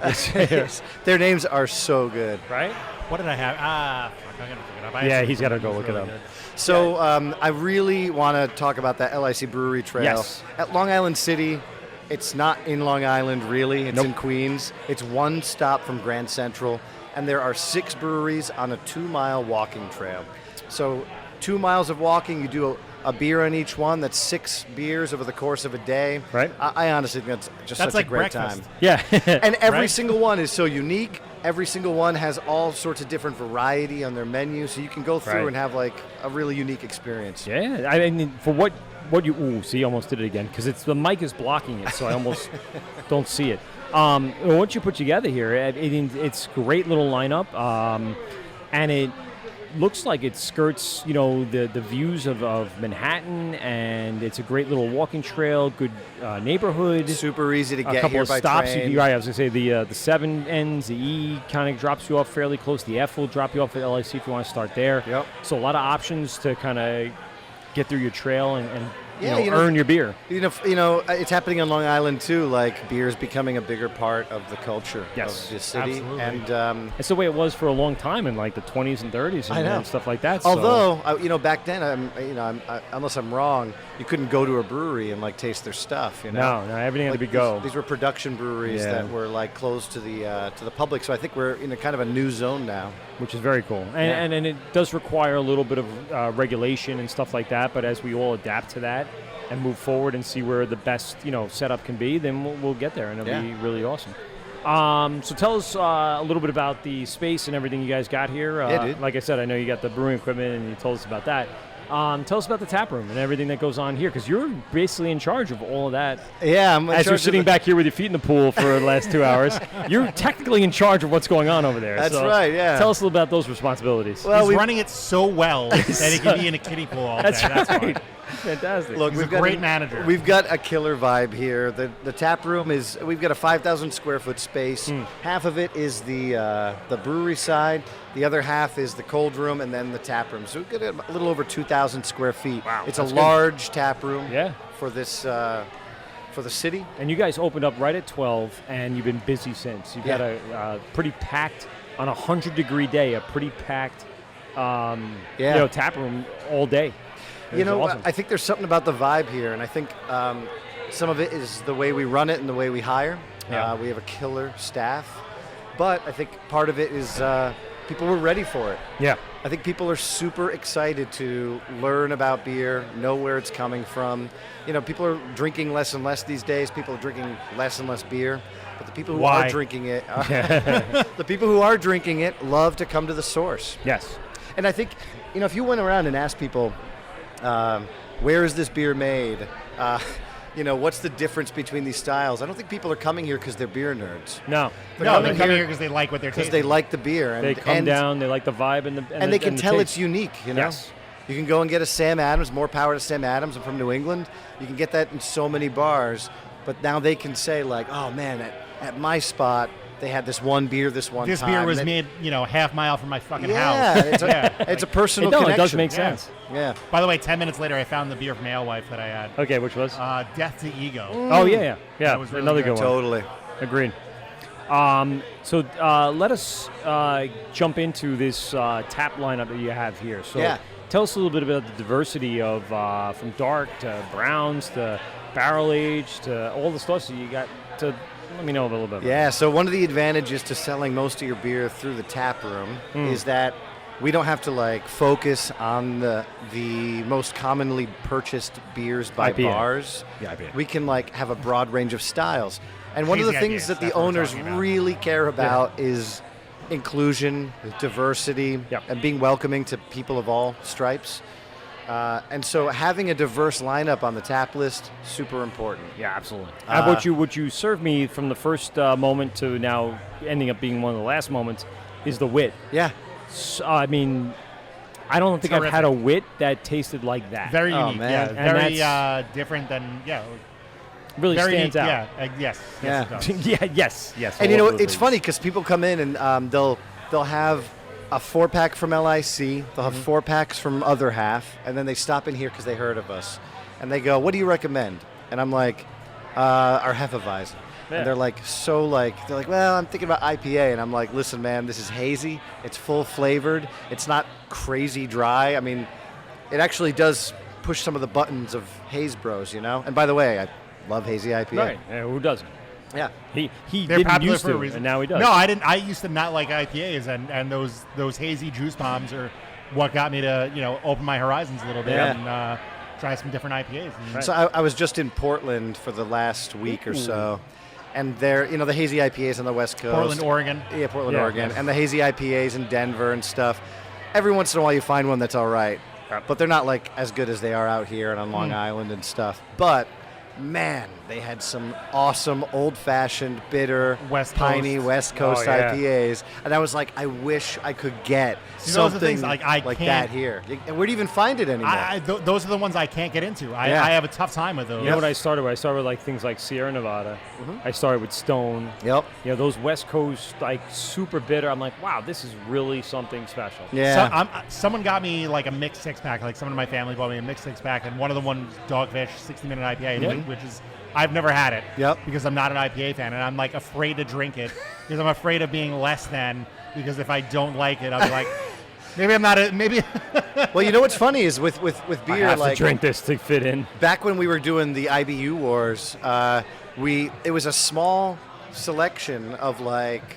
Their names are so good. Right? What did I have? Fuck, I'm going to look it up. Yeah, he's got to go look it up. So I really want to talk about that LIC Brewery Trail. Yes. At Long Island City, it's not in Long Island, really. It's in Queens. It's one stop from Grand Central. And there are 6 breweries on a 2-mile walking trail. So 2 miles of walking, you do a beer on each one. That's 6 beers over the course of a day. Right. I honestly think that's just such like a great breakfast. time. Yeah. And every Right? single one is so unique. Every single one has all sorts of different variety on their menu. So you can go through Right. and have a really unique experience. Yeah, I mean, for what you almost did it again because the mic is blocking it, so I almost don't see it. What you put together here, it's a great little lineup, and looks like it skirts, the views of Manhattan, and it's a great little walking trail, good neighborhood. Super easy to a get couple here of by stops. train. Right, I was going to say the 7 ends, the E kind of drops you off fairly close. The F will drop you off at LIC if you want to start there. Yep. So a lot of options to kind of get through your trail and Yeah, earn your beer. It's happening on Long Island too. Like beer is becoming a bigger part of the culture Yes, of the city, absolutely. and It's the way it was for a long time in like the 20s and 30s and, I know. and stuff like that. So. although back then, unless I'm wrong, you couldn't go to a brewery and like taste their stuff. No, everything had to be go. These were production breweries Yeah. that were like closed to the public. So I think we're in a kind of a new zone now, which is very cool. And it does require a little bit of regulation and stuff like that. But as we all adapt to that and move forward and see where the best setup can be, then we'll get there, and it'll be really awesome. So tell us a little bit about the space and everything you guys got here. Dude. Like I said, I know you got the brewing equipment, and you told us about that. Tell us about the tap room and everything that goes on here, because you're basically in charge of all of that. Yeah, I'm in as you're charge of sitting back here with your feet in the pool for the last 2 hours. You're technically in charge of what's going on over there. That's so right, yeah. Tell us a little about those responsibilities. Well, he's running it so well that he can be in a kiddie pool all day. That's That's right. why. Fantastic. Look, He's we've a got great manager. We've got a killer vibe here. The tap room we've got a 5,000 square foot space. Half of it is the brewery side. The other half is the cold room, and then the tap room. So we've got a little over 2,000 square feet. Wow, it's a that's large tap room. Yeah. For this for the city. And you guys opened up right at 12, and you've been busy since. You've got a pretty packed, on a 100-degree day, a pretty packed tap room all day. Awesome. I think there's something about the vibe here, and I think some of it is the way we run it and the way we hire. Yeah. We have a killer staff, but I think part of it is people were ready for it. Yeah. I think people are super excited to learn about beer, know where it's coming from. People are drinking less and less these days. People are drinking less and less beer. But the people who are drinking it, the people who are drinking it love to come to the source. Yes. And I think, if you went around and asked people, where is this beer made? What's the difference between these styles? I don't think people are coming here because they're beer nerds. No. They're They're coming here because they like what they're tasting. Because they like the beer. They come down, they like the vibe and the and they can the tell taste. it's unique, Yes. You can go and get a Sam Adams, more power to Sam Adams. I'm from New England. You can get that in so many bars, but now they can say like, oh man, at my spot, they had this one beer this one This time. beer was made, half mile from my fucking Yeah, house. it's a personal No, connection. it does make sense. Yeah. By the way, 10 minutes later, I found the beer from Alewife that I had. Okay, which was? Death to Ego. Oh, yeah. That was really another good one. Totally. Agreed. So let us jump into this tap lineup that you have here. So tell us a little bit about the diversity of from dark to browns to barrel aged to all the stuff that you got to. Let me know a little bit. Yeah, so one of the advantages to selling most of your beer through the tap room is that we don't have to focus on the most commonly purchased beers by IPA. bars. Yeah, IPA. We can have a broad range of styles. And one of the Hazy things IPAs, that the that's what we're owners talking about. really care about is inclusion, diversity, and being welcoming to people of all stripes. And so having a diverse lineup on the tap list, super important. Yeah, absolutely. How about you? What you served me from the first moment to now ending up being one of the last moments is the wit. Yeah. So, I mean, I don't think I've had a wit that tasted like that. Very unique. man. Yeah, And very different than, really very stands unique, out. Yeah, yes. Yeah. Yes, it does. Yes. And all of those it's things. funny because people come in and they'll have a 4-pack from LIC, they'll have 4-packs from other half, and then they stop in here because they heard of us. And they go, what do you recommend? And I'm like, our Hefeweizen. Yeah. And they're like, well, I'm thinking about IPA. And I'm like, listen, man, this is hazy. It's full flavored. It's not crazy dry. I mean, it actually does push some of the buttons of Haze Bros, And by the way, I love hazy IPA. Right. Yeah, who doesn't? Yeah. He They're didn't popular used for a to, reason. and now he does. No, I didn't. I used to not like IPAs, and those hazy juice bombs are what got me to open my horizons a little bit and try some different IPAs. And So I was just in Portland for the last week or so, and there, the hazy IPAs on the West Coast. Portland, Oregon. Yeah, Portland, Yeah, Oregon. yeah. And the hazy IPAs in Denver and stuff. Every once in a while you find one that's all right, but they're not as good as they are out here and on Long Island and stuff. But man, they had some awesome old-fashioned, bitter, West piney Coast. West Coast Oh, yeah. IPAs. And I was like, I wish I could get See, those are something things, like, I that can't- here. And where do you even find it anymore? Those are the ones I can't get into. I Yeah. have a tough time with those. You know what I started with? I started with like things like Sierra Nevada. I started with Stone. Yep. You know, those West Coast, like super bitter. I'm like, wow, this is really something special. Yeah. Someone got me like a mixed six-pack. Like someone in my family bought me a mixed six-pack, and one of the ones Dogfish 60-minute IPA, Yeah. which is I've never had it. Yep. Because I'm not an IPA fan, and I'm like afraid to drink it because I'm afraid of being less than. Because if I don't like it, I'll be like, maybe I'm not a maybe. Well, you know what's funny is with beer, I have like to drink this to fit in. back when we were doing the IBU wars, it was a small selection of like,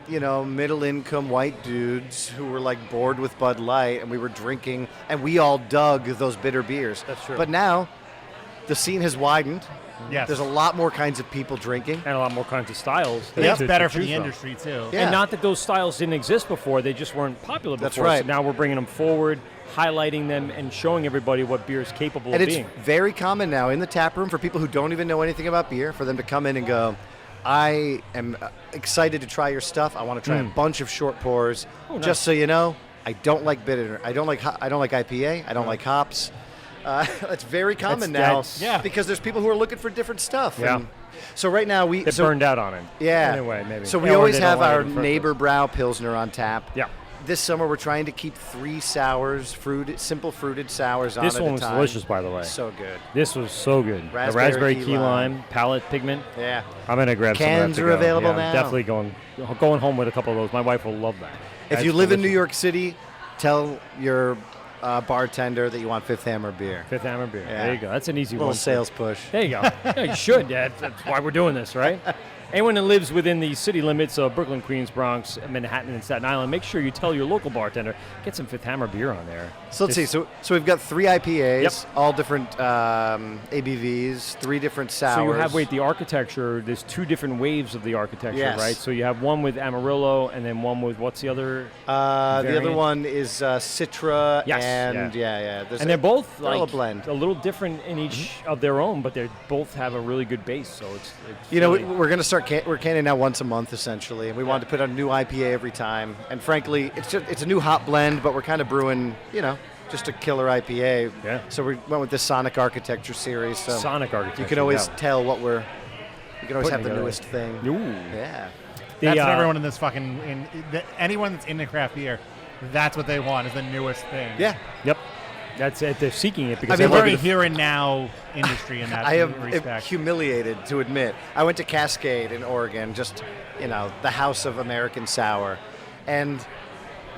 you know, middle income white dudes who were like bored with Bud Light, and we were drinking, and we all dug those bitter beers. That's true. But now, the scene has widened. Yes. There's a lot more kinds of people drinking. And a lot more kinds of styles. That's to better for choose the from. industry too. Yeah. And not that those styles didn't exist before, they just weren't popular before. That's right. So now we're bringing them forward, highlighting them, and showing everybody what beer is capable And of it's being. very common now in the tap room for people who don't even know anything about beer, for them to come in and go, I am excited to try your stuff. I want to try a bunch of short pours. Oh, nice. Just so you know, I don't like bitter. I don't like IPA. I don't like hops. It's very common now yeah. because there's people who are looking for different stuff. Yeah. And so right now we They burned out on it. Yeah. Anyway, maybe. So we Yeah, or always they don't have like it our in the first neighbor place. brow Pilsner on tap. Yeah. This summer we're trying to keep 3 sours, simple fruited sours on This at one a was time. delicious, by the way. So good. This was so good. The Raspberry raspberry key key lime. lime, palate pigment. Yeah. I'm gonna grab some Cans of that to are go. available Yeah, now. I'm definitely going home with a couple of those. My wife will love that. If That's you live in New delicious. York City, tell your bartender that you want Fifth Hammer beer. Fifth Hammer Beer. Yeah. There you go. That's an easy Little one. sales push. There you go. Yeah, you should. Yeah, that's why we're doing this, right? Anyone that lives within the city limits of Brooklyn, Queens, Bronx, Manhattan, and Staten Island, make sure you tell your local bartender, get some Fifth Hammer Beer on there. So let's see. So we've got 3 IPAs, all different ABVs, 3 different sours. So you have, the architecture, there's 2 different waves of the architecture, Yes. right? So you have one with Amarillo and then one with, what's the other? the other variant? one is Citra, Yes, and yeah. There's And they're both they're all like a blend. a little different in each of their own, but they both have a really good base. So it's You know, really- we're going to start. We're canning now once a month, essentially, and we wanted to put out a new IPA every time. And frankly, it's a new hop blend, but we're kind of brewing, just a killer IPA. Yeah. So we went with this Sonic Architecture series. So Sonic Architecture. you can always yeah. tell what we're. You can always Putting have the together. newest thing. Ooh. Yeah. That's what everyone in this anyone that's into craft beer, that's what they want is the newest thing. Yeah. Yep. That's it. They're seeking it because It's a they love very it. here and now industry in that I am respect. humiliated to admit. I went to Cascade in Oregon, just the house of American sour, and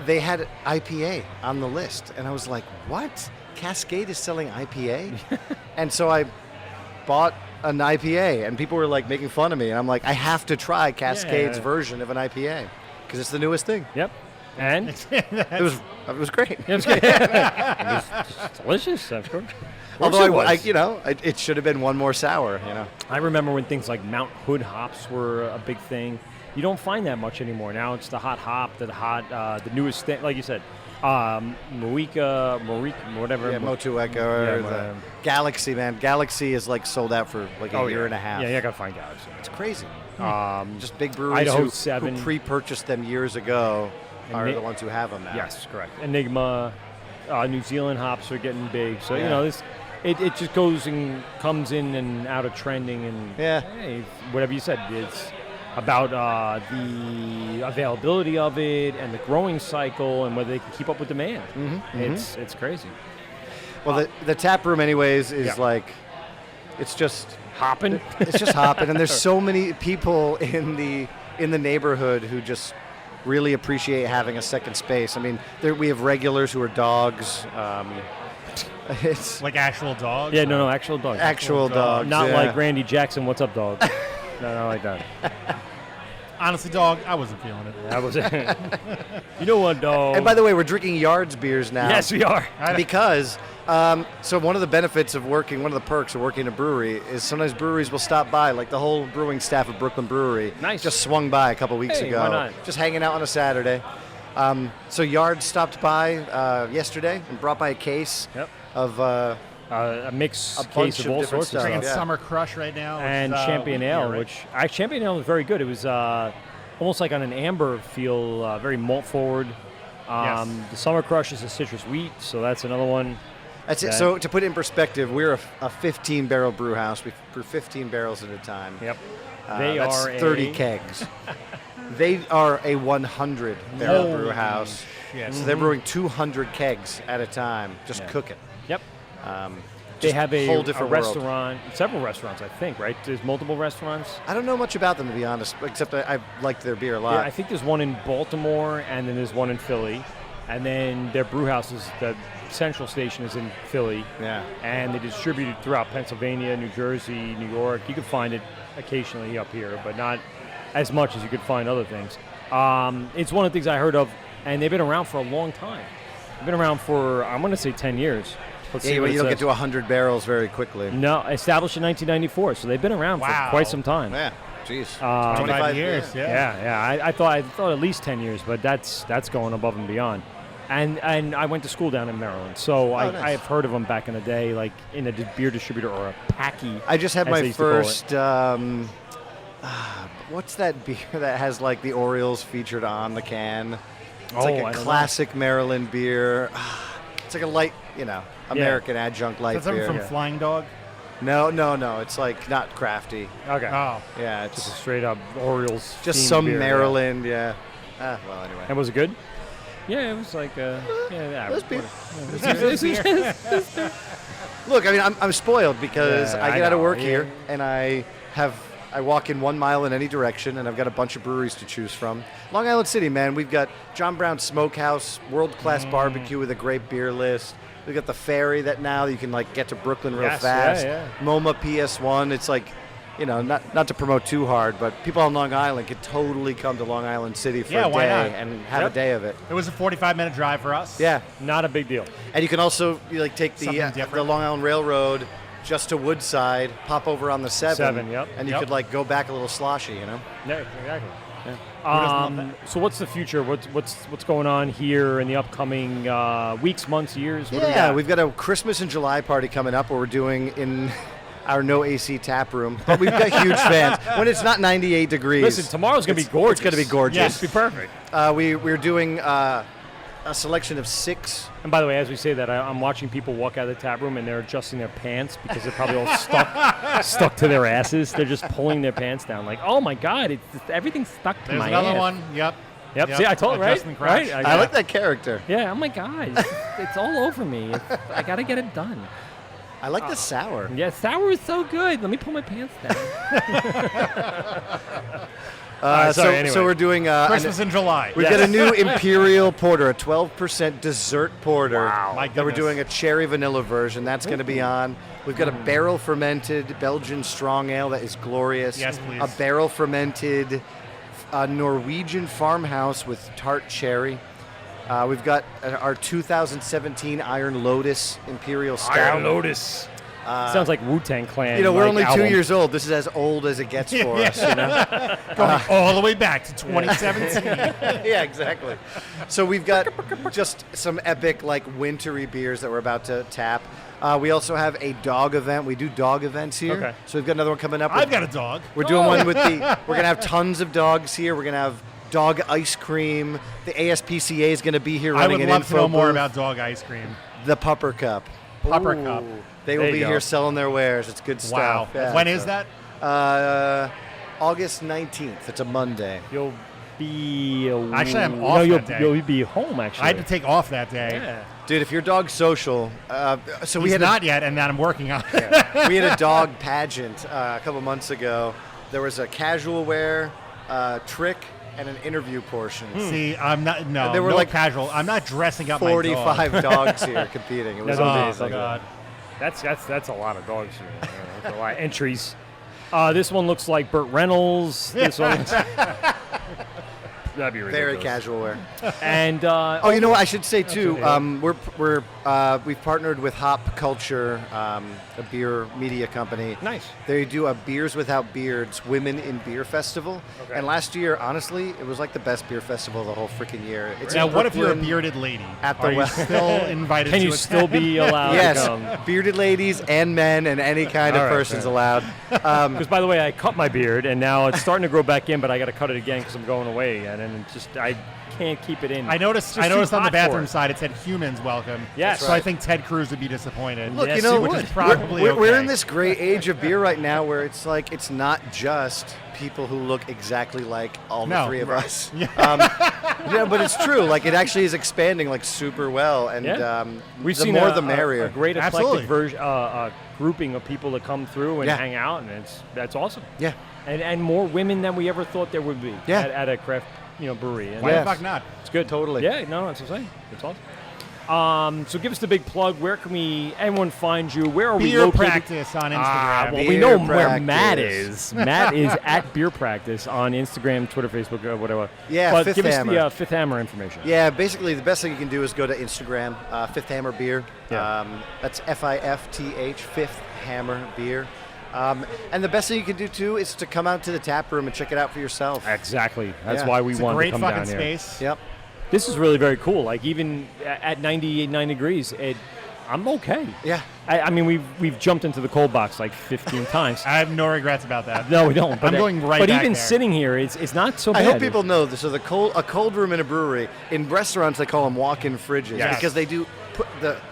they had IPA on the list, and I was like, "What? Cascade is selling IPA?" And so I bought an IPA, and people were like making fun of me, and I'm like, "I have to try Cascade's Yeah. version of an IPA because it's the newest thing." Yep. And It was great. it was good. It was delicious, of course. Although Of course it was. it should have been one more sour. I remember when things like Mount Hood hops were a big thing. You don't find that much anymore. Now it's the hot hop, the newest thing, like you said, Moika, whatever. Yeah, Motueka Yeah, or the Galaxy, man. Galaxy is like sold out for like a year and a half. Yeah, I gotta find Galaxy. It's crazy. Um, Just big breweries Idaho who 7. pre-purchased them years ago are Ni- the ones who have them now. Yes, correct. Enigma, New Zealand hops are getting big. So Yeah. it just goes and comes in and out of trending and hey, whatever you said, it's about the availability of it and the growing cycle and whether they can keep up with demand. It's crazy. Well, the tap room, anyways, is Yeah. like it's just Hopping. It's just hopping, and there's so many people in the neighborhood who just really appreciate having a second space. I mean, we have regulars who are dogs. It's like actual dogs. Yeah, no, actual dogs. Actual dogs, Not yeah. like Randy Jackson. What's up, dog? No, not like that. Honestly, dog, I wasn't feeling it. That was it. You know what, dog? And by the way, we're drinking Yards beers now. Yes, we are. Because, so one of the benefits of one of the perks of working in a brewery is sometimes breweries will stop by, like the whole brewing staff of Brooklyn Brewery. Nice. Just swung by a couple weeks Hey, ago. why not? Just hanging out on a Saturday. So Yards stopped by yesterday and brought by a case of a mix A case bunch of of all different sorts of stuff. stuff. Drinking Yeah. Summer Crush right now. And which is, Champion wheat Ale, beer, right? which Champion Ale was very good. It was almost like on an amber feel, very malt forward. Yes. The Summer Crush is a citrus wheat, so that's another one. That's it. that- So to put it in perspective, we're a 15-barrel brew house. We brew 15 barrels at a time. Yep. That's are 30 a- kegs. They are a 100-barrel brew house. shit. So they're brewing 200 kegs at a time, just Yeah. cooking. Yep. Just They have whole a different world. restaurant, several restaurants, I think, right? There's multiple restaurants. I don't know much about them, to be honest, except I liked their beer a lot. Yeah, I think there's one in Baltimore, and then there's one in Philly. And then their brew house is, the central station is in Philly. Yeah. And they distribute it throughout Pennsylvania, New Jersey, New York. You can find it occasionally up here, but not as much as you could find other things. It's one of the things I heard of, and they've been around for a long time. They've been around for, I'm going to say 10 years. Let's see Yeah, what but it you don't says. get to 100 barrels very quickly. No, established in 1994, so they've been around for Wow. quite some time. Yeah, jeez. 25 years, Yeah. I thought at least 10 years, but that's going above and beyond. And I went to school down in Maryland, so nice. I've heard of them back in the day, like in a beer distributor or a packy. I just had as they my used to call it. first. What's that beer that has like the Orioles featured on the can? It's like I a don't know. classic Maryland beer. It's like a light, American adjunct light Is that something beer. from Flying Dog? No. It's like not crafty. Okay. Oh. Yeah, Just a it's straight up Orioles. just themed some beer, Maryland. Yeah. Well, anyway. And was it good? Yeah, it was like That's beer. beer. Look, I mean, I'm spoiled because Yeah, I get out of know, work yeah. here and I walk in 1 mile in any direction, and I've got a bunch of breweries to choose from. Long Island City, man, we've got John Brown Smokehouse, world-class barbecue with a great beer list. We've got the ferry that now you can like get to Brooklyn real Yes, fast. yeah. MoMA PS1. It's like, not to promote too hard, but people on Long Island could totally come to Long Island City for a why day not? and have Yep. a day of it. It was a 45-minute drive for us. Yeah, Not a big deal. and you can also take Something the different. Long Island Railroad just to Woodside, pop over on the 7, Yep. and you Yep. could like go back a little sloshy, Yeah, exactly. doesn't love So what's the future? What's going on here in the upcoming weeks, months, years? What do we Yeah, got? we've got a Christmas and July party coming up where we're doing in our no AC tap room, but we've got huge fans. When it's not 98 degrees. Listen, tomorrow's gonna be gorgeous. It's going to be gorgeous. Yes, be perfect. We're doing a selection of 6. And by the way, as we say that, I'm watching people walk out of the tap room and they're adjusting their pants because they're probably all stuck to their asses. They're just pulling their pants down. Like, oh my God, everything's stuck to There's my another ass. one. Yep. Yep. See, I told you, right? Adjusting the crotch. Right? I like that character. Yeah. Oh my God, it's all over me. I gotta get it done. I like the sour. Yeah, sour is so good. Let me pull my pants down. Sorry, so anyway. we're doing Christmas in July. We've got a new Imperial Porter, a 12% dessert porter. Wow. My That we're goodness. doing a cherry vanilla version. That's going to be on. We've got a barrel fermented Belgian strong ale that is glorious. Yes, please. A barrel fermented Norwegian farmhouse with tart cherry. We've got our 2017 Iron Lotus Imperial Stout. Iron Lotus. Sounds like Wu-Tang Clan. We're like, only album. 2 years old. This is as old as it gets for us, Going all the way back to 2017. Yeah, exactly. So we've got just some epic, like, wintry beers that we're about to tap. We also have a dog event. We do dog events here. Okay. So we've got another one coming up. I've got a dog. We're doing one with the. We're gonna have tons of dogs here. We're gonna have dog ice cream. The ASPCA is gonna be here I running would an love info to know more booth. about dog ice cream. The Pupper Cup. Pupper Cup. They will There be you go. here selling their wares. It's good Wow. stuff. Yeah, When so- is that? August 19th. It's a Monday. You'll be. Actually, I'm no, off you'll, that day. You'll be home, actually. I had to take off that day. Yeah. Dude, if your dog's social, so we He's had not yet, and that I'm working on. we had a dog pageant a couple months ago. There was a casual wear, trick, and an interview portion. See, I'm not. No, There were no like casual. I'm not dressing up my 45 dog. dogs here competing. It was That's amazing. amazing. God. That's a lot of dogs. Here. That's a lot of entries. This one looks like Burt Reynolds. This one. That'd be ridiculous. Very casual wear. And oh, you know what I should say too? Absolutely. We've partnered with Hop Culture, a beer media company. Nice. They do a Beers Without Beards Women in Beer Festival. Okay. And last year, honestly, it was like the best beer festival of the whole freaking year. It's Now, in what if you're a Brooklyn bearded lady? At the Are you still invited? Can to you attend? still be allowed yes, to come? bearded ladies and men and any kind of person's allowed. Because by the way, I cut my beard and now it's starting to grow back in, but I got to cut it again because I'm going away again, and it's just I can't keep it in. I noticed. It's I just noticed too on the hot for bathroom it. side it said "humans welcome." Yes. So I think Ted Cruz would be disappointed. Look, Yes, you know, which is probably we're okay. in this great age of beer right now where it's like it's not just people who look exactly like all the three of us. Yeah, but it's true. Like it actually is expanding like super well, and we've the seen more the merrier. A great Absolutely. eclectic grouping of people that come through and hang out, and that's awesome. Yeah, and more women than we ever thought there would be. Yeah. at a craft brewery. And Why the fuck not? It's good. Totally. Yeah, no, that's what I'm saying. It's awesome. So give us the big plug. Where can everyone find you? Where are we Beer located? Practice on Instagram. Well, we know Beer where Matt Practice. is. Matt is at Beer Practice on Instagram, Twitter, Facebook, whatever. Yeah, but Fifth give Hammer. us the Fifth Hammer information. Yeah, basically the best thing you can do is go to Instagram, Fifth Hammer Beer. Yeah. That's FIFTH, Fifth Hammer Beer. And the best thing you can do too is to come out to the tap room and check it out for yourself. Exactly. That's Yeah. why we It's wanted a great to come fucking down here. space. Yep. This is really very cool. Like even at 98, 9 degrees, I'm okay. Yeah. I mean, we've jumped into the cold box like 15 times. I have no regrets about that. No, we don't. But I'm going right But back even there. sitting here, it's not so I bad. hope people know this. So a cold room in a brewery, in restaurants they call them walk-in fridges Yes. because they do put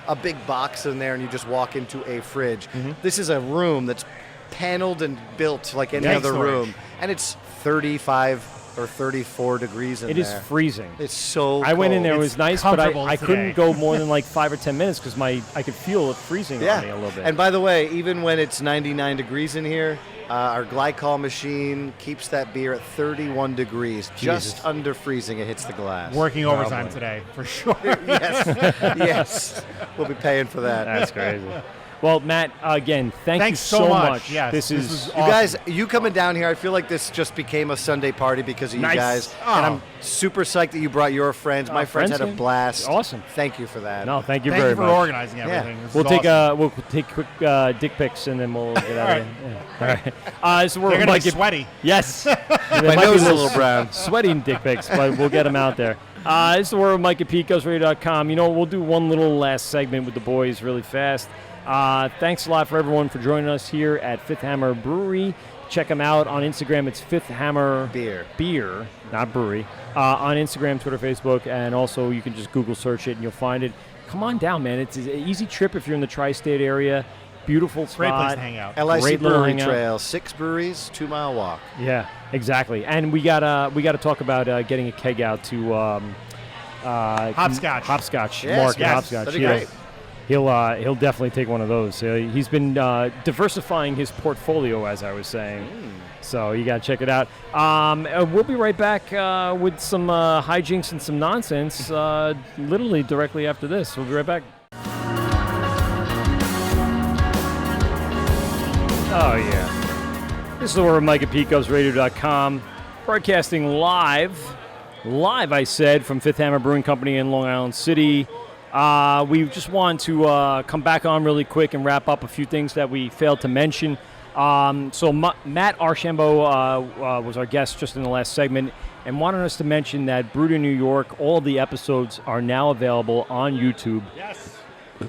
a big box in there and you just walk into a fridge. Mm-hmm. This is a room that's paneled and built like any Big other storage. room, and it's 35 or 34 degrees in It there. is freezing. It's so I went in there. It cold. was nice, but comfortable I couldn't today. go more than like 5 or 10 minutes because I could feel it freezing on me a little bit. And by the way, even when it's 99 degrees in here, our glycol machine keeps that beer at 31 degrees, just under freezing. It hits the glass. Working overtime today, for sure. Yes. We'll be paying for that. That's crazy. Well, Matt, again, thank you Thanks so much. Yes, this this is was You awesome. guys, you coming down here, I feel like this just became a Sunday party because of you Nice. guys. Oh. And I'm super psyched that you brought your friends. My friends had a came. blast. Awesome. Thank you for that. No, thank you Thank very you for much. organizing everything. This We'll is take awesome. we'll take quick dick pics and then we'll get out of here. Yeah. All right. So we're They're gonna might be get- sweaty. Yes. My nose is a little brown. Sweating dick pics, but we'll get them out there. This is the Word, Mike at PeteGhostRadio.com. You know, we'll do one little last segment with the boys really fast. Thanks a lot for everyone for joining us here at Fifth Hammer Brewery. Check them out on Instagram. It's Fifth Hammer Beer, not brewery. On Instagram, Twitter, Facebook, and also you can just Google search it and you'll find it. Come on down, man. It's an easy trip if you're in the tri-state area. Beautiful spot. Great place to hang out. LIC Great little Brewery hangout. Trail, 6 breweries, 2-mile walk. Yeah, exactly. And we gotta talk about getting a keg out to Hopscotch. Hopscotch. Yes, Mark yes, Hopscotch. that'd be great. He'll definitely take one of those. He's been diversifying his portfolio, as I was saying. So you got to check it out. We'll be right back with some hijinks and some nonsense, literally directly after this. We'll be right back. Oh, yeah. This is where Mike at PeteGhostRadio.com, broadcasting live, I said, from Fifth Hammer Brewing Company in Long Island City. We just wanted to come back on really quick and wrap up a few things that we failed to mention. So Matt Archambault was our guest just in the last segment and wanted us to mention that Brewed in New York, all of the episodes are now available on YouTube. Yes.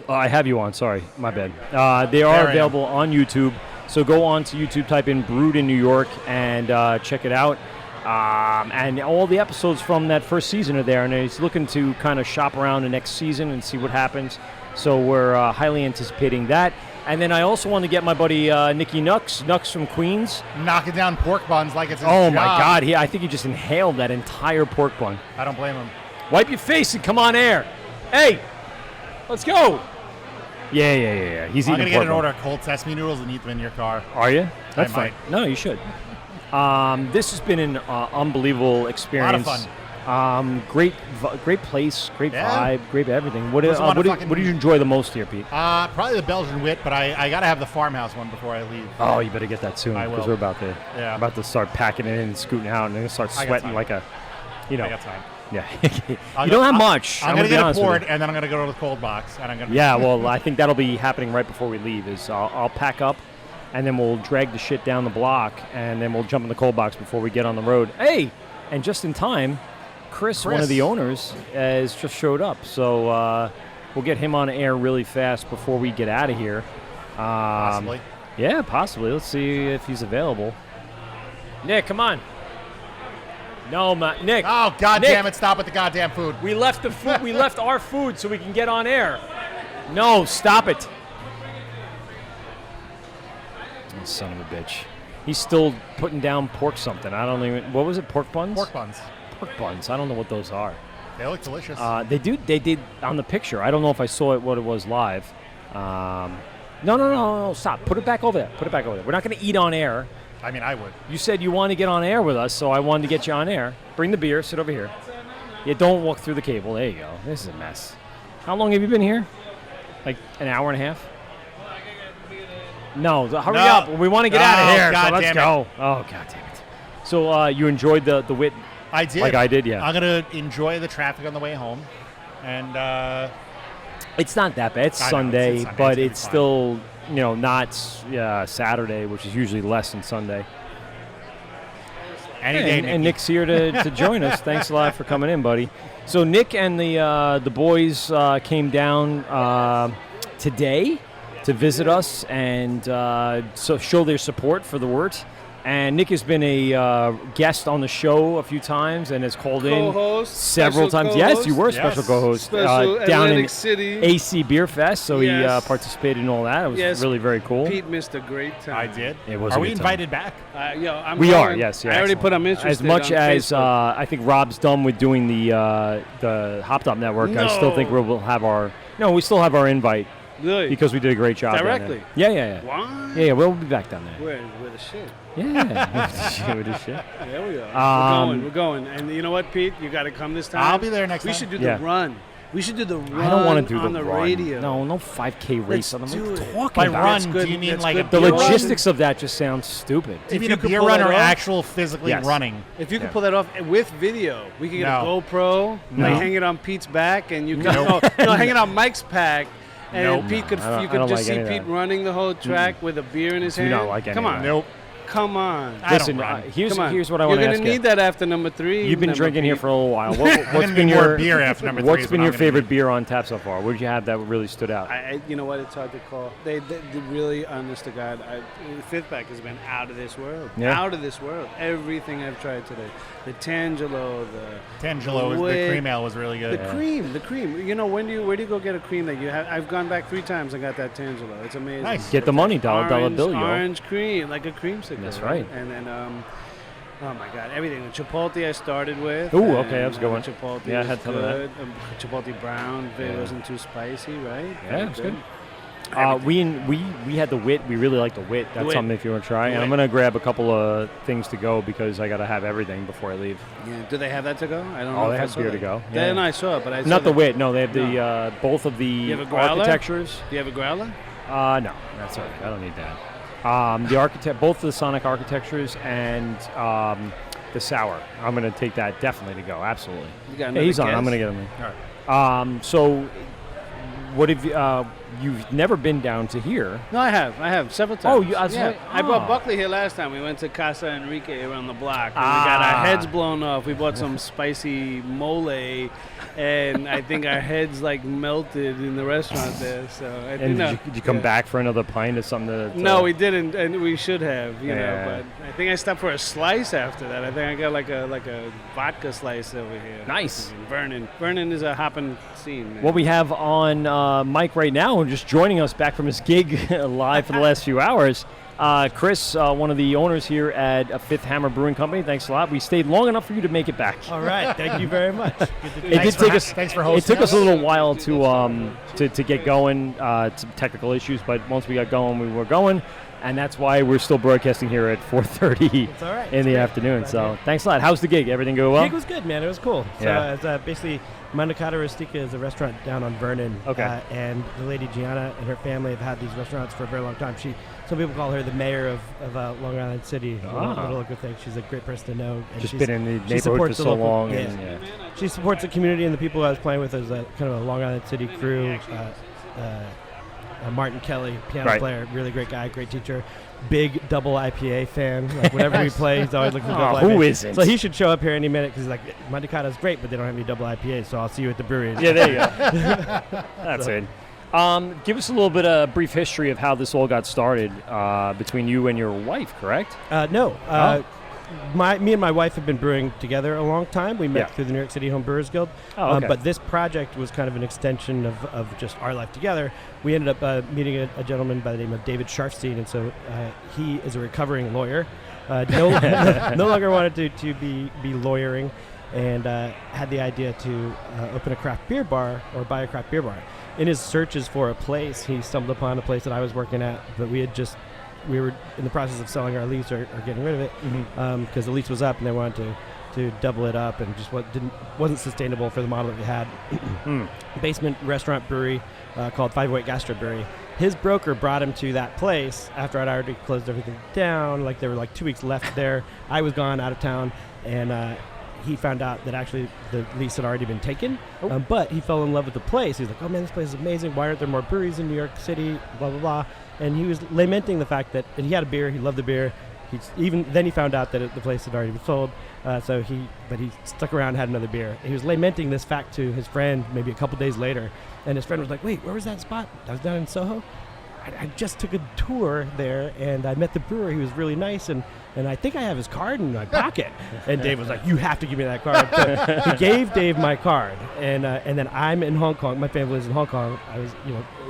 I have you on, sorry, my bad. They are There I am. available on YouTube. So go on to YouTube, type in Brewed in New York, and check it out. And all the episodes from that first season are there, and he's looking to kind of shop around the next season and see what happens. So we're highly anticipating that. And then I also want to get my buddy Nicky Nux from Queens. Knocking down pork buns like it's his Oh job. my God, I think he just inhaled that entire pork bun. I don't blame him. Wipe your face and come on air. Hey, let's go. Yeah. He's I'm eating gonna a get pork an bun. order of cold sesame noodles and eat them in your car. Are you? That's I fine. might. No, you should. This has been an unbelievable experience. A lot of Great place, great Yeah. vibe, great everything. What Wasn't one of did you enjoy the most here, Pete? Probably the Belgian wit, but I gotta have the farmhouse one before I leave. Oh, you better get that soon I because will. we're about to Yeah. start packing it in and scooting out, and then start I got sweating time. like a You know. I got time. Yeah. You don't have much. I'm going to be get it honest with poured, you. and then I'm going to go to the cold box. And I'm going. Yeah, well, I think that'll be happening right before we leave. I'll pack up, and then we'll drag the shit down the block, and then we'll jump in the cold box before we get on the road. Hey, and just in time, Chris, one of the owners, has just showed up. So we'll get him on air really fast before we get out of here. Possibly. Yeah, possibly. Let's see if he's available. Nick, come on. No, Nick. Oh, God damn it. Stop with the goddamn food. We left the food. We left our food so we can get on air. No, stop it. Oh, son of a bitch. He's still putting down pork something. I don't even. What was it? Pork buns? Pork buns. Pork buns. I don't know what those are. They look delicious. They did on the picture. I don't know if I saw it what it was live. No. Stop. Put it back over there. Put it back over there. We're not going to eat on air. I mean, I would. You said you want to get on air with us, so I wanted to get you on air. Bring the beer. Sit over here. Yeah, don't walk through the cable. There you go. This is a mess. How long have you been here? Like an hour and a half? No, hurry up. We want to get out of here. God So let's damn go. Oh, God damn it. So you enjoyed the wit? I did. Like I did, yeah. I'm going to enjoy the traffic on the way home. And it's not that bad. It's Sunday, but it's still, not Saturday, which is usually less than Sunday. Any day, and Nick's here to join us. Thanks a lot for coming in, buddy. So Nick and the boys came down today to visit us and so show their support for the Wort. And Nick has been a guest on the show a few times and has called co-host, in several times. Co-host. Yes, you were special co-host Special down Atlantic in City. AC Beer Fest. So Yes. he participated in all that. It was really very cool. Pete missed a great time. I did. It was. Are a we good invited back? I'm we going. are. Yes. I already put them interested. As much on as Facebook. I think Rob's done with doing the Hop Top Network, I still think we'll have our. No, we still have our invite. Really? Because we did a great job. Directly? Yeah. What? Yeah, we'll be back down there. With the shit. Yeah, with the shit. There we are. We're going. And you know what, Pete? You got to come this time. I'll be there next time. We should do the run. We should do the run I don't want to do on the run. radio. No 5K race on the do it. talking By about. run, do you mean like a the beer logistics of that just sounds stupid. Do you mean you a could beer pull run that or off? actual physically running? If you could pull that off with video, we could get a GoPro, like hang it on Pete's back, and you could hang it on Mike's pack. And Pete could, you could just see Pete running the whole track with a beer in his hand. not like Come on. Nope. Come on. Listen, here's what I want to ask you. You're going to need that after number 3. You've been drinking here for a little while. What's been your beer after number 3? What's been your favorite beer on tap so far? What did you have that really stood out? You know what? It's hard to call. They really, honest to God, Fifthback has been out of this world. Yeah. Out of this world. Everything I've tried today. The Tangelo, the cream ale was really good. The cream. You know, where do you go get a cream that you have? I've gone back 3 times and got that Tangelo. It's amazing. Nice. Get the money, dollar bill, yo. Orange cream, like a creamsicle. That's right. And then, oh my God, everything. The Chipotle I started with. Ooh, okay, that was a good one. Chipotle Yeah, I was had some of that. good. Chipotle brown. It wasn't too spicy, right? Yeah, it was good. We had the wit. We really like the wit. That's something if you want to try. And I'm gonna grab a couple of things to go because I gotta have everything before I leave. Yeah. Do they have that to go? I don't know. Oh, they have beer to go. Yeah. Then I saw it, but I saw not the wit. No, they have the both of the you have a growler? architectures. Do you have a growler? No, that's all right. I don't need that. Both of the Sonic architectures and the sour. I'm gonna take that definitely to go. Absolutely. You got he's on. guess? I'm gonna get him in. All right. So, what have you've never been down to here? No, I have several times. Oh, I brought Buckley here last time. We went to Casa Enrique around the block. And we got our heads blown off. We bought some spicy mole, and I think our heads like melted in the restaurant there. So did you come back for another pint or something? No, we didn't, and we should have. You know, but I think I stopped for a slice after that. I think I got like a vodka slice over here. Nice. Vernon is a hopping scene. Man. What we have on Mike right now, just joining us back from his gig live for the last few hours. Chris, one of the owners here at Fifth Hammer Brewing Company. Thanks a lot. We stayed long enough for you to make it back. All right, thank you very much. Thanks for hosting. It took us a little while to get going. Some technical issues, but once we got going, we were going. And that's why we're still broadcasting here at 4:30 in the afternoon. So thanks a lot. How's the gig? Everything go well? The gig was good, man. It was cool. Yeah. So it's basically Mandacata Rustica is a restaurant down on Vernon. Okay. And the lady Gianna and her family have had these restaurants for a very long time. Some people call her the mayor of Long Island City. Little local thing. She's a great person to know. And Just been in the she neighborhood for supports the so local- long. Yeah. And, She supports the community and the people I was playing with as a kind of a Long Island City crew. Martin Kelly, piano player, really great guy, great teacher. Big double IPA fan. Like whenever we play, he's always looking for double IPA. Who isn't? So he should show up here any minute because he's like, Mandicata's great, but they don't have any double IPAs, so I'll see you at the brewery. Yeah, there you go. That's it. Give us a little bit of brief history of how this all got started between you and your wife, correct? No. Me and my wife have been brewing together a long time. We met through the New York City Home Brewers Guild. But this project was kind of an extension of just our life together. We ended up meeting a gentleman by the name of David Sharfstein, and so he is a recovering lawyer. No longer wanted to be lawyering, and had the idea to open a craft beer bar or buy a craft beer bar. In his searches for a place, he stumbled upon a place that I was working at, but we were in the process of selling our lease or getting rid of it because the lease was up and they wanted to double it up and just wasn't sustainable for the model that we had. Basement restaurant brewery called 508 Gastro Brewery. His broker brought him to that place after I'd already closed everything down. Like there were like 2 weeks left there. I was gone out of town, and he found out that actually the lease had already been taken, but he fell in love with the place. He was like, oh man, this place is amazing. Why aren't there more breweries in New York City? Blah, blah, blah. And he was lamenting the fact that he had a beer. He loved the beer. Then he found out that the place had already been sold. But he stuck around and had another beer. He was lamenting this fact to his friend maybe a couple days later. And his friend was like, wait, where was that spot? I was down in Soho. I just took a tour there, and I met the brewer. He was really nice, and I think I have his card in my pocket. And Dave was like, you have to give me that card. So he gave Dave my card, and then I'm in Hong Kong. My family lives in Hong Kong. I was,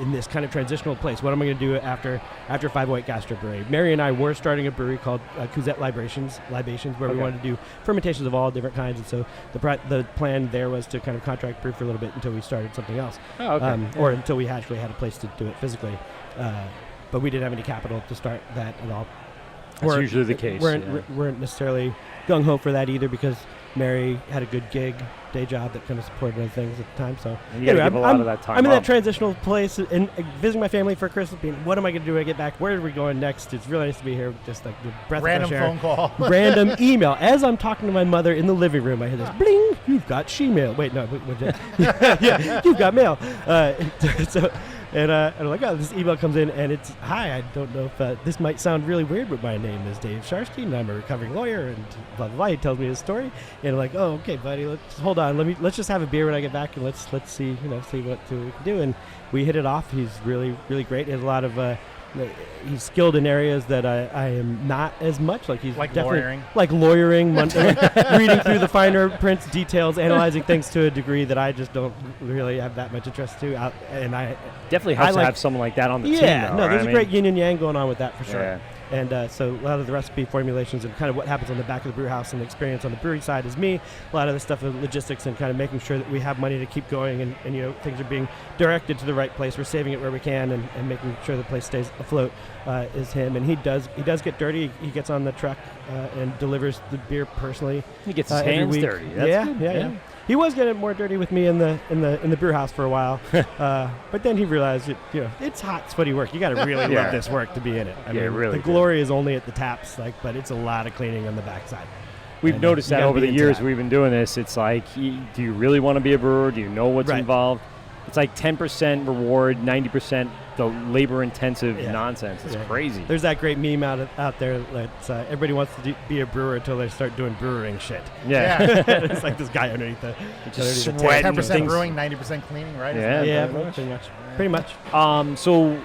in this kind of transitional place. What am I going to do after 508 Gastro Brewery? Mary and I were starting a brewery called Couzette Libations, where we wanted to do fermentations of all different kinds. And so the plan there was to kind of contract brew for a little bit until we started something else. Or until we actually had a place to do it physically. But we didn't have any capital to start that at all. That's usually the case. Weren't necessarily gung-ho for that either because Mary had a good day job that kind of supported other things at the time. So and you give a lot of that time I'm in up. that transitional place and visiting my family for Christmas. Being, what am I going to do when I get back? Where are we going next? It's really nice to be here. Just like the breath Random of fresh air. phone call. Random email. As I'm talking to my mother in the living room, I hear this bling. You've got she-mail. Wait, no. Yeah, you've got mail. And I'm like, oh, this email comes in, and it's, hi, I don't know if this might sound really weird, but my name is Dave Sharfstein, and I'm a recovering lawyer, and blah, blah, blah. He tells me his story, and I'm like, oh, okay, buddy, hold on. Let's just have a beer when I get back, and let's see, see what we can do. And we hit it off. He's really, really great. He has a lot of, he's skilled in areas that I am not as much. Like he's definitely lawyering, reading through the finer prints, details, analyzing things to a degree that I just don't really have that much interest to. And I definitely helps to have someone like that on the team. Yeah, there's a great yin and yang going on with that for sure. Yeah. And so a lot of the recipe formulations and kind of what happens on the back of the brew house and the experience on the brewing side is me. A lot of the stuff of logistics and kind of making sure that we have money to keep going and things are being directed to the right place. We're saving it where we can and making sure the place stays afloat is him. And he does get dirty. He gets on the truck and delivers the beer personally. He gets his hands dirty. That's good. Yeah. He was getting more dirty with me in the brew house for a while, but then he realized it's hot, sweaty work. You got to really love this work to be in it. I mean, really. The glory is only at the taps, but it's a lot of cleaning on the backside. We've noticed that over the years we've been doing this. It's like, do you really want to be a brewer? Do you know what's involved? It's like 10% reward, 90% the labor-intensive nonsense. It's crazy. There's that great meme out there that everybody wants to be a brewer until they start doing brewing shit. Yeah. It's like this guy underneath the just sweating. 10% brewing, 90% cleaning, right? Yeah, pretty much. So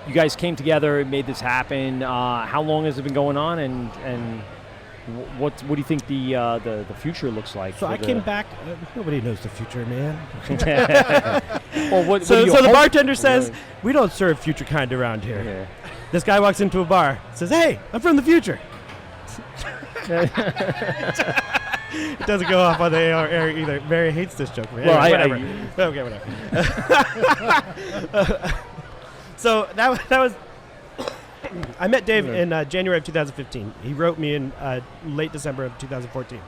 you guys came together, made this happen. How long has it been going on, and what do you think the future looks like? So I came back. Nobody knows the future, man. Well, so the bartender says, we don't serve future kind around here. Yeah. This guy walks into a bar, says, hey, I'm from the future. It doesn't go off on the air either. Mary hates this joke. Man. Well, anyway, whatever. So that was I met Dave in January of 2015. He wrote me in late December of 2014.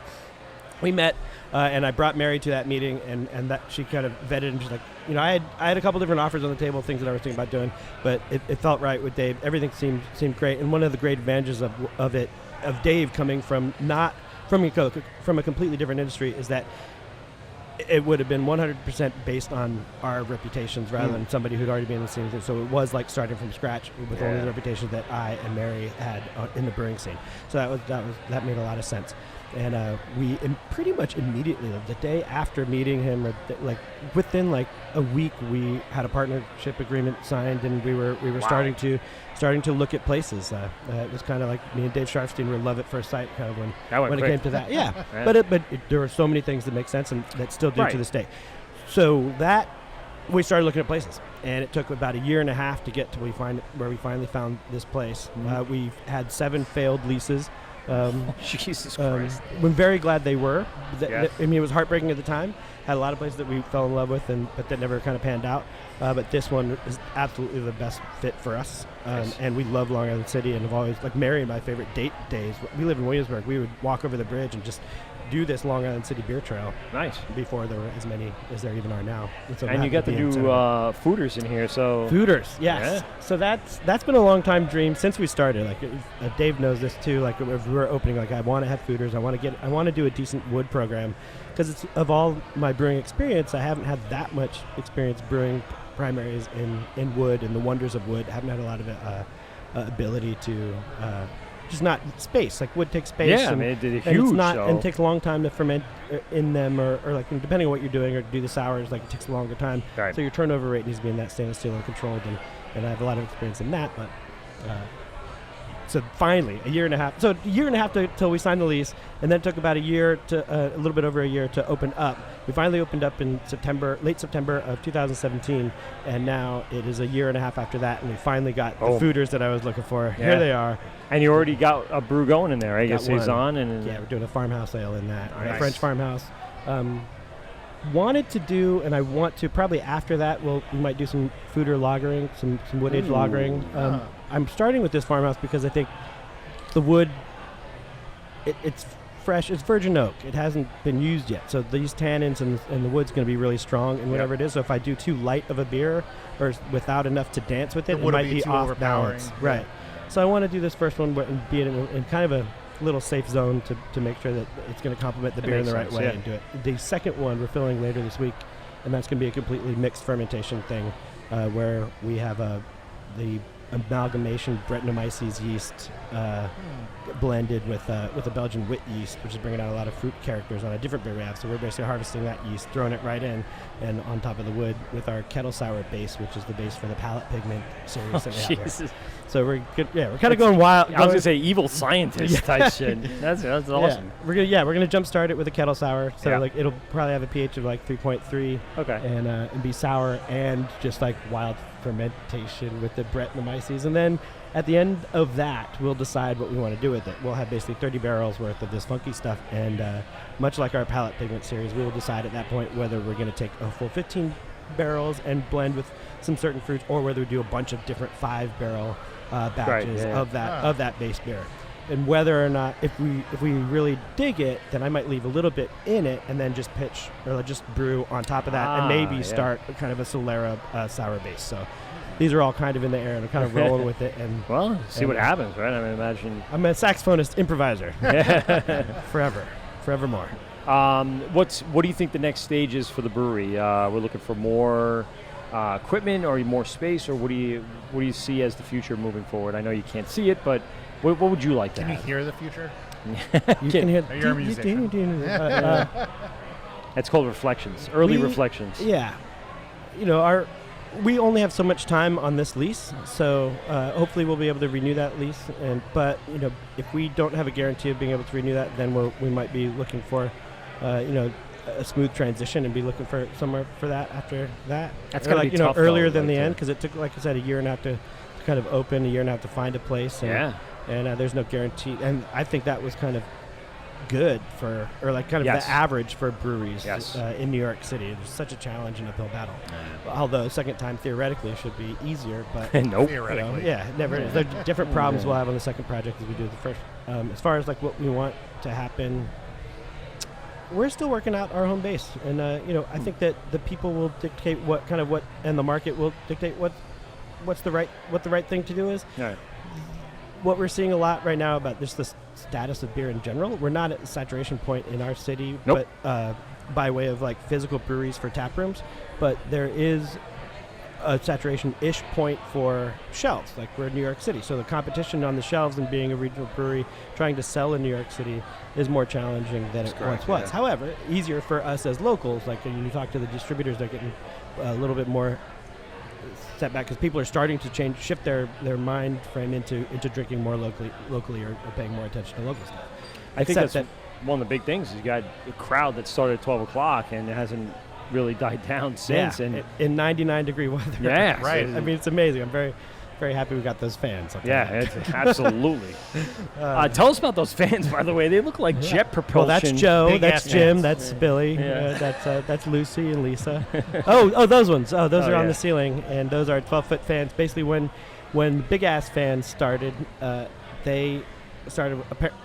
we met, and I brought Mary to that meeting, and that she kind of vetted, and she's like, I had a couple different offers on the table, things that I was thinking about doing, but it felt right with Dave. Everything seemed great, and one of the great advantages of Dave coming from not from a completely different industry is that it would have been 100% based on our reputations rather than somebody who'd already been in the scene. So it was like starting from scratch with only the reputations that I and Mary had in the brewing scene. So that made a lot of sense. And we pretty much immediately, the day after meeting him, within like a week, we had a partnership agreement signed, and we were starting to look at places. It was kind of like me and Dave Sharfstein were love at first sight, kind of when it came to that. Yeah, but there were so many things that make sense and that still do to this day. So that we started looking at places, and it took about a year and a half to get to where we finally found this place. We've had 7 failed leases. Jesus Christ. We're very glad they were. I mean, it was heartbreaking at the time. Had a lot of places that we fell in love with, but that never kind of panned out. But this one is absolutely the best fit for us. And we love Long Island City, and have always, like Mary and my favorite date days. We live in Williamsburg. We would walk over the bridge and just do this Long Island City beer trail. Nice. Before there were as many as there even are now. And you got the new fooders in here, so. Fooders, yes. Yeah. So that's been a long time dream since we started. Like Dave knows this too. Like if we were opening, like I want to have fooders. I want to do a decent wood program, because it's of all my brewing experience, I haven't had that much experience brewing primaries in wood and the wonders of wood. I haven't had a lot of ability to. Just not space. Like wood takes space. Yeah, it did a huge. And it takes a long time to ferment in them, or like depending on what you're doing, or do the sours. Like it takes a longer time. Right. So your turnover rate needs to be in that stainless steel and controlled. And I have a lot of experience in that. But so finally, a year and a half till we signed the lease, and then it took about a little bit over a year to open up. We finally opened up in late September of 2017, and now it is a year and a half after that, and we finally got the fooders that I was looking for. Yeah. Here they are. And you already got a brew going in there, right? You got saison and we're doing a farmhouse ale in that. Nice. A French farmhouse. Wanted to do, and I want to probably after that we might do some fooder lagering, some wood age lagering. I'm starting with this farmhouse because I think the wood, it's fresh. It's virgin oak. It hasn't been used yet, so these tannins and the wood's going to be really strong in whatever it is. So if I do too light of a beer or without enough to dance with it might be off balance. Right. So I want to do this first one and be in kind of a little safe zone to make sure that it's going to complement the beer in the right way and do it. The second one we're filling later this week, and that's going to be a completely mixed fermentation thing, where we have the amalgamation Brettanomyces yeast blended with a Belgian wit yeast, which is bringing out a lot of fruit characters on a different beer we have. So we're basically harvesting that yeast, throwing it right in, and on top of the wood with our kettle sour base, which is the base for the palate pigment series that we have there. So we're good. Yeah, we're kind of going wild. I was gonna say evil scientist type shit. That's awesome. Yeah, we're gonna jumpstart it with a kettle sour. So like it'll probably have a pH of like 3.3. Okay. And be sour and just like wild fermentation with the Brettanomyces, and then at the end of that, we'll decide what we want to do with it. We'll have basically 30 barrels worth of this funky stuff, and much like our palate pigment series, we will decide at that point whether we're going to take a full 15 barrels and blend with some certain fruits, or whether we do a bunch of different 5-barrel batches of that base beer. And whether or not, if we really dig it, then I might leave a little bit in it and then just pitch or just brew on top of that, and maybe start kind of a Solera sour base. So these are all kind of in the air, and I'm kind of rolling with it. And see what happens, right? I mean, imagine. I'm a saxophonist improviser. Forevermore. What do you think the next stage is for the brewery? We're looking for more equipment, or more space, or what do you see as the future moving forward? I know you can't see it, but what would you like to have? Can you hear the future? You can hear. You're a musician. That's called reflections. Early reflections. Yeah, we only have so much time on this lease, so hopefully we'll be able to renew that lease. But if we don't have a guarantee of being able to renew that, then we might be looking for, a smooth transition and be looking for somewhere for that after that. That's gotta be tough, earlier than the end, because it took, like I said, a year and a half to kind of open, a year and a half to find a place. And, and there's no guarantee. And I think that was kind of good for, or like kind of the average for breweries in New York City. It was such a challenge and uphill battle. Although second time theoretically should be easier, but nope. Theoretically. It never is. There are different problems we'll have on the second project as we do the first. As far as like what we want to happen, we're still working out our home base, and I think that the people will dictate and the market will dictate what the right thing to do is. Yeah. What we're seeing a lot right now about just the status of beer in general, we're not at a saturation point in our city, Nope. but by way of like physical breweries for tap rooms, but there is a saturation-ish point for shelves, like we're in New York City. So the competition on the shelves and being a regional brewery trying to sell in New York City is more challenging than it once was. Yeah. However, easier for us as locals, like when you talk to the distributors, they're getting a little bit more setback because people are starting to shift their mind frame into drinking more locally or paying more attention to local stuff. I think that's one of the big things. You got a crowd that started at 12 o'clock and it hasn't really died down since. Yeah, and in 99-degree weather. Yeah, right. so I mean, it's amazing. I'm very, very happy we got those fans. Absolutely. Tell us about those fans, by the way. They look like jet propulsion. Well, that's Joe. Big That's ass Jim. fans. That's Billy. Yeah. That's Lucy and Lisa. oh, those ones. Oh, those are on yeah. the ceiling, and those are 12-foot fans. Basically, when big ass fans started, they started.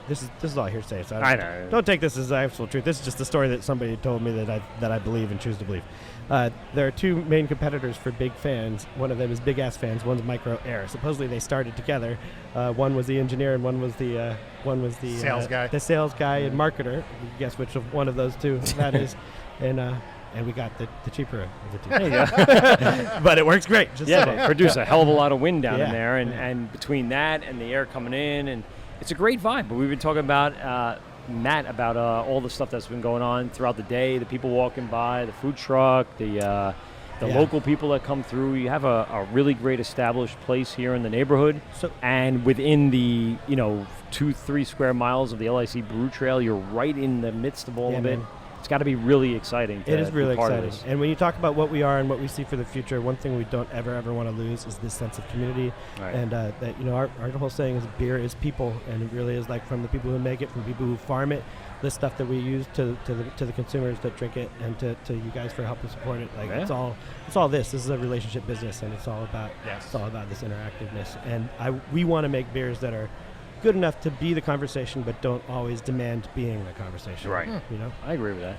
This is all hearsay. So I know. Don't take this as actual truth. This is just a story that somebody told me that I believe and choose to believe. There are two main competitors for big fans. One of them is Big Ass Fans. One's Micro Air. Supposedly they started together. One was the engineer and one was the Sales guy. The sales guy and marketer. You guess which of one of those two that is, and we got the cheaper of the two. There you go. But it works great. They produce a hell of a lot of wind down in there, and between that and the air coming in, and it's a great vibe. But we've been talking about Matt about all the stuff that's been going on throughout the day, the people walking by, the food truck, the local people that come through. You have a really great established place here in the neighborhood, and within the 2-3 square miles of the LIC Brew Trail, you're right in the midst of all of it. Man. It's got to be really exciting. It is really be part exciting. Of this. And when you talk about what we are and what we see for the future, one thing we don't ever want to lose is this sense of community. Right. And that our whole saying is beer is people, and it really is like from the people who make it, from people who farm it, the stuff that we use to the consumers that drink it, and to you guys for helping support it. Like it's all this. This is a relationship business, and it's all about this interactiveness. And we want to make beers that are good enough to be the conversation, but don't always demand being the conversation. Right. I agree with that.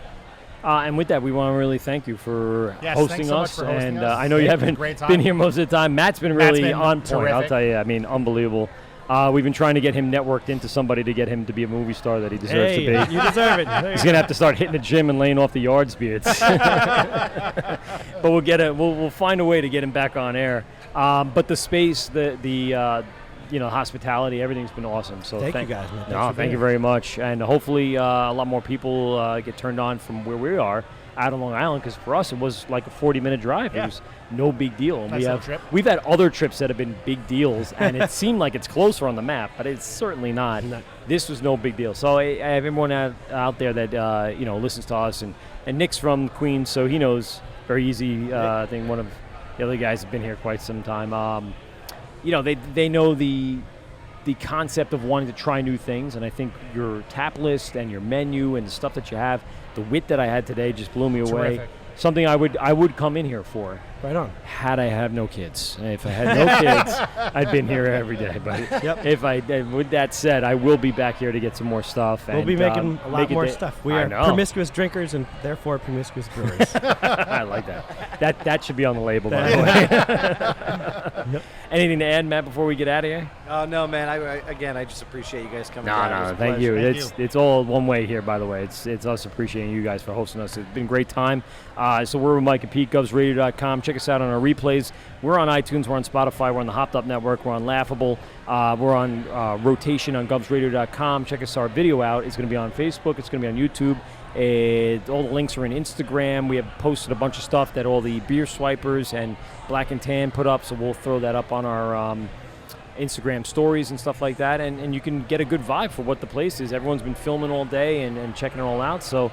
And with that, we want to really thank you for hosting so us. much for hosting us. I know you haven't been here most of the time. Matt's been really on point. Terrific. I'll tell you. I mean, unbelievable. We've been trying to get him networked into somebody to get him to be a movie star that he deserves to be. You deserve it. He's gonna have to start hitting the gym and laying off the yards beards. But we'll find a way to get him back on air. But the space, the hospitality, everything's been awesome. So thank you guys, man. Thank you very much. And hopefully a lot more people get turned on from where we are out on Long Island, because for us it was like a 40-minute drive. It was no big deal. And we've had other trips that have been big deals, and it seemed like it's closer on the map, but it's certainly not. This was no big deal. So I have everyone out there that listens to us, and Nick's from Queens, so he knows. Very easy. I think one of the other guys have been here quite some time. They know the concept of wanting to try new things, and I think your tap list and your menu and the stuff that you have, the wit that I had today just blew me away. Terrific. Something I would come in here for. Right on. Had I have no kids. If I had no kids, I'd been here every day. But with that said, I will be back here to get some more stuff. We'll be making a lot more stuff. We are promiscuous drinkers and therefore promiscuous brewers. I like that. That should be on the label, by the way. Anything to add, Matt, before we get out of here? Oh, no, man. I just appreciate you guys coming down. No, thank you. It's all one way here, by the way. It's us appreciating you guys for hosting us. It's been a great time. So we're with Mike and Pete, GovsRadio.com. Check us out on our replays. We're on iTunes. We're on Spotify. We're on the Hopped Up Network. We're on Laughable. We're on rotation on GovsRadio.com. Check us our video out. It's going to be on Facebook. It's going to be on YouTube. All the links are in Instagram. We have posted a bunch of stuff that all the beer swipers and Black and Tan put up, so we'll throw that up on our Instagram stories and stuff like that, and you can get a good vibe for what the place is. Everyone's been filming all day and checking it all out, so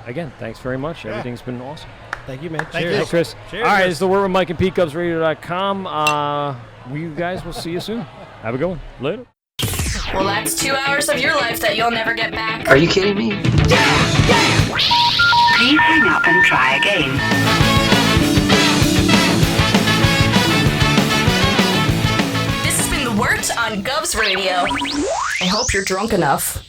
again, thanks very much. Everything's been awesome. Thank you, man. Cheers. Thanks, Chris. Cheers. All right, this is the Word with Mike and Pete, GovsRadio.com. We guys will see you soon. Have a good one. Later. Well, that's 2 hours of your life that you'll never get back. Are you kidding me? Please hang up and try again. This has been the Wort on Govs Radio. I hope you're drunk enough.